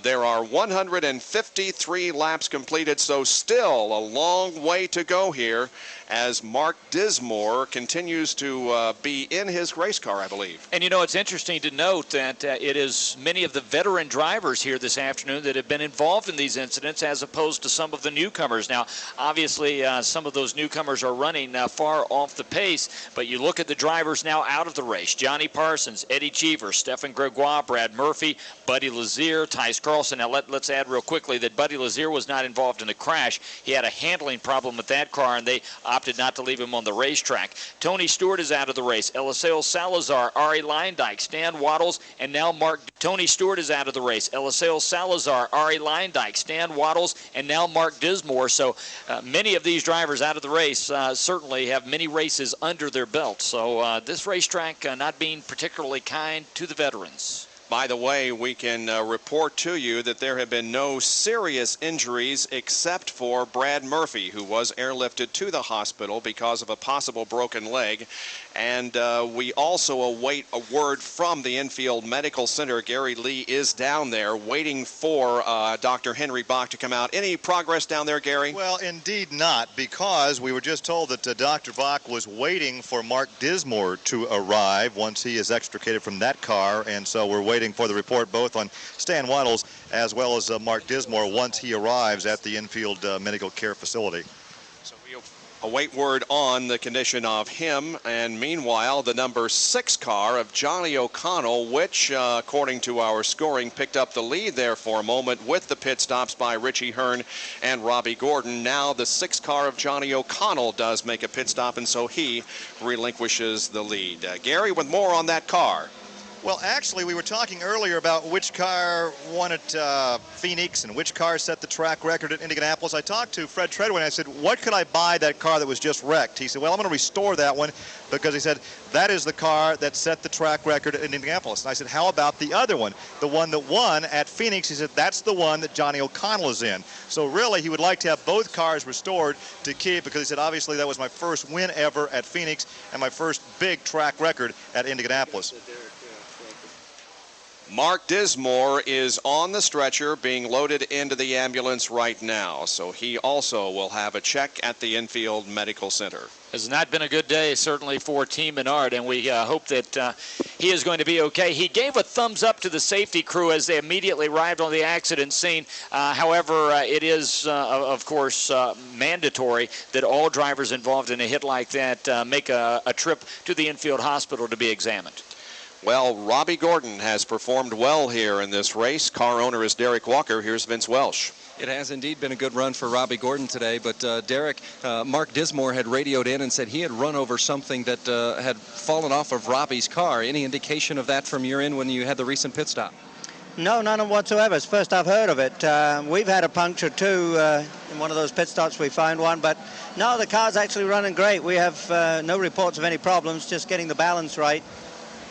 There are 153 laps completed, so still a long way to go here as Mark Dismore continues to be in his race car, I believe. And, you know, it's interesting to note that it is many of the veteran drivers here this afternoon that have been involved in these incidents as opposed to some of the newcomers. Now, obviously, some of those newcomers are running far off the pace, but you look at the drivers now out of the race. Johnny Parsons, Eddie Cheever, Stefan Gregoire, Brad Murphy, Buddy Lazier, Tice Carlson. Now, let's add real quickly that Buddy Lazier was not involved in the crash. He had a handling problem with that car, and they opted not to leave him on the racetrack. Tony Stewart is out of the race. Eliseo Salazar, Ari Leindyke, Stan Waddles, and now Tony Stewart is out of the race. Eliseo Salazar, Ari Leindyke, Stan Waddles, and now Mark Dismore. So many of these drivers out of the race certainly have many races under their belt. So this racetrack not being particularly kind to the veterans. By the way, we can report to you that there have been no serious injuries except for Brad Murphy, who was airlifted to the hospital because of a possible broken leg. And we also await a word from the infield medical center. Gary Lee is down there waiting for Dr. Henry Bach to come out. Any progress down there, Gary? Well, indeed not, because we were just told that Dr. Bach was waiting for Mark Dismore to arrive once he is extricated from that car, and so we're waiting for the report both on Stan Waddles as well as Mark Dismore once he arrives at the infield medical care facility. So we'll await word on the condition of him. And meanwhile, the number 6 car of Johnny O'Connell, which, according to our scoring, picked up the lead there for a moment with the pit stops by Richie Hearn and Robbie Gordon. Now the 6 car of Johnny O'Connell does make a pit stop, and so he relinquishes the lead. Gary, with more on that car. Well, actually, we were talking earlier about which car won at Phoenix and which car set the track record at Indianapolis. I talked to Fred Treadway and I said, what could I buy that car that was just wrecked? He said, well, I'm going to restore that one because he said, that is the car that set the track record at Indianapolis. And I said, how about the other one? The one that won at Phoenix? He said, that's the one that Johnny O'Connell is in. So really, he would like to have both cars restored to keep because he said, obviously, that was my first win ever at Phoenix and my first big track record at Indianapolis. Mark Dismore is on the stretcher being loaded into the ambulance right now, so he also will have a check at the infield medical center. Has not been a good day, certainly, for Team Menard, and we hope that he is going to be okay. He gave a thumbs up to the safety crew as they immediately arrived on the accident scene. However, it is, of course, mandatory that all drivers involved in a hit like that make a trip to the infield hospital to be examined. Well, Robbie Gordon has performed well here in this race. Car owner is Derek Walker. Here's Vince Welsh. It has indeed been a good run for Robbie Gordon today, but Derek, Mark Dismore had radioed in and said he had run over something that had fallen off of Robbie's car. Any indication of that from your end when you had the recent pit stop? No, none whatsoever. It's the first I've heard of it. We've had a puncture too in one of those pit stops. We found one, but no, the car's actually running great. We have no reports of any problems, just getting the balance right.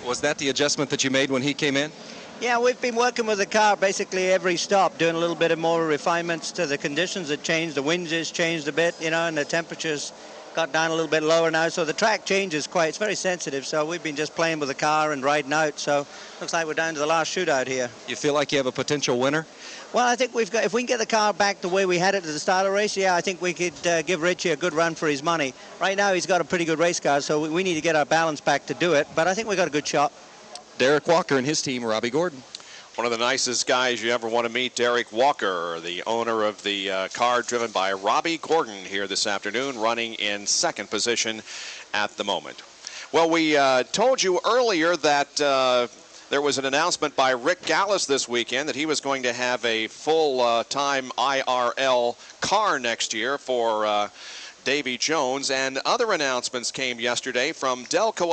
Was that the adjustment that you made when he came in? Yeah, we've been working with the car basically every stop, doing a little bit of more refinements to the conditions that changed. The winds has changed a bit, you know, and the temperatures got down a little bit lower now. So the track changes quite. It's very sensitive. So we've been just playing with the car and riding out. So looks like we're down to the last shootout here. You feel like you have a potential winner? Well, I think we've got, if we can get the car back the way we had it at the start of the race, yeah, I think we could give Richie a good run for his money. Right now he's got a pretty good race car, so we need to get our balance back to do it. But I think we got a good shot. Derek Walker and his team, Robbie Gordon. One of the nicest guys you ever want to meet, Derek Walker, the owner of the car driven by Robbie Gordon here this afternoon, running in second position at the moment. Well, we told you earlier that there was an announcement by Rick Gallis this weekend that he was going to have a full-time IRL car next year for Davy Jones, and other announcements came yesterday from Delco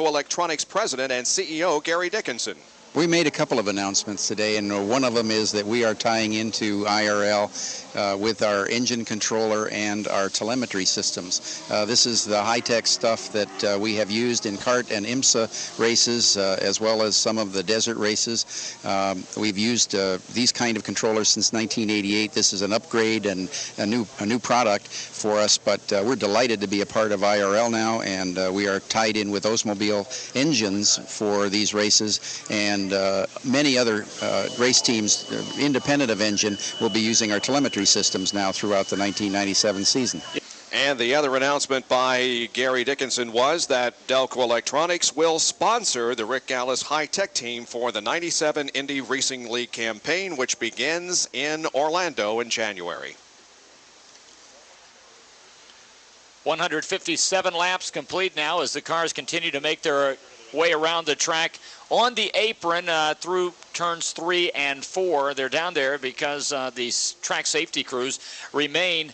Electronics president and CEO Gary Dickinson. We made a couple of announcements today, and one of them is that we are tying into IRL with our engine controller and our telemetry systems. This is the high-tech stuff that we have used in kart and IMSA races, as well as some of the desert races. We've used these kind of controllers since 1988. This is an upgrade and a new product for us, but we're delighted to be a part of IRL now, and we are tied in with Oldsmobile engines for these races, and many other race teams, independent of engine, will be using our telemetry systems now throughout the 1997 season. And the other announcement by Gary Dickinson was that Delco Electronics will sponsor the Rick Gallis high-tech team for the 97 Indy Racing League campaign, which begins in Orlando in January. 157 laps complete now as the cars continue to make their way around the track on the apron through turns 3 and 4. They're down there because these track safety crews remain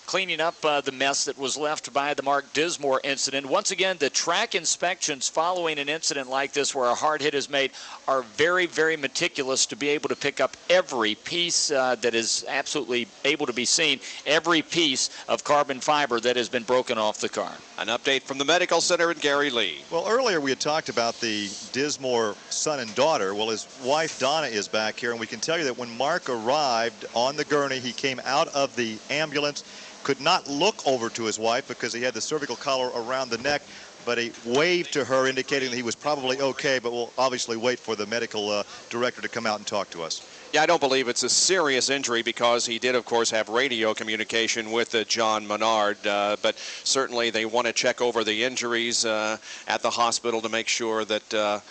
cleaning up the mess that was left by the Mark Dismore incident. Once again, the track inspections following an incident like this where a hard hit is made are very, very meticulous to be able to pick up every piece that is absolutely able to be seen, every piece of carbon fiber that has been broken off the car. An update from the medical center in Gary Lee. Well, earlier we had talked about the Dismore son and daughter. Well, his wife Donna is back here, and we can tell you that when Mark arrived on the gurney, he came out of the ambulance, could not look over to his wife because he had the cervical collar around the neck, but he waved to her indicating that he was probably okay, but we'll obviously wait for the medical director to come out and talk to us. Yeah, I don't believe it's a serious injury because he did, of course, have radio communication with John Menard, but certainly they want to check over the injuries at the hospital to make sure that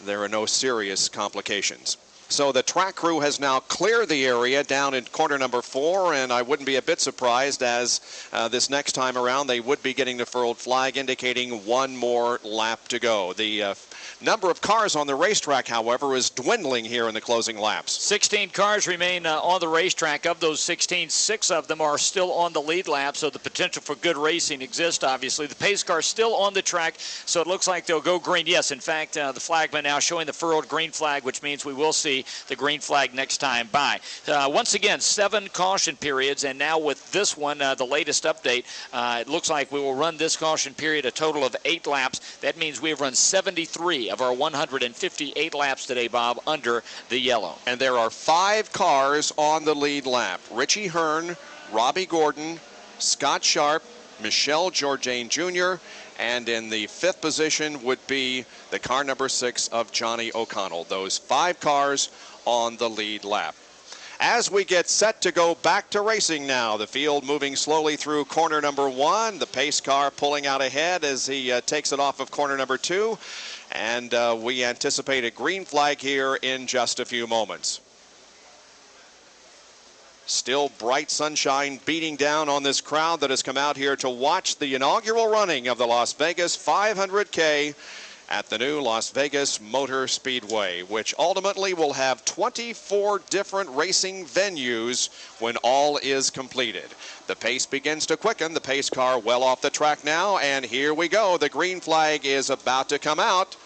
there are no serious complications. So the track crew has now cleared the area down in corner number 4, and I wouldn't be a bit surprised as this next time around they would be getting the furled flag, indicating one more lap to go. The number of cars on the racetrack, however, is dwindling here in the closing laps. 16 cars remain on the racetrack. Of those 16, 6 of them are still on the lead lap, so the potential for good racing exists, obviously. The pace car still on the track, so it looks like they'll go green. Yes, in fact, the flagman now showing the furled green flag, which means we will see the green flag next time by. Once again, 7 caution periods, and now with this one, the latest update, it looks like we will run this caution period a total of 8 laps. That means we have run 73 of our 158 laps today, Bob, under the yellow. And there are 5 cars on the lead lap. Richie Hearn, Robbie Gordon, Scott Sharp, Michelle Jourdain Jr., and in the 5th position would be the car number 6 of Johnny O'Connell. Those 5 cars on the lead lap. As we get set to go back to racing now, the field moving slowly through corner number 1, the pace car pulling out ahead as he takes it off of corner number 2, and we anticipate a green flag here in just a few moments. Still bright sunshine beating down on this crowd that has come out here to watch the inaugural running of the Las Vegas 500K at the new Las Vegas Motor Speedway, which ultimately will have 24 different racing venues when all is completed. The pace begins to quicken. The pace car well off the track now, and here we go. The green flag is about to come out.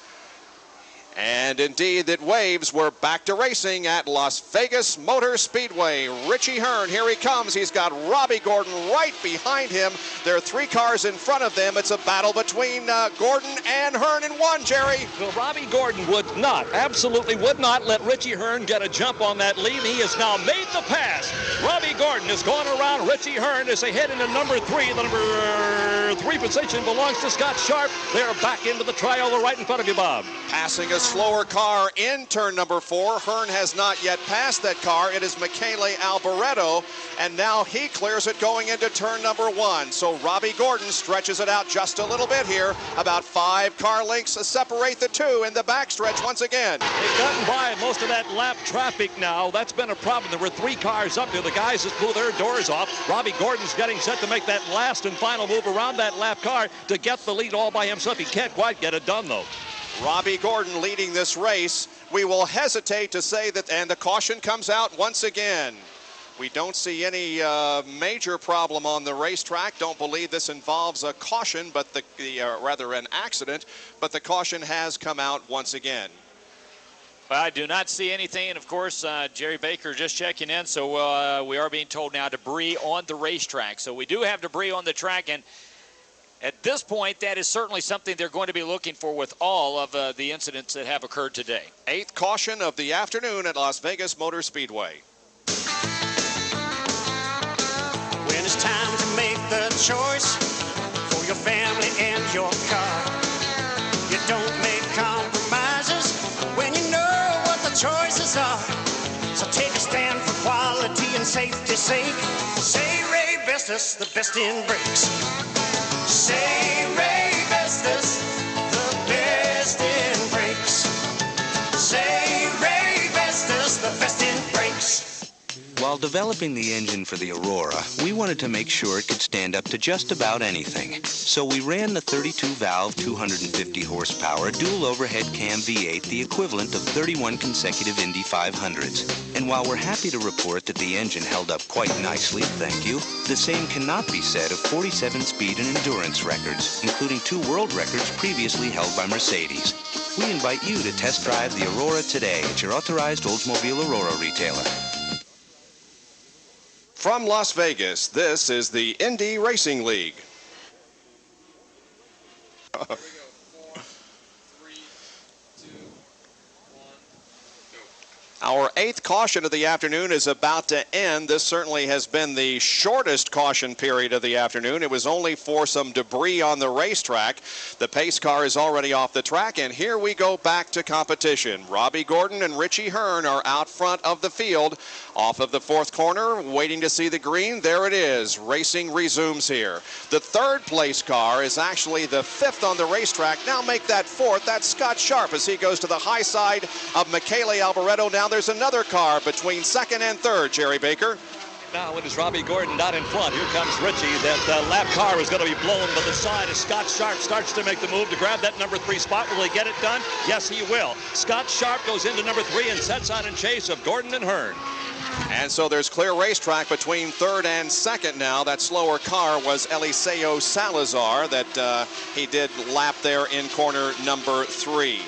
And indeed, it waves. We're back to racing at Las Vegas Motor Speedway. Richie Hearn, here he comes. He's got Robbie Gordon right behind him. There are 3 cars in front of them. It's a battle between Gordon and Hearn in one, Jerry. Well, Robbie Gordon would not, absolutely would not let Richie Hearn get a jump on that lead. He has now made the pass. Robbie Gordon has gone around Richie Hearn as they head into number 3. The number 3 position belongs to Scott Sharp. They're back into the triola right in front of you, Bob. Passing a slower car in turn number 4. Hearn has not yet passed that car. It is Michele Alboreto, and now he clears it going into turn number 1. So Robbie Gordon stretches it out just a little bit here. About 5 car lengths separate the 2 in the backstretch once again. They've gotten by most of that lap traffic now. That's been a problem. There were 3 cars up there. The guys just blew their doors off. Robbie Gordon's getting set to make that last and final move around that lap car to get the lead all by himself. He can't quite get it done, though. Robbie Gordon leading this race. We will hesitate to say that, and the caution comes out once again. We don't see any major problem on the racetrack. Don't believe this involves a caution, but rather an accident, but the caution has come out once again. Well, I do not see anything, and of course, Jerry Baker just checking in, so we are being told now debris on the racetrack. So we do have debris on the track, and at this point, that is certainly something they're going to be looking for with all of the incidents that have occurred today. 8th caution of the afternoon at Las Vegas Motor Speedway. When it's time to make the choice for your family and your car, you don't make compromises when you know what the choices are. So take a stand for quality and safety's sake. Say Ray Vestas, the best in brakes. Say Ray Vestas, the best in brakes. Say Ray Vestas, the best in brakes. While developing the engine for the Aurora, we wanted to make sure it could stand up to just about anything. So we ran the 32-valve, 250-horsepower dual overhead cam V8, the equivalent of 31 consecutive Indy 500s. And while we're happy to report that the engine held up quite nicely, thank you, the same cannot be said of 47 speed and endurance records, including 2 world records previously held by Mercedes. We invite you to test drive the Aurora today at your authorized Oldsmobile Aurora retailer. From Las Vegas, this is the Indy Racing League. Our 8th caution of the afternoon is about to end. This certainly has been the shortest caution period of the afternoon. It was only for some debris on the racetrack. The pace car is already off the track, and here we go back to competition. Robbie Gordon and Richie Hearn are out front of the field, off of the 4th corner, waiting to see the green. There it is. Racing resumes here. The 3rd place car is actually the 5th on the racetrack. Now make that 4th. That's Scott Sharp as he goes to the high side of Michele Alboreto. Now there's another car between second and third, Jerry Baker. Now it is Robbie Gordon not in front. Here comes Richie. That lap car is going to be blown to the side as Scott Sharp starts to make the move to grab that number 3 spot. Will he get it done? Yes, he will. Scott Sharp goes into number 3 and sets on in chase of Gordon and Hearn. And so there's clear racetrack between third and second now. That slower car was Eliseo Salazar that he did lap there in corner number 3.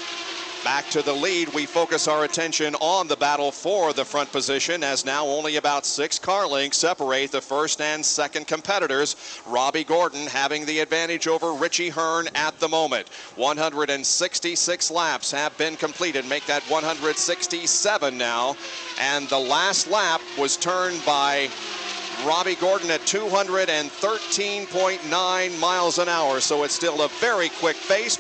Back to the lead, we focus our attention on the battle for the front position, as now only about 6 car lengths separate the first and second competitors. Robbie Gordon having the advantage over Richie Hearn at the moment. 166 laps have been completed, make that 167 now. And the last lap was turned by Robbie Gordon at 213.9 miles an hour, so it's still a very quick pace,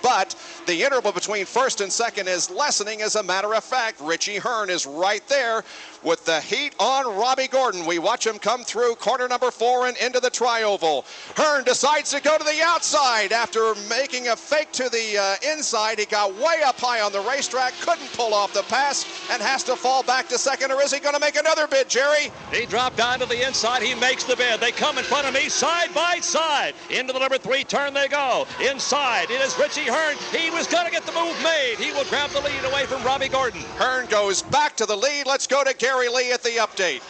but the interval between first and second is lessening. As a matter of fact, Richie Hearn is right there with the heat on Robbie Gordon. We watch him come through corner number 4 and into the tri-oval. Hearn decides to go to the outside after making a fake to the inside. He got way up high on the racetrack, couldn't pull off the pass, and has to fall back to second. Or is he going to make another bid, Jerry? He dropped down to the inside. He makes the bid. They come in front of me side by side. Into the number 3 turn they go. Inside, it is Richie Hearn. He was going to get the move made. He will grab the lead away from Robbie Gordon. Hearn goes back to the lead. Let's go to Gary Lee at the update.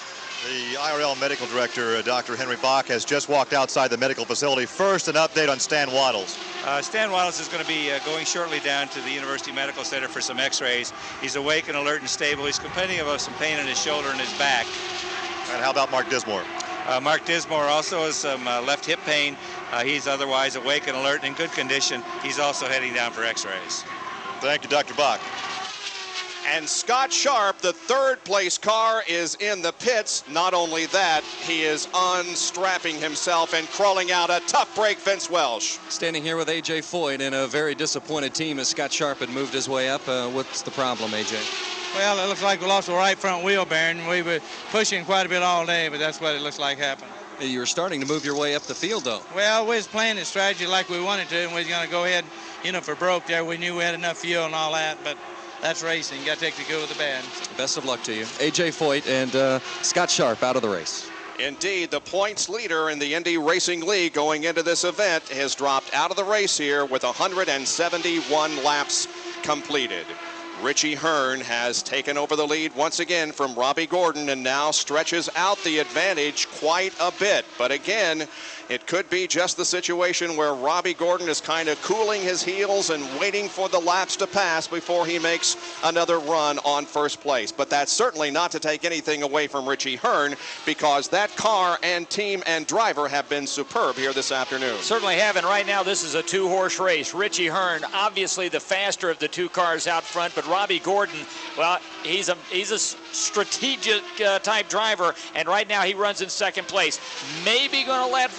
The IRL medical director, Dr. Henry Bach, has just walked outside the medical facility. First, an update on Stan Waddles. Stan Waddles is going to be going shortly down to the University Medical Center for some x-rays. He's awake and alert and stable. He's complaining about some pain in his shoulder and his back. And how about Mark Dismore? Mark Dismore also has some left hip pain. He's otherwise awake and alert and in good condition. He's also heading down for x-rays. Thank you, Dr. Bach. And Scott Sharp, the third place car, is in the pits. Not only that, he is unstrapping himself and crawling out a tough break, Vince Welsh. Standing here with A.J. Foyt in a very disappointed team as Scott Sharp had moved his way up. What's the problem, A.J.? Well, it looks like we lost the right front wheel bearing. We were pushing quite a bit all day, but that's what it looks like happened. You were starting to move your way up the field, though. Well, we was playing the strategy like we wanted to, and we was going to go ahead, for broke there. We knew we had enough fuel and all that, but that's racing. You got to take the good with the bad. Best of luck to you. A.J. Foyt and Scott Sharp out of the race. Indeed, the points leader in the Indy Racing League going into this event has dropped out of the race here with 171 laps completed. Richie Hearn has taken over the lead once again from Robbie Gordon and now stretches out the advantage quite a bit. But again, it could be just the situation where Robbie Gordon is kind of cooling his heels and waiting for the laps to pass before he makes another run on first place. But that's certainly not to take anything away from Richie Hearn, because that car and team and driver have been superb here this afternoon. Certainly have, and right now this is a 2-horse race. Richie Hearn, obviously the faster of the 2 cars out front, but Robbie Gordon, well, he's a strategic type driver, and right now he runs in second place. Maybe going to let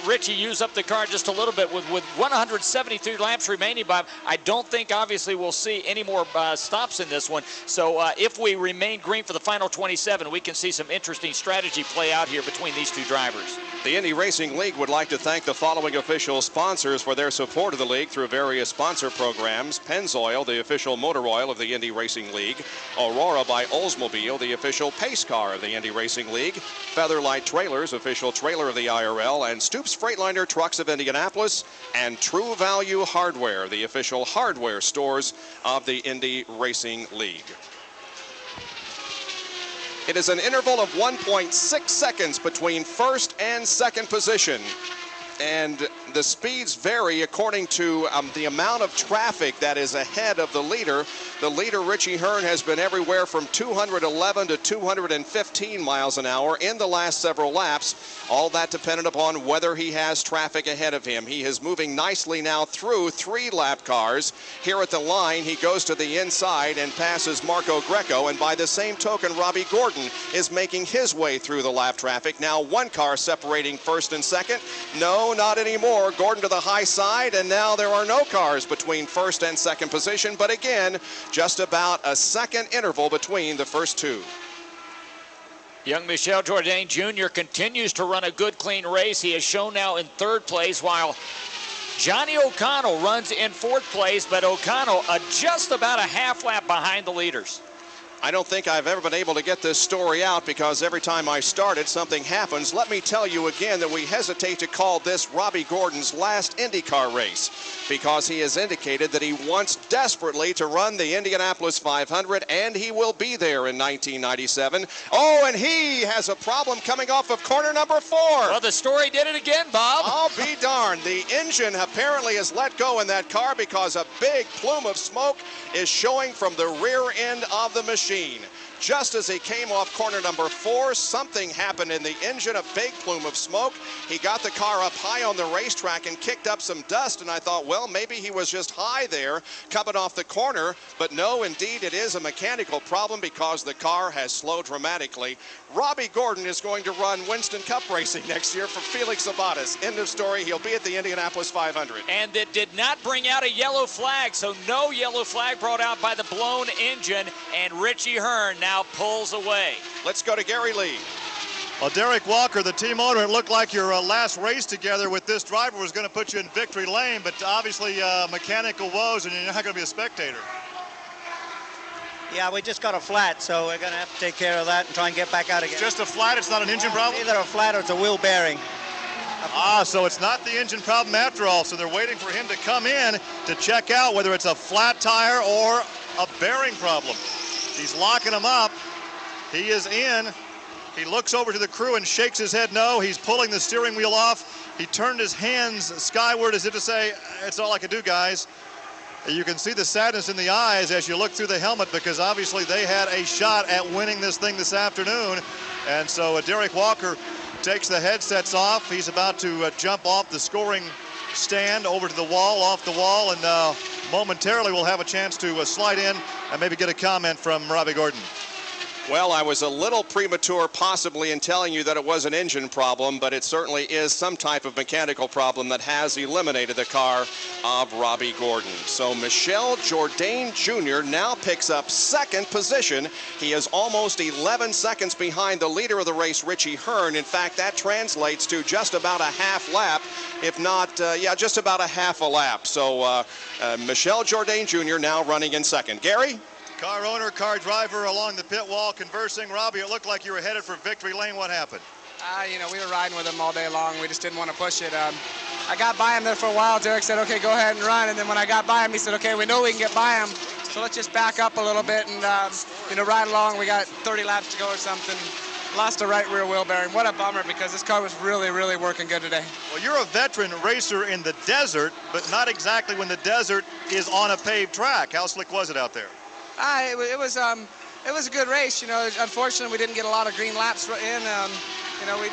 Richie use up the car just a little bit with 173 laps remaining, Bob. I don't think obviously we'll see any more stops in this one. So if we remain green for the final 27, we can see some interesting strategy play out here between these 2 drivers. The Indy Racing League would like to thank the following official sponsors for their support of the league through various sponsor programs: Pennzoil, the official motor oil of the Indy Racing League; Aurora by Oldsmobile, the official pace car of the Indy Racing League; Featherlight Trailers, official trailer of the IRL; and Stoops Freightliner Trucks of Indianapolis; and True Value Hardware, the official hardware stores of the Indy Racing League. It is an interval of 1.6 seconds between first and second position. And the speeds vary according to the amount of traffic that is ahead of the leader. The leader, Richie Hearn, has been everywhere from 211 to 215 miles an hour in the last several laps. All that dependent upon whether he has traffic ahead of him. He is moving nicely now through 3 lap cars. Here at the line, he goes to the inside and passes Marco Greco. And by the same token, Robbie Gordon is making his way through the lap traffic. Now 1 car separating first and second. No, not anymore. Gordon to the high side, and now there are no cars between first and second position, but again, just about a second interval between the first 2. Young Michel Jourdain Jr. continues to run a good, clean race. He is shown now in 3rd place, while Johnny O'Connell runs in 4th place, but O'Connell just about a half lap behind the leaders. I don't think I've ever been able to get this story out because every time I start it, something happens. Let me tell you again that we hesitate to call this Robbie Gordon's last IndyCar race because he has indicated that he wants desperately to run the Indianapolis 500, and he will be there in 1997. Oh, and he has a problem coming off of corner number 4. Well, the story did it again, Bob. I'll be darned. The engine apparently has let go in that car because a big plume of smoke is showing from the rear end of the machine. Just as he came off corner number 4, something happened in the engine, a big plume of smoke. He got the car up high on the racetrack and kicked up some dust, and I thought, well, maybe he was just high there coming off the corner. But no, indeed, it is a mechanical problem because the car has slowed dramatically. Robbie Gordon is going to run Winston Cup racing next year for Felix Sabates. End of story. He'll be at the Indianapolis 500. And it did not bring out a yellow flag, so no yellow flag brought out by the blown engine, and Richie Hearn now pulls away. Let's go to Gary Lee. Well, Derek Walker, the team owner, it looked like your last race together with this driver was going to put you in victory lane, but obviously mechanical woes, and you're not going to be a spectator. Yeah, we just got a flat, so we're going to have to take care of that and try and get back out again. Just a flat? It's not an engine problem? Either a flat or it's a wheel bearing. Ah, so it's not the engine problem after all. So they're waiting for him to come in to check out whether it's a flat tire or a bearing problem. He's locking him up. He is in. He looks over to the crew and shakes his head no. He's pulling the steering wheel off. He turned his hands skyward as if to say, it's all I can do, guys. You can see the sadness in the eyes as you look through the helmet because obviously they had a shot at winning this thing this afternoon. And so Derek Walker takes the headsets off. He's about to jump off the scoring stand over to the wall, off the wall, and momentarily we'll have a chance to slide in and maybe get a comment from Robbie Gordon. Well, I was a little premature possibly in telling you that it was an engine problem, but it certainly is some type of mechanical problem that has eliminated the car of Robbie Gordon. So Michel Jourdain Jr. now picks up 2nd position. He is almost 11 seconds behind the leader of the race, Richie Hearn. In fact, that translates to just about a half lap, if not, just about a half a lap. So Michel Jourdain Jr. now running in 2nd. Gary? Car owner, car driver along the pit wall conversing. Robbie, it looked like you were headed for victory lane. What happened? We were riding with him all day long. We just didn't want to push it. I got by him there for a while. Derek said, okay, go ahead and run. And then when I got by him, he said, okay, we know we can get by him. So let's just back up a little bit and, ride along. We got 30 laps to go or something. Lost a right rear wheel bearing. What a bummer because this car was really, really working good today. Well, you're a veteran racer in the desert, but not exactly when the desert is on a paved track. How slick was it out there? It was a good race. Unfortunately, we didn't get a lot of green laps in.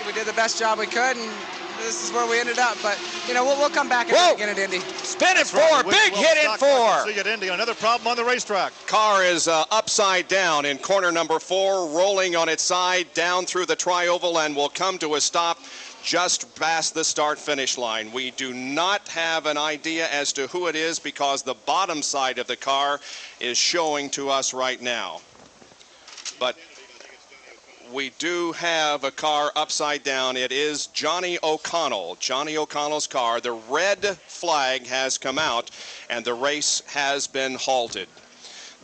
We did the best job we could, and this is where we ended up. But we'll come back and do it again at Indy. Spin it 4, big hit in 4. See you at Indy. Another problem on the racetrack. Car is upside down in corner number 4, rolling on its side down through the trioval, and will come to a stop just past the start-finish line. We do not have an idea as to who it is because the bottom side of the car is showing to us right now. But we do have a car upside down. It is Johnny O'Connell. Johnny O'Connell's car. The red flag has come out, and the race has been halted.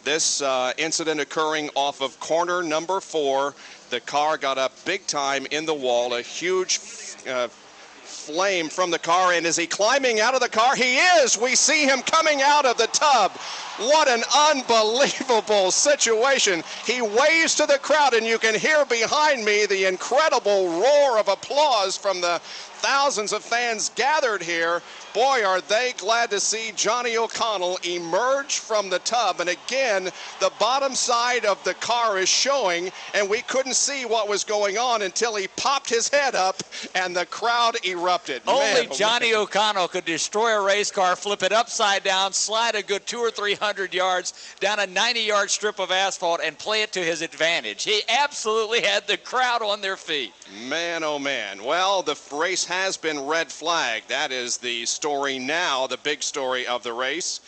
This incident occurring off of corner number 4. The car got up big time in the wall, a huge flame from the car, and is he climbing out of the car? He is! We see him coming out of the tub. What an unbelievable situation. He waves to the crowd, and you can hear behind me the incredible roar of applause from the thousands of fans gathered here. Boy, are they glad to see Johnny O'Connell emerge from the tub. And again, the bottom side of the car is showing, and we couldn't see what was going on until he popped his head up and the crowd erupted. Only Johnny O'Connell could destroy a race car, flip it upside down, slide a good 200 or 300 yards down a 90-yard strip of asphalt and play it to his advantage. He absolutely had the crowd on their feet. Man, oh man. Well, the race has been red flagged. That is the story now, the big story of the race.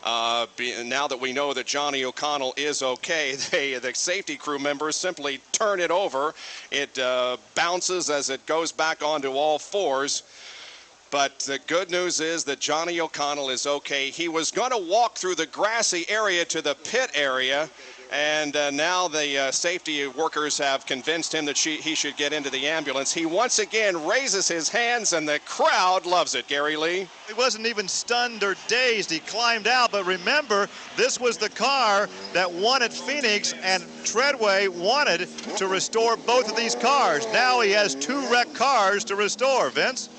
Now that we know that Johnny O'Connell is okay, the safety crew members simply turn it over. It bounces as it goes back onto all fours. But the good news is that Johnny O'Connell is okay. He was going to walk through the grassy area to the pit area, and now the safety workers have convinced him that he should get into the ambulance. He once again raises his hands, and the crowd loves it, Gary Lee. He wasn't even stunned or dazed. He climbed out, but remember, this was the car that won at Phoenix, and Treadway wanted to restore both of these cars. Now he has 2 wrecked cars to restore, Vince.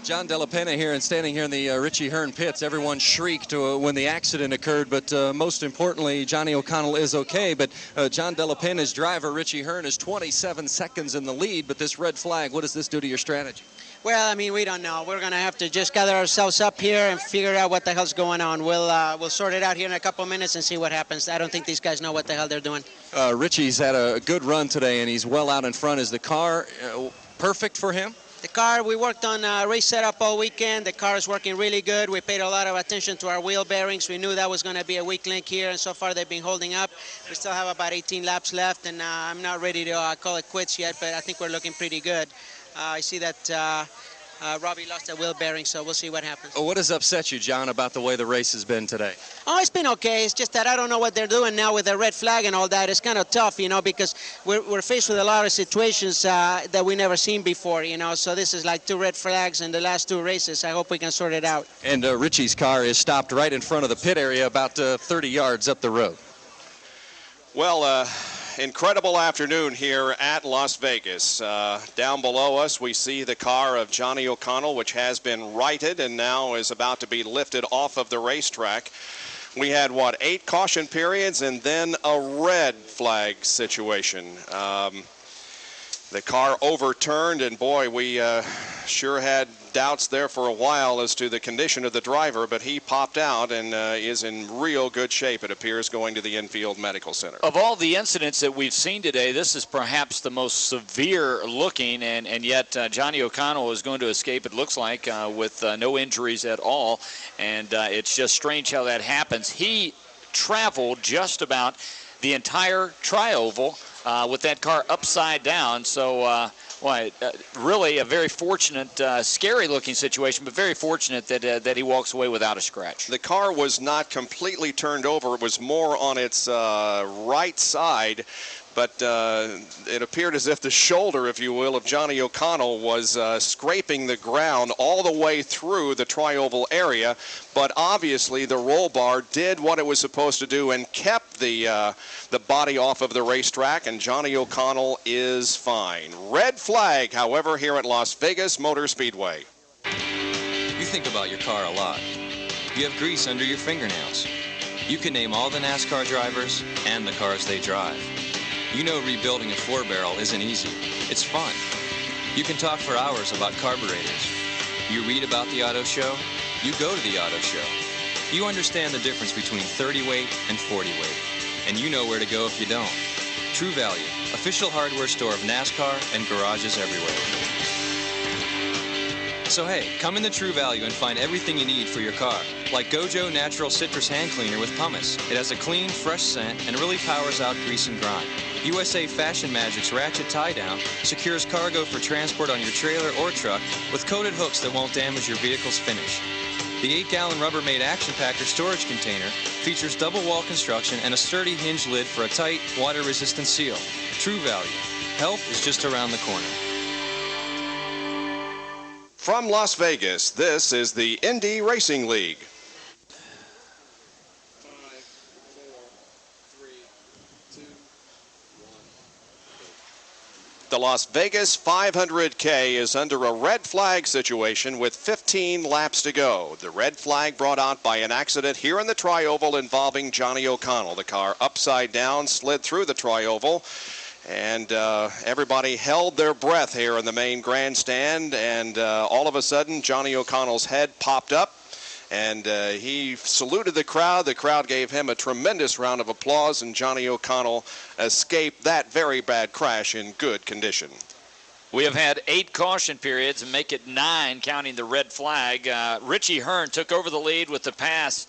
John Della Pena here, and standing here in the Richie Hearn pits, everyone shrieked when the accident occurred, but most importantly, Johnny O'Connell is okay. But John Della Pena's driver, Richie Hearn, is 27 seconds in the lead, but this red flag, what does this do to your strategy? Well, I mean, we don't know. We're going to have to just gather ourselves up here and figure out what the hell's going on. We'll sort it out here in a couple minutes and see what happens. I don't think these guys know what the hell they're doing. Richie's had a good run today, and he's well out in front. Is the car perfect for him? The car, we worked on race setup all weekend. The car is working really good. We paid a lot of attention to our wheel bearings. We knew that was going to be a weak link here, and so far they've been holding up. We still have about 18 laps left, and I'm not ready to call it quits yet, but I think we're looking pretty good. I see that Robbie lost a wheel bearing, so we'll see what happens. What has upset you, John, about the way the race has been today? Oh, it's been okay. It's just that I don't know what they're doing now with the red flag and all that. It's kind of tough, you know, because we're faced with a lot of situations that we never seen before, you know. So this is like 2 red flags in the last 2 races. I hope we can sort it out. And Richie's car is stopped right in front of the pit area, about 30 yards up the road. Well, incredible afternoon here at Las Vegas. Down below us, we see the car of Johnny O'Connell, which has been righted and now is about to be lifted off of the racetrack. We had, 8 caution periods and then a red flag situation. The car overturned, and boy, we sure had doubts there for a while as to the condition of the driver, but he popped out and is in real good shape, it appears, going to the infield medical center. Of all the incidents that we've seen today, this is perhaps the most severe looking, and yet Johnny O'Connell is going to escape, it looks like, with no injuries at all, and it's just strange how that happens. He traveled just about the entire tri-oval with that car upside down, so really a very fortunate, scary-looking situation, but very fortunate that he walks away without a scratch. The car was not completely turned over. It was more on its right side, but it appeared as if the shoulder, if you will, of Johnny O'Connell was scraping the ground all the way through the tri-oval area. But obviously the roll bar did what it was supposed to do and kept the body off of the racetrack, and Johnny O'Connell is fine. Red flag, however, here at Las Vegas Motor Speedway. You think about your car a lot. You have grease under your fingernails. You can name all the NASCAR drivers and the cars they drive. You know rebuilding a 4-barrel isn't easy. It's fun. You can talk for hours about carburetors. You read about the auto show. You go to the auto show. You understand the difference between 30 weight and 40 weight. And you know where to go if you don't. True Value, official hardware store of NASCAR and garages everywhere. So hey, come into True Value and find everything you need for your car. Like Gojo Natural Citrus Hand Cleaner with pumice. It has a clean, fresh scent and really powers out grease and grime. USA Fashion Magic's Ratchet Tie Down secures cargo for transport on your trailer or truck with coated hooks that won't damage your vehicle's finish. The 8-gallon Rubbermaid Action Packer storage container features double wall construction and a sturdy hinge lid for a tight, water-resistant seal. True Value. Help is just around the corner. From Las Vegas, this is the Indy Racing League. The Las Vegas 500K is under a red flag situation with 15 laps to go. The red flag brought out by an accident here in the tri-oval involving Johnny O'Connell. The car upside down slid through the tri-oval, and everybody held their breath here in the main grandstand, and all of a sudden Johnny O'Connell's head popped up, and he saluted the crowd. The crowd gave him a tremendous round of applause, and Johnny O'Connell escaped that very bad crash in good condition. We have had 8 caution periods and make it 9 counting the red flag. Richie Hearn took over the lead with the pass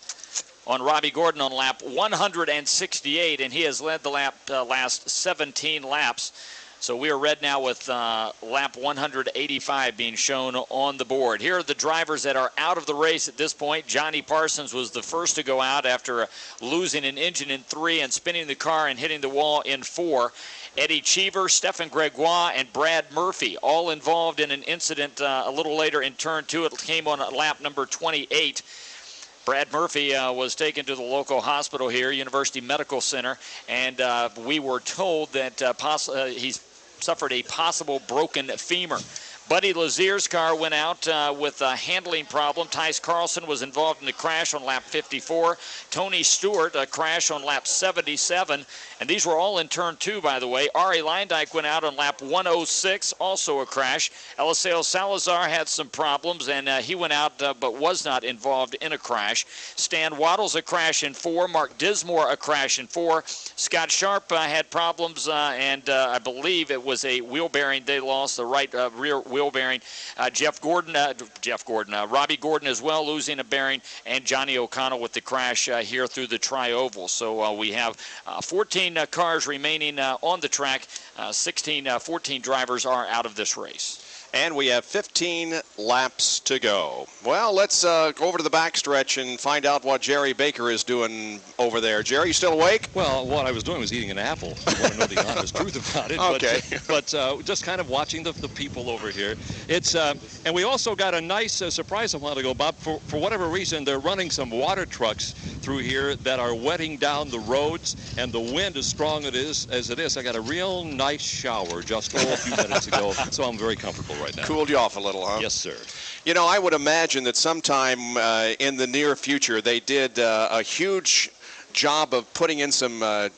on Robbie Gordon on lap 168, and he has led the last 17 laps. So we are red now with lap 185 being shown on the board. Here are the drivers that are out of the race at this point. Johnny Parsons was the first to go out after losing an engine in 3 and spinning the car and hitting the wall in 4. Eddie Cheever, Stephen Gregoire, and Brad Murphy all involved in an incident a little later in turn 2. It came on lap number 28. Brad Murphy was taken to the local hospital here, University Medical Center, and we were told that he's suffered a possible broken femur. Buddy Lazier's car went out with a handling problem. Tice Carlson was involved in the crash on lap 54. Tony Stewart, a crash on lap 77. And these were all in turn 2, by the way. Ari Leindyke went out on lap 106, also a crash. Eliseo Salazar had some problems, and he went out but was not involved in a crash. Stan Waddles, a crash in 4. Mark Dismore, a crash in 4. Scott Sharp had problems, and I believe it was a wheel bearing they lost, the right rear wheel bearing. Robbie Gordon as well, losing a bearing, and Johnny O'Connell with the crash here through the tri-oval. So we have 14 cars remaining on the track. 14 drivers are out of this race. And we have 15 laps to go. Well, let's go over to the backstretch and find out what Jerry Baker is doing over there. Jerry, you still awake? Well, what I was doing was eating an apple. I want to know the honest truth about it. Okay. But just kind of watching the people over here. It's and we also got a nice surprise a while ago, Bob. For whatever reason, they're running some water trucks through here that are wetting down the roads, and the wind as strong as it is. I got a real nice shower just a few minutes ago, so I'm very comfortable right now. Cooled you off a little, huh? Yes, sir. You know, I would imagine that sometime in the near future they did a huge job of putting in some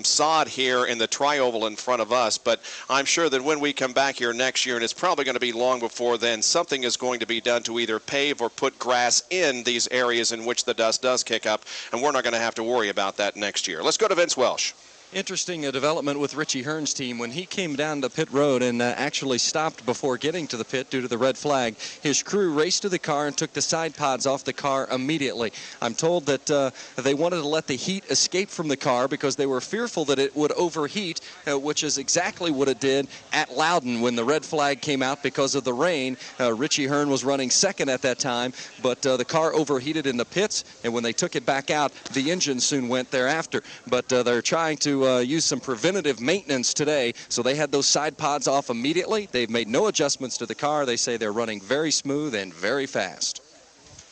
sod here in the tri-oval in front of us, but I'm sure that when we come back here next year, and it's probably going to be long before then, something is going to be done to either pave or put grass in these areas in which the dust does kick up, and we're not going to have to worry about that next year. Let's go to Vince Welsh. Interesting development with Richie Hearn's team. When he came down to pit road and actually stopped before getting to the pit due to the red flag, his crew raced to the car and took the side pods off the car immediately. I'm told that they wanted to let the heat escape from the car because they were fearful that it would overheat, which is exactly what it did at Loudon when the red flag came out because of the rain. Richie Hearn was running second at that time, but the car overheated in the pits, and when they took it back out, the engine soon went thereafter. But they're trying to use some preventative maintenance today, so they had those side pods off immediately. They've made no adjustments to the car. They say they're running very smooth and very fast.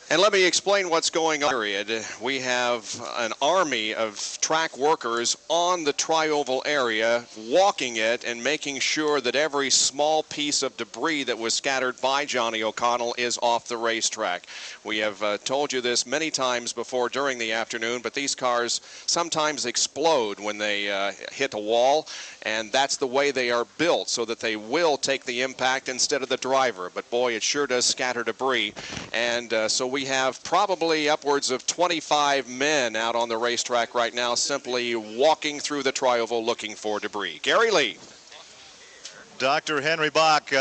And let me explain what's going on. We have an army of track workers on the tri-oval area, walking it and making sure that every small piece of debris that was scattered by Johnny O'Connell is off the racetrack. We have told you this many times before during the afternoon, but these cars sometimes explode when they hit a wall, and that's the way they are built, so that they will take the impact instead of the driver. But boy, it sure does scatter debris, and so we have probably upwards of 25 men out on the racetrack right now simply walking through the tri-oval looking for debris. Gary Lee. Dr. Henry Bach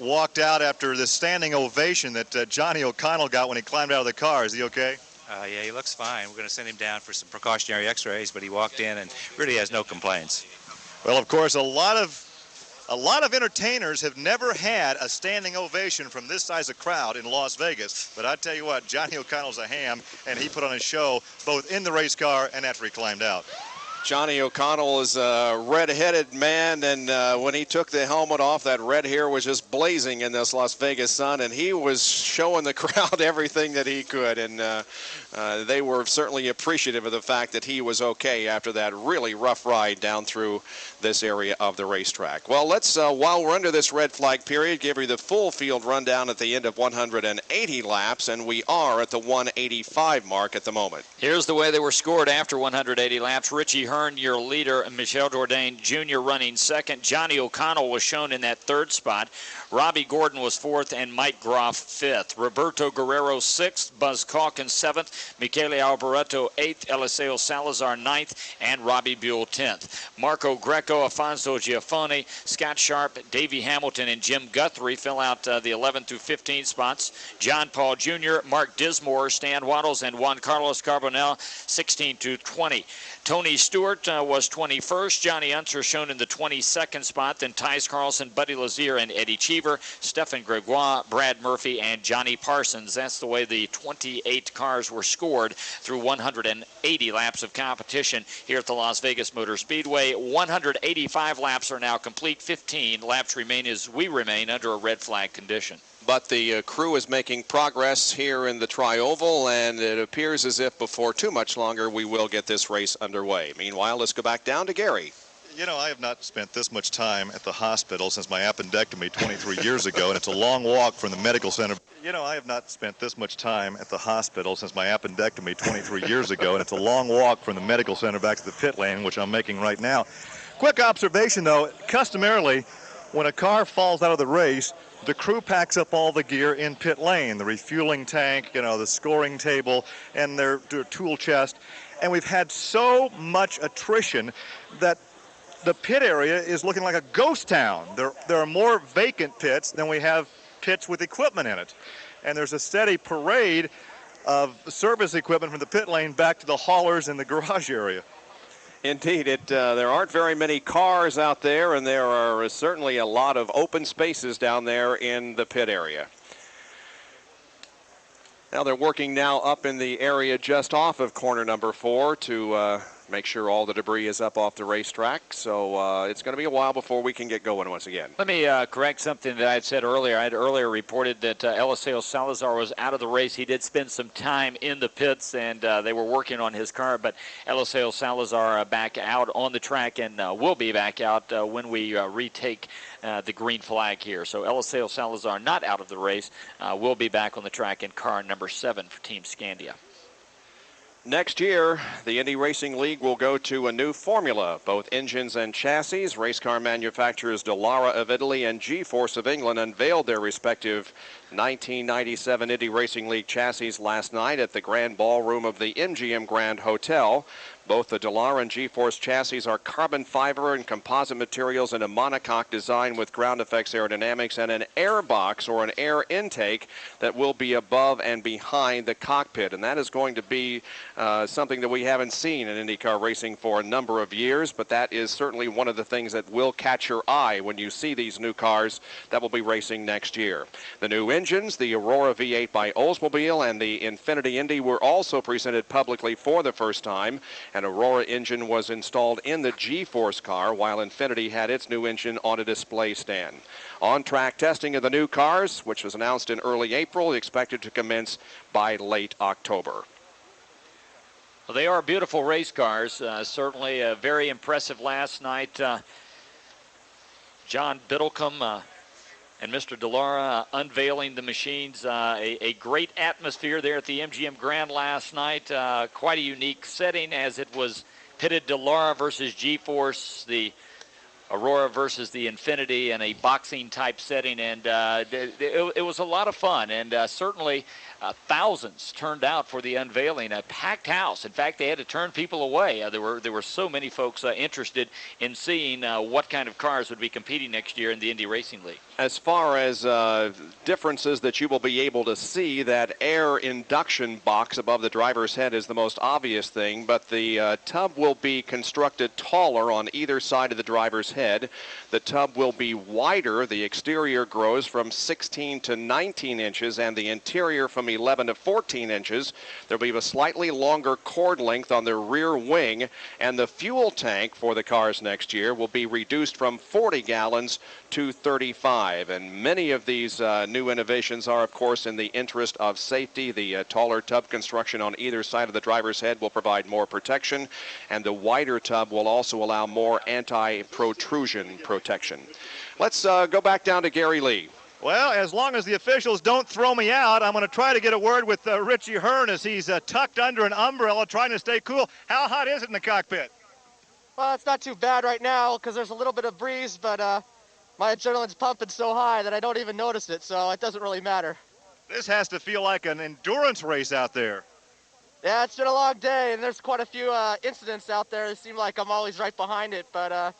walked out after the standing ovation that Johnny O'Connell got when he climbed out of the car. Is he okay? Yeah, he looks fine. We're going to send him down for some precautionary x-rays, but he walked in and really has no complaints. Well, of course, a lot of entertainers have never had a standing ovation from this size of crowd in Las Vegas. But I tell you what, Johnny O'Connell's a ham, and he put on a show both in the race car and after he climbed out. Johnny O'Connell is a red-headed man, and when he took the helmet off, that red hair was just blazing in this Las Vegas sun, and he was showing the crowd everything that he could, and they were certainly appreciative of the fact that he was okay after that really rough ride down through this area of the racetrack. Well, let's, while we're under this red flag period, give you the full field rundown at the end of 180 laps, and we are at the 185 mark at the moment. Here's the way they were scored after 180 laps. Richie Hearn, your leader, Michel Jourdain Jr. running second. Johnny O'Connell was shown in that third spot. Robbie Gordon was fourth, and Mike Groff fifth. Roberto Guerrero sixth, Buzz Calkins seventh, Michele Alboreto eighth, Eliseo Salazar ninth, and Robbie Buell 10th. Marco Greco Marco Afonso Giafone, Scott Sharp, Davey Hamilton, and Jim Guthrie fill out the 11 through 15 spots. John Paul Jr., Mark Dismore, Stan Waddles, and Juan Carlos Carbonell, 16 to 20. Tony Stewart was 21st. Johnny Unser shown in the 22nd spot. Then Tyce Carlson, Buddy Lazier, and Eddie Cheever, Stephen Gregoire, Brad Murphy, and Johnny Parsons. That's the way the 28 cars were scored through 180 laps of competition here at the Las Vegas Motor Speedway. 185 laps are now complete. 15 laps remain as we remain under a red flag condition. But the crew is making progress here in the Tri-Oval, and it appears as if before too much longer we will get this race underway. Meanwhile, let's go back down to Gary. You know, I have not spent this much time at the hospital since my appendectomy 23 years ago, and it's a long walk from the medical center. You know, I have not spent this much time at the hospital since my appendectomy 23 years ago, and it's a long walk from the medical center back to the pit lane, which I'm making right now. Quick observation, though, customarily, when a car falls out of the race, the crew packs up all the gear in pit lane, the refueling tank, you know, the scoring table, and their tool chest. And we've had so much attrition that the pit area is looking like a ghost town. There are more vacant pits than we have pits with equipment in it. And there's a steady parade of service equipment from the pit lane back to the haulers in the garage area. Indeed, there aren't very many cars out there, and there are certainly a lot of open spaces down there in the pit area. Now they're working now up in the area just off of corner number 4 to make sure all the debris is up off the racetrack. So it's going to be a while before we can get going once again. Let me correct something that I had said earlier. I had earlier reported that Eliseo Salazar was out of the race. He did spend some time in the pits, and they were working on his car. But Eliseo Salazar back out on the track and will be back out when we retake the green flag here. So Eliseo Salazar not out of the race, will be back on the track in car number 7 for Team Scandia. Next year, the Indy Racing League will go to a new formula, both engines and chassis. Race car manufacturers Dallara of Italy and G-Force of England unveiled their respective 1997 Indy Racing League chassis last night at the Grand Ballroom of the MGM Grand Hotel. Both the Dallara and G-Force chassis are carbon fiber and composite materials in a monocoque design with ground effects aerodynamics and an air box or an air intake that will be above and behind the cockpit. And that is going to be something that we haven't seen in IndyCar racing for a number of years, but that is certainly one of the things that will catch your eye when you see these new cars that will be racing next year. The new engines, the Aurora V8 by Oldsmobile and the Infiniti Indy, were also presented publicly for the first time. An Aurora engine was installed in the G-Force car, while Infiniti had its new engine on a display stand. On-track testing of the new cars, which was announced in early April, expected to commence by late October. Well, they are beautiful race cars. Certainly very impressive last night. John Biddlecombe and Mr. Dallara unveiling the machines. A great atmosphere there at the MGM Grand last night. Quite a unique setting as it was pitted Dallara versus G-Force, the Aurora versus the Infiniti in a boxing type setting, and it was a lot of fun, and certainly thousands turned out for the unveiling. A packed house. In fact, they had to turn people away. There were so many folks interested in seeing what kind of cars would be competing next year in the Indy Racing League. As far as differences that you will be able to see, that air induction box above the driver's head is the most obvious thing, but the tub will be constructed taller on either side of the driver's head. The tub will be wider. The exterior grows from 16 to 19 inches and the interior from 11 to 14 inches. There will be a slightly longer cord length on the rear wing, and the fuel tank for the cars next year will be reduced from 40 gallons to 35. And many of these new innovations are, of course, in the interest of safety. The taller tub construction on either side of the driver's head will provide more protection, and the wider tub will also allow more anti-protrusion protection. Let's go back down to Gary Lee. Well, as long as the officials don't throw me out, I'm going to try to get a word with Richie Hearn as he's tucked under an umbrella trying to stay cool. How hot is it in the cockpit? Well, it's not too bad right now because there's a little bit of breeze, but my adrenaline's pumping so high that I don't even notice it, so it doesn't really matter. This has to feel like an endurance race out there. Yeah, it's been a long day, and there's quite a few incidents out there. It seems like I'm always right behind it, but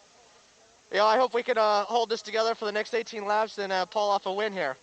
I hope we can hold this together for the next 18 laps and pull off a win here.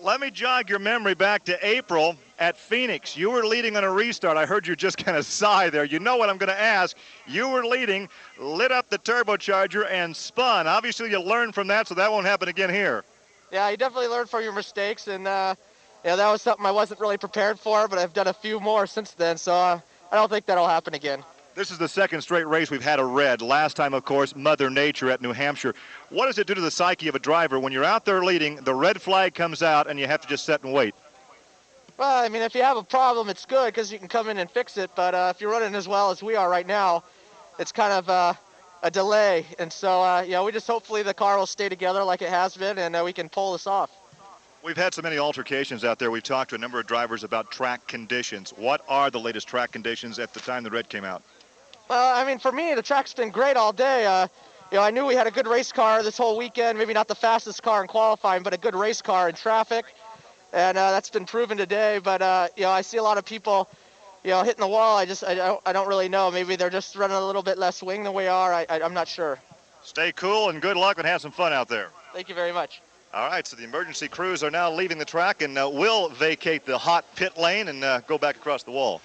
Let me jog your memory back to April at Phoenix. You were leading on a restart. I heard you just kind of sigh there. You know what I'm going to ask. You were leading, lit up the turbocharger, and spun. Obviously, you learned from that, so that won't happen again here. Yeah, you definitely learn from your mistakes, and that was something I wasn't really prepared for, but I've done a few more since then, so I don't think that'll happen again. This is the second straight race we've had a red. Last time, of course, Mother Nature at New Hampshire. What does it do to the psyche of a driver when you're out there leading, the red flag comes out, and you have to just sit and wait? Well, I mean, if you have a problem, it's good because you can come in and fix it, but if you're running as well as we are right now, it's kind of a delay, and so, we just hopefully the car will stay together like it has been, and we can pull this off. We've had so many altercations out there. We've talked to a number of drivers about track conditions. What are the latest track conditions at the time the red came out? Well, I mean, for me, the track's been great all day. I knew we had a good race car this whole weekend, maybe not the fastest car in qualifying, but a good race car in traffic, and that's been proven today. But, I see a lot of people, hitting the wall. I don't really know. Maybe they're just running a little bit less swing than we are. I'm not sure. Stay cool and good luck and have some fun out there. Thank you very much. All right, so the emergency crews are now leaving the track and will vacate the hot pit lane and go back across the wall.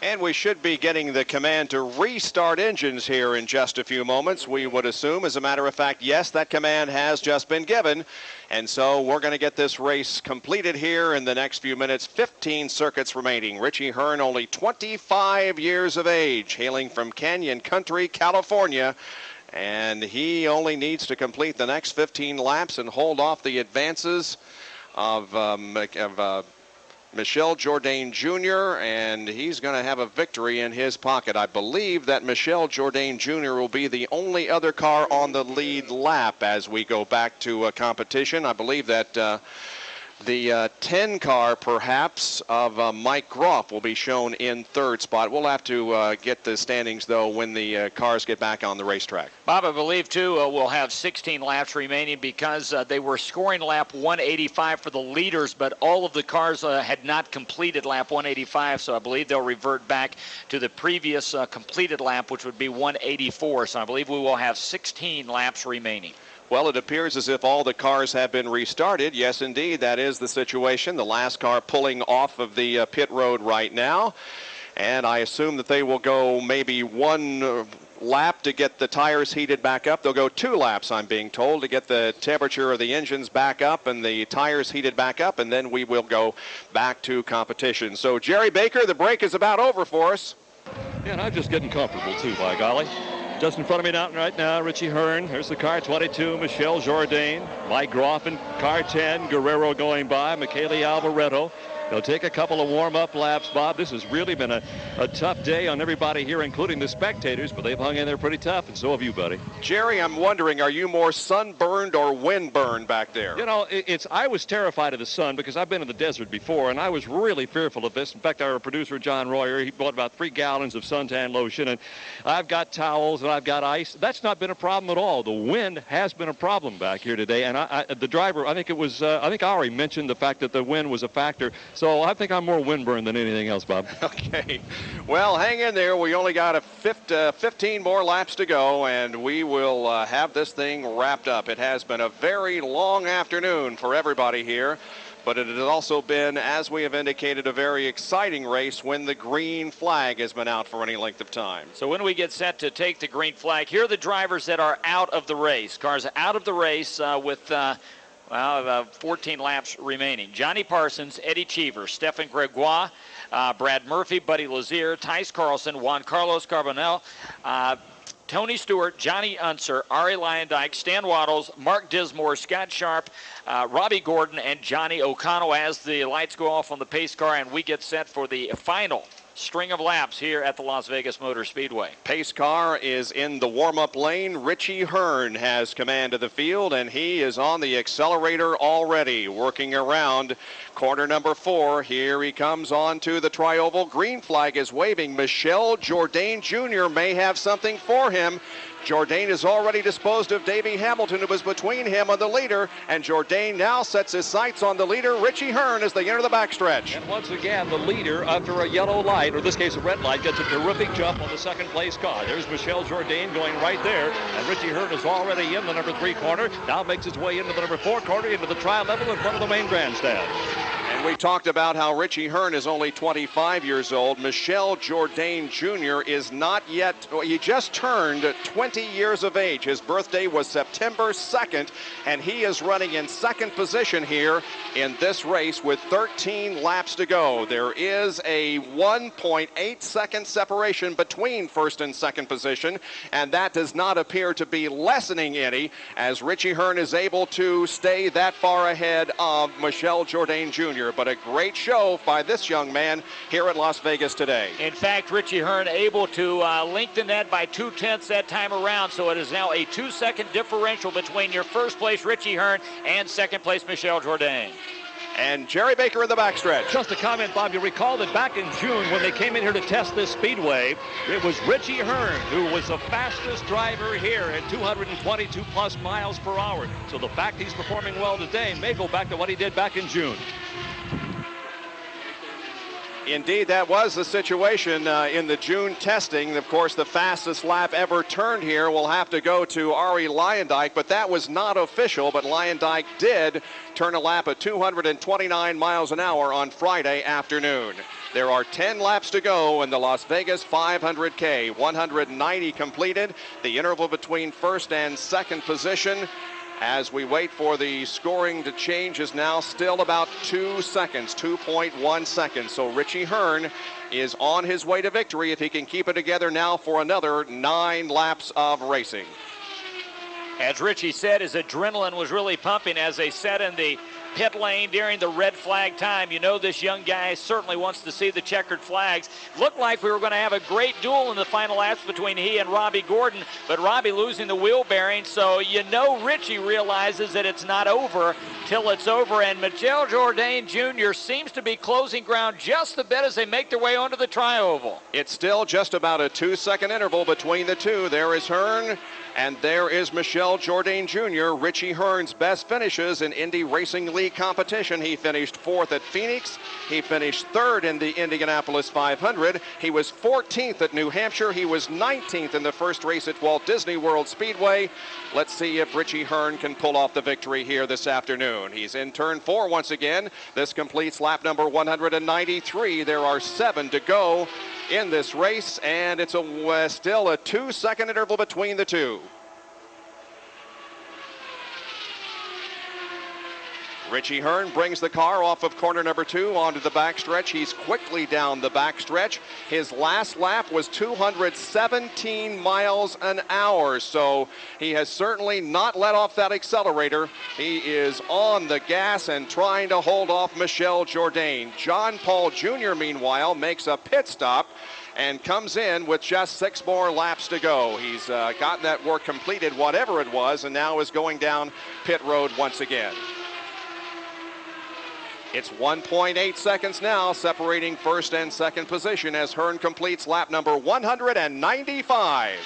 And we should be getting the command to restart engines here in just a few moments, we would assume. As a matter of fact, yes, that command has just been given. And so we're going to get this race completed here in the next few minutes. 15 circuits remaining. Richie Hearn, only 25 years of age, hailing from Canyon Country, California. And he only needs to complete the next 15 laps and hold off the advances of Michel Jourdain Jr., and he's going to have a victory in his pocket. I believe that Michel Jourdain Jr. will be the only other car on the lead lap as we go back to competition. I believe that the 10 car, perhaps, of Mike Groff will be shown in third spot. We'll have to get the standings, though, when the cars get back on the racetrack. Bob, I believe, too, we'll have 16 laps remaining because they were scoring lap 185 for the leaders, but all of the cars had not completed lap 185, so I believe they'll revert back to the previous completed lap, which would be 184. So I believe we will have 16 laps remaining. Well, it appears as if all the cars have been restarted. Yes, indeed, that is the situation. The last car pulling off of the pit road right now. And I assume that they will go maybe one lap to get the tires heated back up. They'll go 2 laps, I'm being told, to get the temperature of the engines back up and the tires heated back up, and then we will go back to competition. So, Jerry Baker, the break is about over for us. Yeah, and I'm just getting comfortable, too, by golly. Just in front of me now, right now, Richie Hearn. Here's the car 22, Michel Jourdain. Mike Groff in car 10, Guerrero going by, Michele Alboreto. They'll take a couple of warm-up laps, Bob. This has really been a tough day on everybody here, including the spectators, but they've hung in there pretty tough, and so have you, buddy. Jerry, I'm wondering, are you more sunburned or windburned back there? You know, I was terrified of the sun because I've been in the desert before, and I was really fearful of this. In fact, our producer, John Royer, he bought about 3 gallons of suntan lotion, and I've got towels and I've got ice. That's not been a problem at all. The wind has been a problem back here today, and the driver, I think Ari mentioned the fact that the wind was a factor. So I think I'm more windburned than anything else, Bob. Okay. Well, hang in there. We only got 15 more laps to go, and we will have this thing wrapped up. It has been a very long afternoon for everybody here, but it has also been, as we have indicated, a very exciting race when the green flag has been out for any length of time. So when we get set to take the green flag, here are the drivers that are out of the race. Cars out of the race with 14 laps remaining. Johnny Parsons, Eddie Cheever, Stefan Gregoire, Brad Murphy, Buddy Lazier, Tice Carlson, Juan Carlos Carbonell, Tony Stewart, Johnny Unser, Ari Lyondike, Stan Waddles, Mark Dismore, Scott Sharp, Robbie Gordon, and Johnny O'Connell as the lights go off on the pace car and we get set for the final string of laps here at the Las Vegas Motor Speedway. Pace car is in the warm-up lane. Richie Hearn has command of the field, and he is on the accelerator already, working around corner number 4. Here he comes on to the trioval. Green flag is waving. Michel Jourdain Jr. may have something for him. Jourdain has already disposed of Davey Hamilton, who was between him and the leader, and Jourdain now sets his sights on the leader, Richie Hearn, as they enter the backstretch. And once again, the leader, after a yellow light, or in this case a red light, gets a terrific jump on the second place car. There's Michel Jourdain going right there, and Richie Hearn is already in the number 3 corner, now makes his way into the number 4 corner, into the trial level in front of the main grandstand. And we talked about how Richie Hearn is only 25 years old. Michel Jourdain Jr. is not yet, he just turned 20 years of age. His birthday was September 2nd, and he is running in second position here in this race with 13 laps to go. There is a 1.8 second separation between first and second position, and that does not appear to be lessening any, as Richie Hearn is able to stay that far ahead of Michel Jourdain Jr. But a great show by this young man here at Las Vegas today. In fact, Richie Hearn able to lengthen that by 2/10 that time around, so it is now a 2-second differential between your first place Richie Hearn and second place Michel Jourdain. And Jerry Baker in the backstretch. Just a comment, Bob. You recall that back in June when they came in here to test this speedway, it was Richie Hearn who was the fastest driver here at 222 plus miles per hour. So the fact he's performing well today may go back to what he did back in June. Indeed, that was the situation in the June testing. Of course, the fastest lap ever turned here will have to go to Arie Luyendyk, but that was not official. But Luyendyk did turn a lap at 229 miles an hour on Friday afternoon. There are 10 laps to go in the Las Vegas 500K. 190 completed. The interval between first and second position, as we wait for the scoring to change, is now still about 2 seconds, 2.1 seconds. So Richie Hearn is on his way to victory if he can keep it together now for another 9 laps of racing. As Richie said, his adrenaline was really pumping as they sat in the pit lane during the red flag time. You know, this young guy certainly wants to see the checkered flags. Looked like we were going to have a great duel in the final laps between he and Robbie Gordon, but Robbie losing the wheel bearing, so you know Richie realizes that it's not over till it's over, and Michel Jourdain Jr. seems to be closing ground just a bit as they make their way onto the tri-oval. It's still just about a 2-second interval between the two. There is Hearn, and there is Michel Jourdain Jr. Richie Hearn's best finishes in Indy Racing League competition. He finished 4th at Phoenix. He finished 3rd in the Indianapolis 500. He was 14th at New Hampshire. He was 19th in the first race at Walt Disney World Speedway. Let's see if Richie Hearn can pull off the victory here this afternoon. He's in turn 4 once again. This completes lap number 193. There are 7 to go in this race, and it's still a 2-second interval between the two. Richie Hearn brings the car off of corner number 2 onto the backstretch. He's quickly down the backstretch. His last lap was 217 miles an hour, so he has certainly not let off that accelerator. He is on the gas and trying to hold off Michel Jourdain. John Paul Jr., meanwhile, makes a pit stop and comes in with just 6 more laps to go. He's gotten that work completed, whatever it was, and now is going down pit road once again. It's 1.8 seconds now separating first and second position as Hearn completes lap number 195.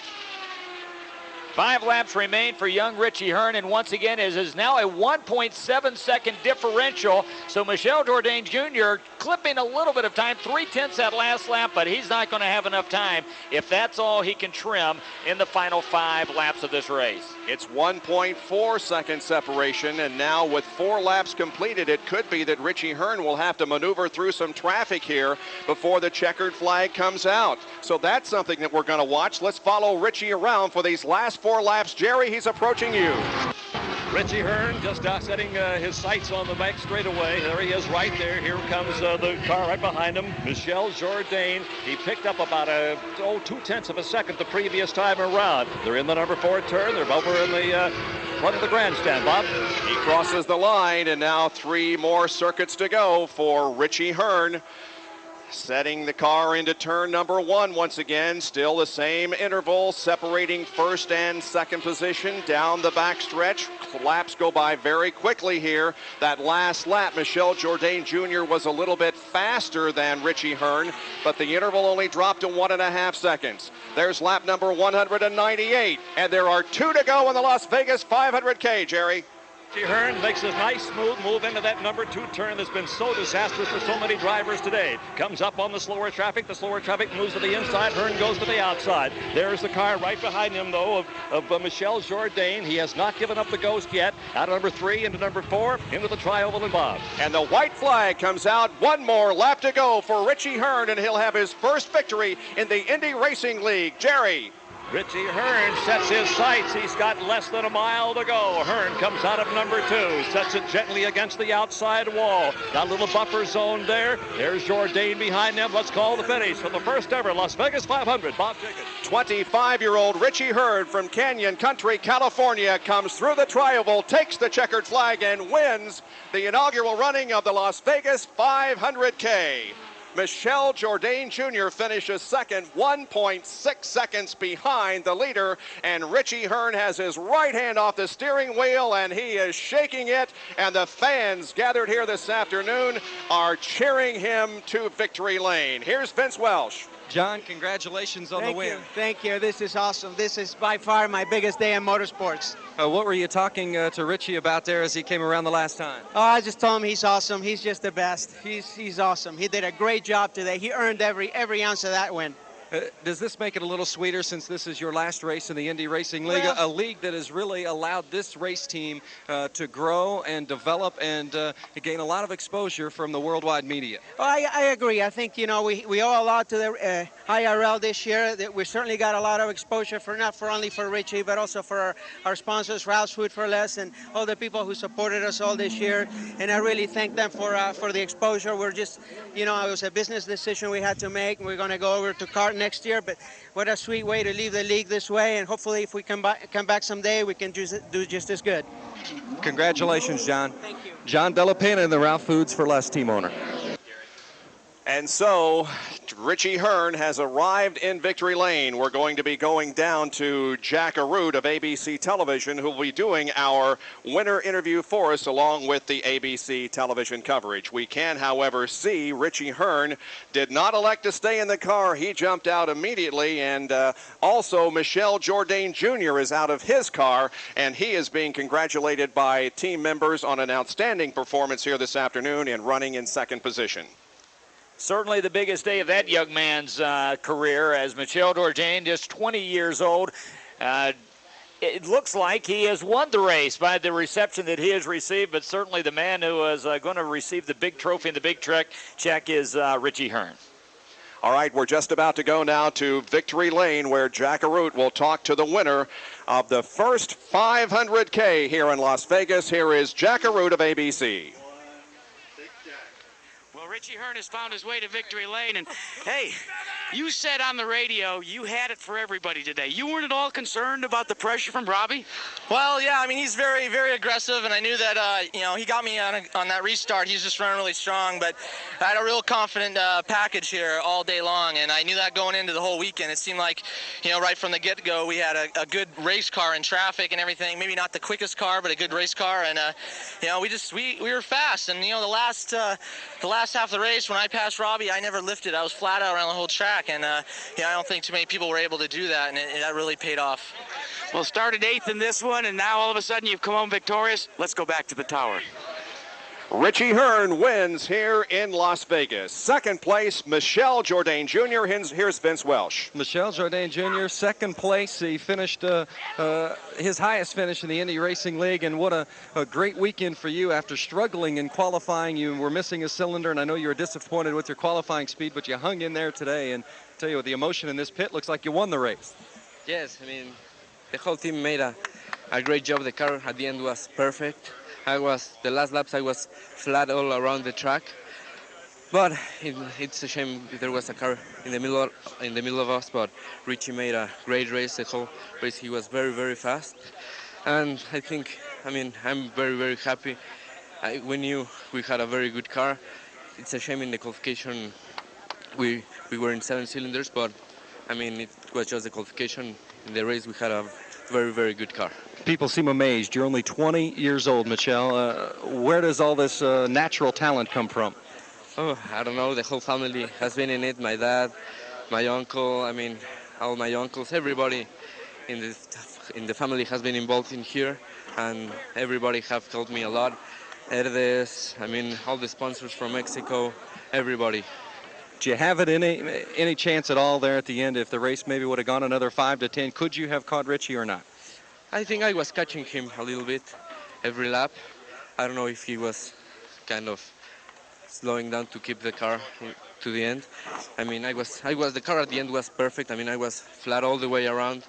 5 laps remain for young Richie Hearn, and once again it is now a 1.7 second differential. So Michel Jourdain Jr. clipping a little bit of time, 3/10 that last lap, but he's not going to have enough time if that's all he can trim in the final 5 laps of this race. It's 1.4 second separation, and now with 4 laps completed, it could be that Richie Hearn will have to maneuver through some traffic here before the checkered flag comes out. So that's something that we're going to watch. Let's follow Richie around for these last 4 laps. Jerry, he's approaching you. Richie Hearn just setting his sights on the back straightaway. There he is right there. Here comes the car right behind him. Michel Jourdain. He picked up about 2/10 of a second the previous time around. They're in the number 4 turn. They're over in the front of the grandstand, Bob. He crosses the line, and now 3 more circuits to go for Richie Hearn. Setting the car into turn number 1 once again. Still the same interval separating first and second position down the back stretch. Laps go by very quickly here. That last lap, Michel Jourdain Jr. was a little bit faster than Richie Hearn, but the interval only dropped to 1.5 seconds. There's lap number 198, and there are 2 to go in the Las Vegas 500K, Jerry. Richie Hearn makes a nice smooth move into that number 2 turn that's been so disastrous for so many drivers today. Comes up on the slower traffic. The slower traffic moves to the inside. Hearn goes to the outside. There's the car right behind him, though, of Michel Jourdain. He has not given up the ghost yet. Out of number 3 into number 4 into the tri-oval and Bob. And the white flag comes out. 1 more lap to go for Richie Hearn, and he'll have his first victory in the Indy Racing League. Jerry. Richie Hearn sets his sights. He's got less than a mile to go. Hearn comes out of number 2, sets it gently against the outside wall. Got a little buffer zone there. There's Jourdain behind him. Let's call the finish for the first ever Las Vegas 500. Bob Jenkins. 25-year-old Richie Hearn from Canyon Country, California, comes through the tri-oval, takes the checkered flag, and wins the inaugural running of the Las Vegas 500K. Michel Jourdain Jr. finishes second, 1.6 seconds behind the leader, and Richie Hearn has his right hand off the steering wheel, and he is shaking it, and the fans gathered here this afternoon are cheering him to victory lane. Here's Vince Welsh. John, congratulations on the win. Thank you. This is awesome. This is by far my biggest day in motorsports. What were you talking to Richie about there as he came around the last time? Oh, I just told him he's awesome. He's just the best. He's awesome. He did a great job today. He earned every ounce of that win. Does this make it a little sweeter since this is your last race in the Indy Racing League, Well, a league that has really allowed this race team to grow and develop and gain a lot of exposure from the worldwide media? Well, I agree. I think, you know, we owe a lot to the IRL this year. That we certainly got a lot of exposure for not only for Richie, but also for our sponsors, Ralph's Food for Less, and all the people who supported us all this year. And I really thank them for the exposure. We're just, you know, it was a business decision we had to make, and we're going to go over to kart next year, but what a sweet way to leave the league this way, and hopefully if we come back someday, we can do just as good. Congratulations, John. Thank you. John Della Pena, the Ralph Foods for Less team owner. And so Richie Hearn has arrived in victory lane. We're going to be going down to Jack Arute of ABC Television, who will be doing our winner interview for us along with the ABC television coverage. We can, however, see Richie Hearn did not elect to stay in the car. He jumped out immediately, and also Michel Jourdain Jr. is out of his car, and he is being congratulated by team members on an outstanding performance here this afternoon in running in second position. Certainly the biggest day of that young man's career, as Michel Jourdain, just 20 years old. It looks like he has won the race by the reception that he has received, but certainly the man who is going to receive the big trophy and the big check is Richie Hearn. All right, we're just about to go now to victory lane, where Jack Arute will talk to the winner of the first 500K here in Las Vegas. Here is Jack Arute of ABC. Richie Hearn has found his way to victory lane, and hey, you said on the radio you had it for everybody today. You weren't at all concerned about the pressure from Robbie? Well, yeah, I mean, he's very, very aggressive, and I knew that, you know, he got me on that restart. He's just running really strong, but I had a real confident package here all day long, and I knew that going into the whole weekend. It seemed like, you know, right from the get-go, we had a good race car in traffic and everything. Maybe not the quickest car, but a good race car, and, you know, we were fast, and, you know, the last half of the race, when I passed Robbie, I never lifted. I was flat out around the whole track, and yeah, I don't think too many people were able to do that, and that really paid off. Well, started 8th in this one, and now all of a sudden you've come home victorious. Let's go back to the tower. Richie Hearn wins here in Las Vegas. Second place, Michel Jourdain Jr. Here's Vince Welsh. Michel Jourdain Jr., second place. He finished his highest finish in the Indy Racing League, and what a great weekend for you after struggling in qualifying. You were missing a cylinder, and I know you were disappointed with your qualifying speed, but you hung in there today, and I tell you what, the emotion in this pit looks like you won the race. Yes, I mean, the whole team made a great job. The car at the end was perfect. The last laps I was flat all around the track, but it's a shame there was a car in the middle of us. But Richie made a great race. The whole race he was very, very fast, and I'm very, very happy. We knew we had a very good car. It's a shame in the qualification we were in 7 cylinders, but I mean, it was just the qualification. In the race, we had a very, very good car. People seem amazed. You're only 20 years old, Michel. Where does all this natural talent come from? Oh, I don't know. The whole family has been in it. My dad, my uncle, I mean, all my uncles, everybody in the family has been involved in here, and everybody have helped me a lot. Herdes, I mean, all the sponsors from Mexico, everybody. Do you have it any chance at all there at the end if the race maybe would have gone another 5 to 10? Could you have caught Richie or not? I think I was catching him a little bit every lap. I don't know if he was kind of slowing down to keep the car to the end. I mean, the car at the end was perfect. I mean, I was flat all the way around.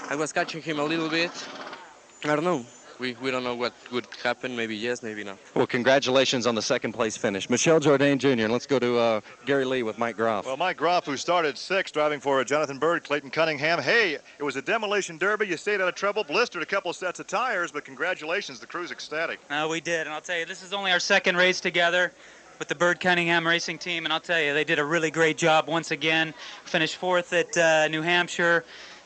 I was catching him a little bit. I don't know. We don't know what would happen. Maybe yes, maybe not. Well, congratulations on the second place finish. Michel Jourdain Jr. And let's go to Gary Lee with Mike Groff. Well, Mike Groff, who started 6th, driving for Jonathan Bird, Clayton Cunningham. Hey, it was a demolition derby. You stayed out of trouble, blistered a couple of sets of tires, but congratulations. The crew's ecstatic. We did, and I'll tell you, this is only our second race together with the Bird Cunningham Racing Team, and I'll tell you, they did a really great job once again. Finished 4th at New Hampshire.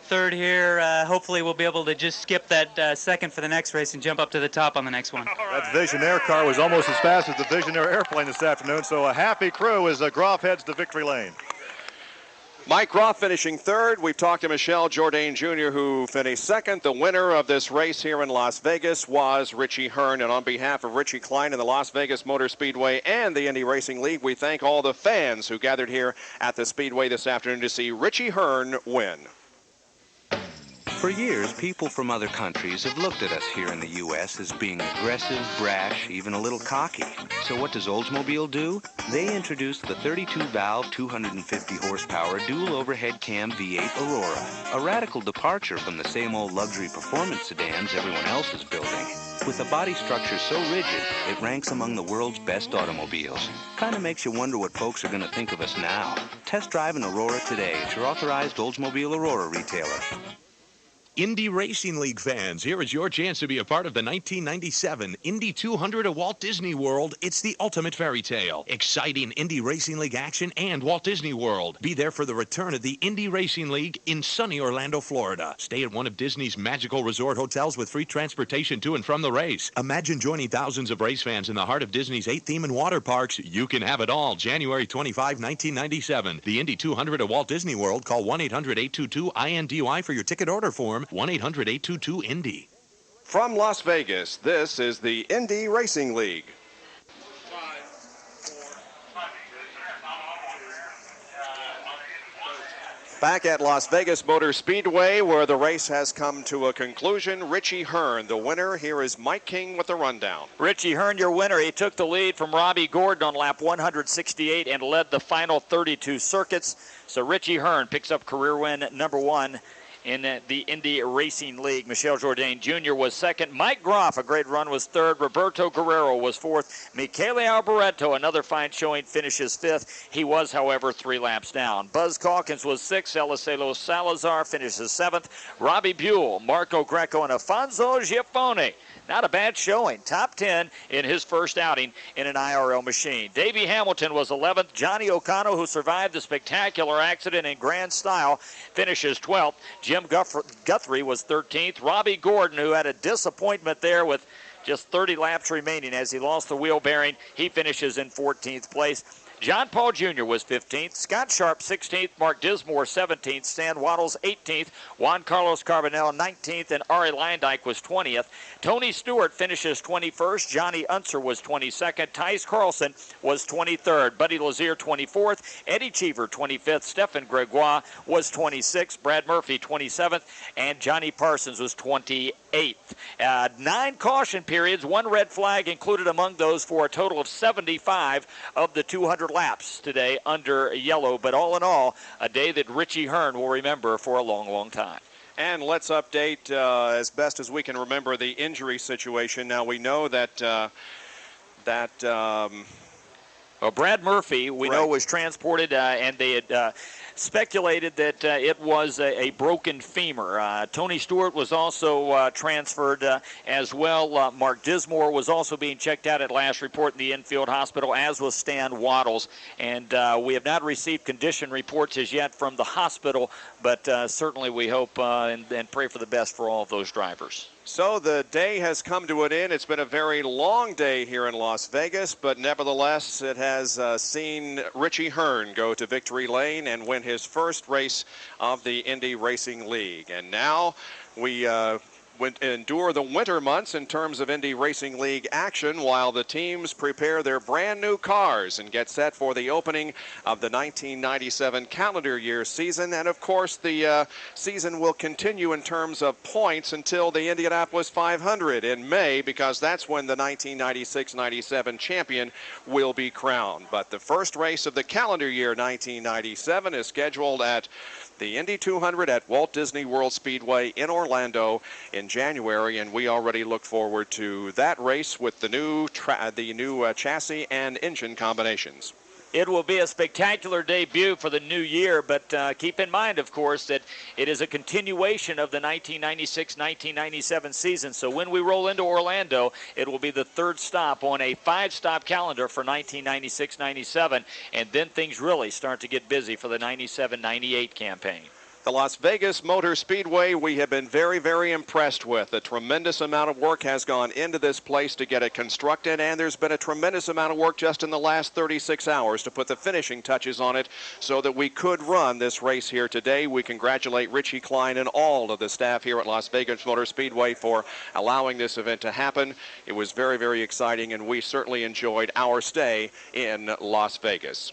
3rd here. Hopefully we'll be able to just skip that 2nd for the next race and jump up to the top on the next one. That Visionaire car was almost as fast as the Visionaire airplane this afternoon, so a happy crew as Groff heads to victory lane. Mike Groff finishing 3rd. We've talked to Michel Jourdain Jr., who finished 2nd. The winner of this race here in Las Vegas was Richie Hearn. And on behalf of Richie Klein and the Las Vegas Motor Speedway and the Indy Racing League, we thank all the fans who gathered here at the Speedway this afternoon to see Richie Hearn win. For years, people from other countries have looked at us here in the U.S. as being aggressive, brash, even a little cocky. So what does Oldsmobile do? They introduced the 32-valve, 250-horsepower dual overhead cam V8 Aurora, a radical departure from the same old luxury performance sedans everyone else is building. With a body structure so rigid, it ranks among the world's best automobiles. Kind of makes you wonder what folks are going to think of us now. Test drive an Aurora today at your authorized Oldsmobile Aurora retailer. Indy Racing League fans, here is your chance to be a part of the 1997 Indy 200 at Walt Disney World. It's the ultimate fairy tale. Exciting Indy Racing League action and Walt Disney World. Be there for the return of the Indy Racing League in sunny Orlando, Florida. Stay at one of Disney's magical resort hotels with free transportation to and from the race. Imagine joining thousands of race fans in the heart of Disney's 8 theme and water parks. You can have it all. January 25, 1997. The Indy 200 at Walt Disney World. Call 1-800-822-INDY for your ticket order form. 1-800-822-INDY. From Las Vegas, this is the Indy Racing League. Back at Las Vegas Motor Speedway, where the race has come to a conclusion, Richie Hearn, the winner. Here is Mike King with the rundown. Richie Hearn, your winner. He took the lead from Robbie Gordon on lap 168 and led the final 32 circuits. So Richie Hearn picks up career win number 1 in the Indy Racing League. Michel Jourdain Jr. was 2nd. Mike Groff, a great run, was 3rd. Roberto Guerrero was 4th. Michele Alboreto, another fine showing, finishes 5th. He was, however, 3 laps down. Buzz Calkins was 6th. Eliseo Salazar finishes 7th. Robbie Buell, Marco Greco, and Afonso Giaffone. Not a bad showing. Top 10 in his first outing in an IRL machine. Davey Hamilton was 11th. Johnny O'Connell, who survived the spectacular accident in grand style, finishes 12th. Jim Guthrie was 13th. Robbie Gordon, who had a disappointment there with just 30 laps remaining as he lost the wheel bearing, he finishes in 14th place. John Paul Jr. was 15th, Scott Sharp 16th, Mark Dismore 17th, Stan Waddles 18th, Juan Carlos Carbonell 19th, and Ari Landyke was 20th. Tony Stewart finishes 21st, Johnny Unser was 22nd, Tice Carlson was 23rd, Buddy Lazier 24th, Eddie Cheever 25th, Stephen Gregoire was 26th, Brad Murphy 27th, and Johnny Parsons was 28th. 9 caution periods, 1 red flag included among those for a total of 75 of the 200 laps today under yellow. But all in all, a day that Richie Hearn will remember for a long, long time. And let's update as best as we can remember the injury situation. Now we know that Brad Murphy, we know, was transported, and they had speculated that it was a broken femur. Tony Stewart was also transferred as well. Mark Dismore was also being checked out at last report in the infield hospital, as was Stan Waddles. And we have not received condition reports as yet from the hospital, but certainly we hope and pray for the best for all of those drivers. So the day has come to an end. It's been a very long day here in Las Vegas, but nevertheless it has seen Richie Hearn go to victory lane and win his first race of the Indy Racing League. And now we endure the winter months in terms of Indy Racing League action while the teams prepare their brand new cars and get set for the opening of the 1997 calendar year season. And of course the season will continue in terms of points until the Indianapolis 500 in May, because that's when the 1996-97 champion will be crowned. But the first race of the calendar year 1997 is scheduled at the Indy 200 at Walt Disney World Speedway in Orlando in January, and we already look forward to that race with the new chassis and engine combinations. It will be a spectacular debut for the new year, but keep in mind, of course, that it is a continuation of the 1996-1997 season. So when we roll into Orlando, it will be the third stop on a 5-stop calendar for 1996-97, and then things really start to get busy for the 97-98 campaign. The Las Vegas Motor Speedway we have been very, very impressed with. A tremendous amount of work has gone into this place to get it constructed, and there's been a tremendous amount of work just in the last 36 hours to put the finishing touches on it so that we could run this race here today. We congratulate Richie Klein and all of the staff here at Las Vegas Motor Speedway for allowing this event to happen. It was very, very exciting, and we certainly enjoyed our stay in Las Vegas.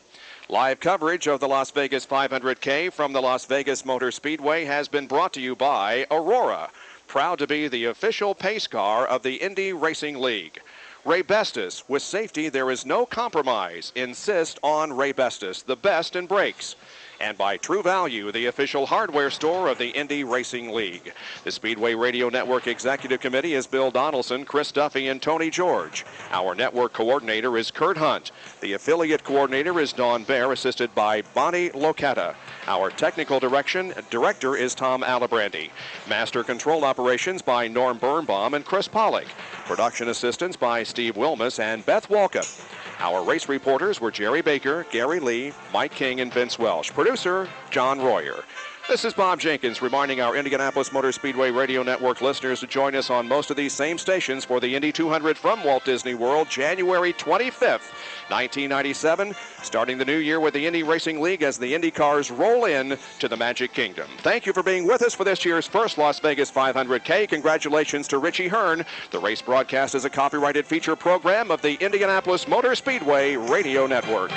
Live coverage of the Las Vegas 500K from the Las Vegas Motor Speedway has been brought to you by Aurora, proud to be the official pace car of the Indy Racing League. Ray Bestis, with safety there is no compromise. Insist on Ray Bestis, the best in brakes. And by True Value, the official hardware store of the Indy Racing League. The Speedway Radio Network Executive Committee is Bill Donaldson, Chris Duffy, and Tony George. Our network coordinator is Kurt Hunt. The affiliate coordinator is Dawn Bear, assisted by Bonnie Locata. Our technical director is Tom Alibrandi. Master control operations by Norm Birnbaum and Chris Pollock. Production assistance by Steve Wilmus and Beth Walkup. Our race reporters were Jerry Baker, Gary Lee, Mike King, and Vince Welsh. Producer, John Royer. This is Bob Jenkins reminding our Indianapolis Motor Speedway Radio Network listeners to join us on most of these same stations for the Indy 200 from Walt Disney World, January 25th, 1997, starting the new year with the Indy Racing League as the Indy cars roll in to the Magic Kingdom. Thank you for being with us for this year's first Las Vegas 500K. Congratulations to Richie Hearn. The race broadcast is a copyrighted feature program of the Indianapolis Motor Speedway Radio Network.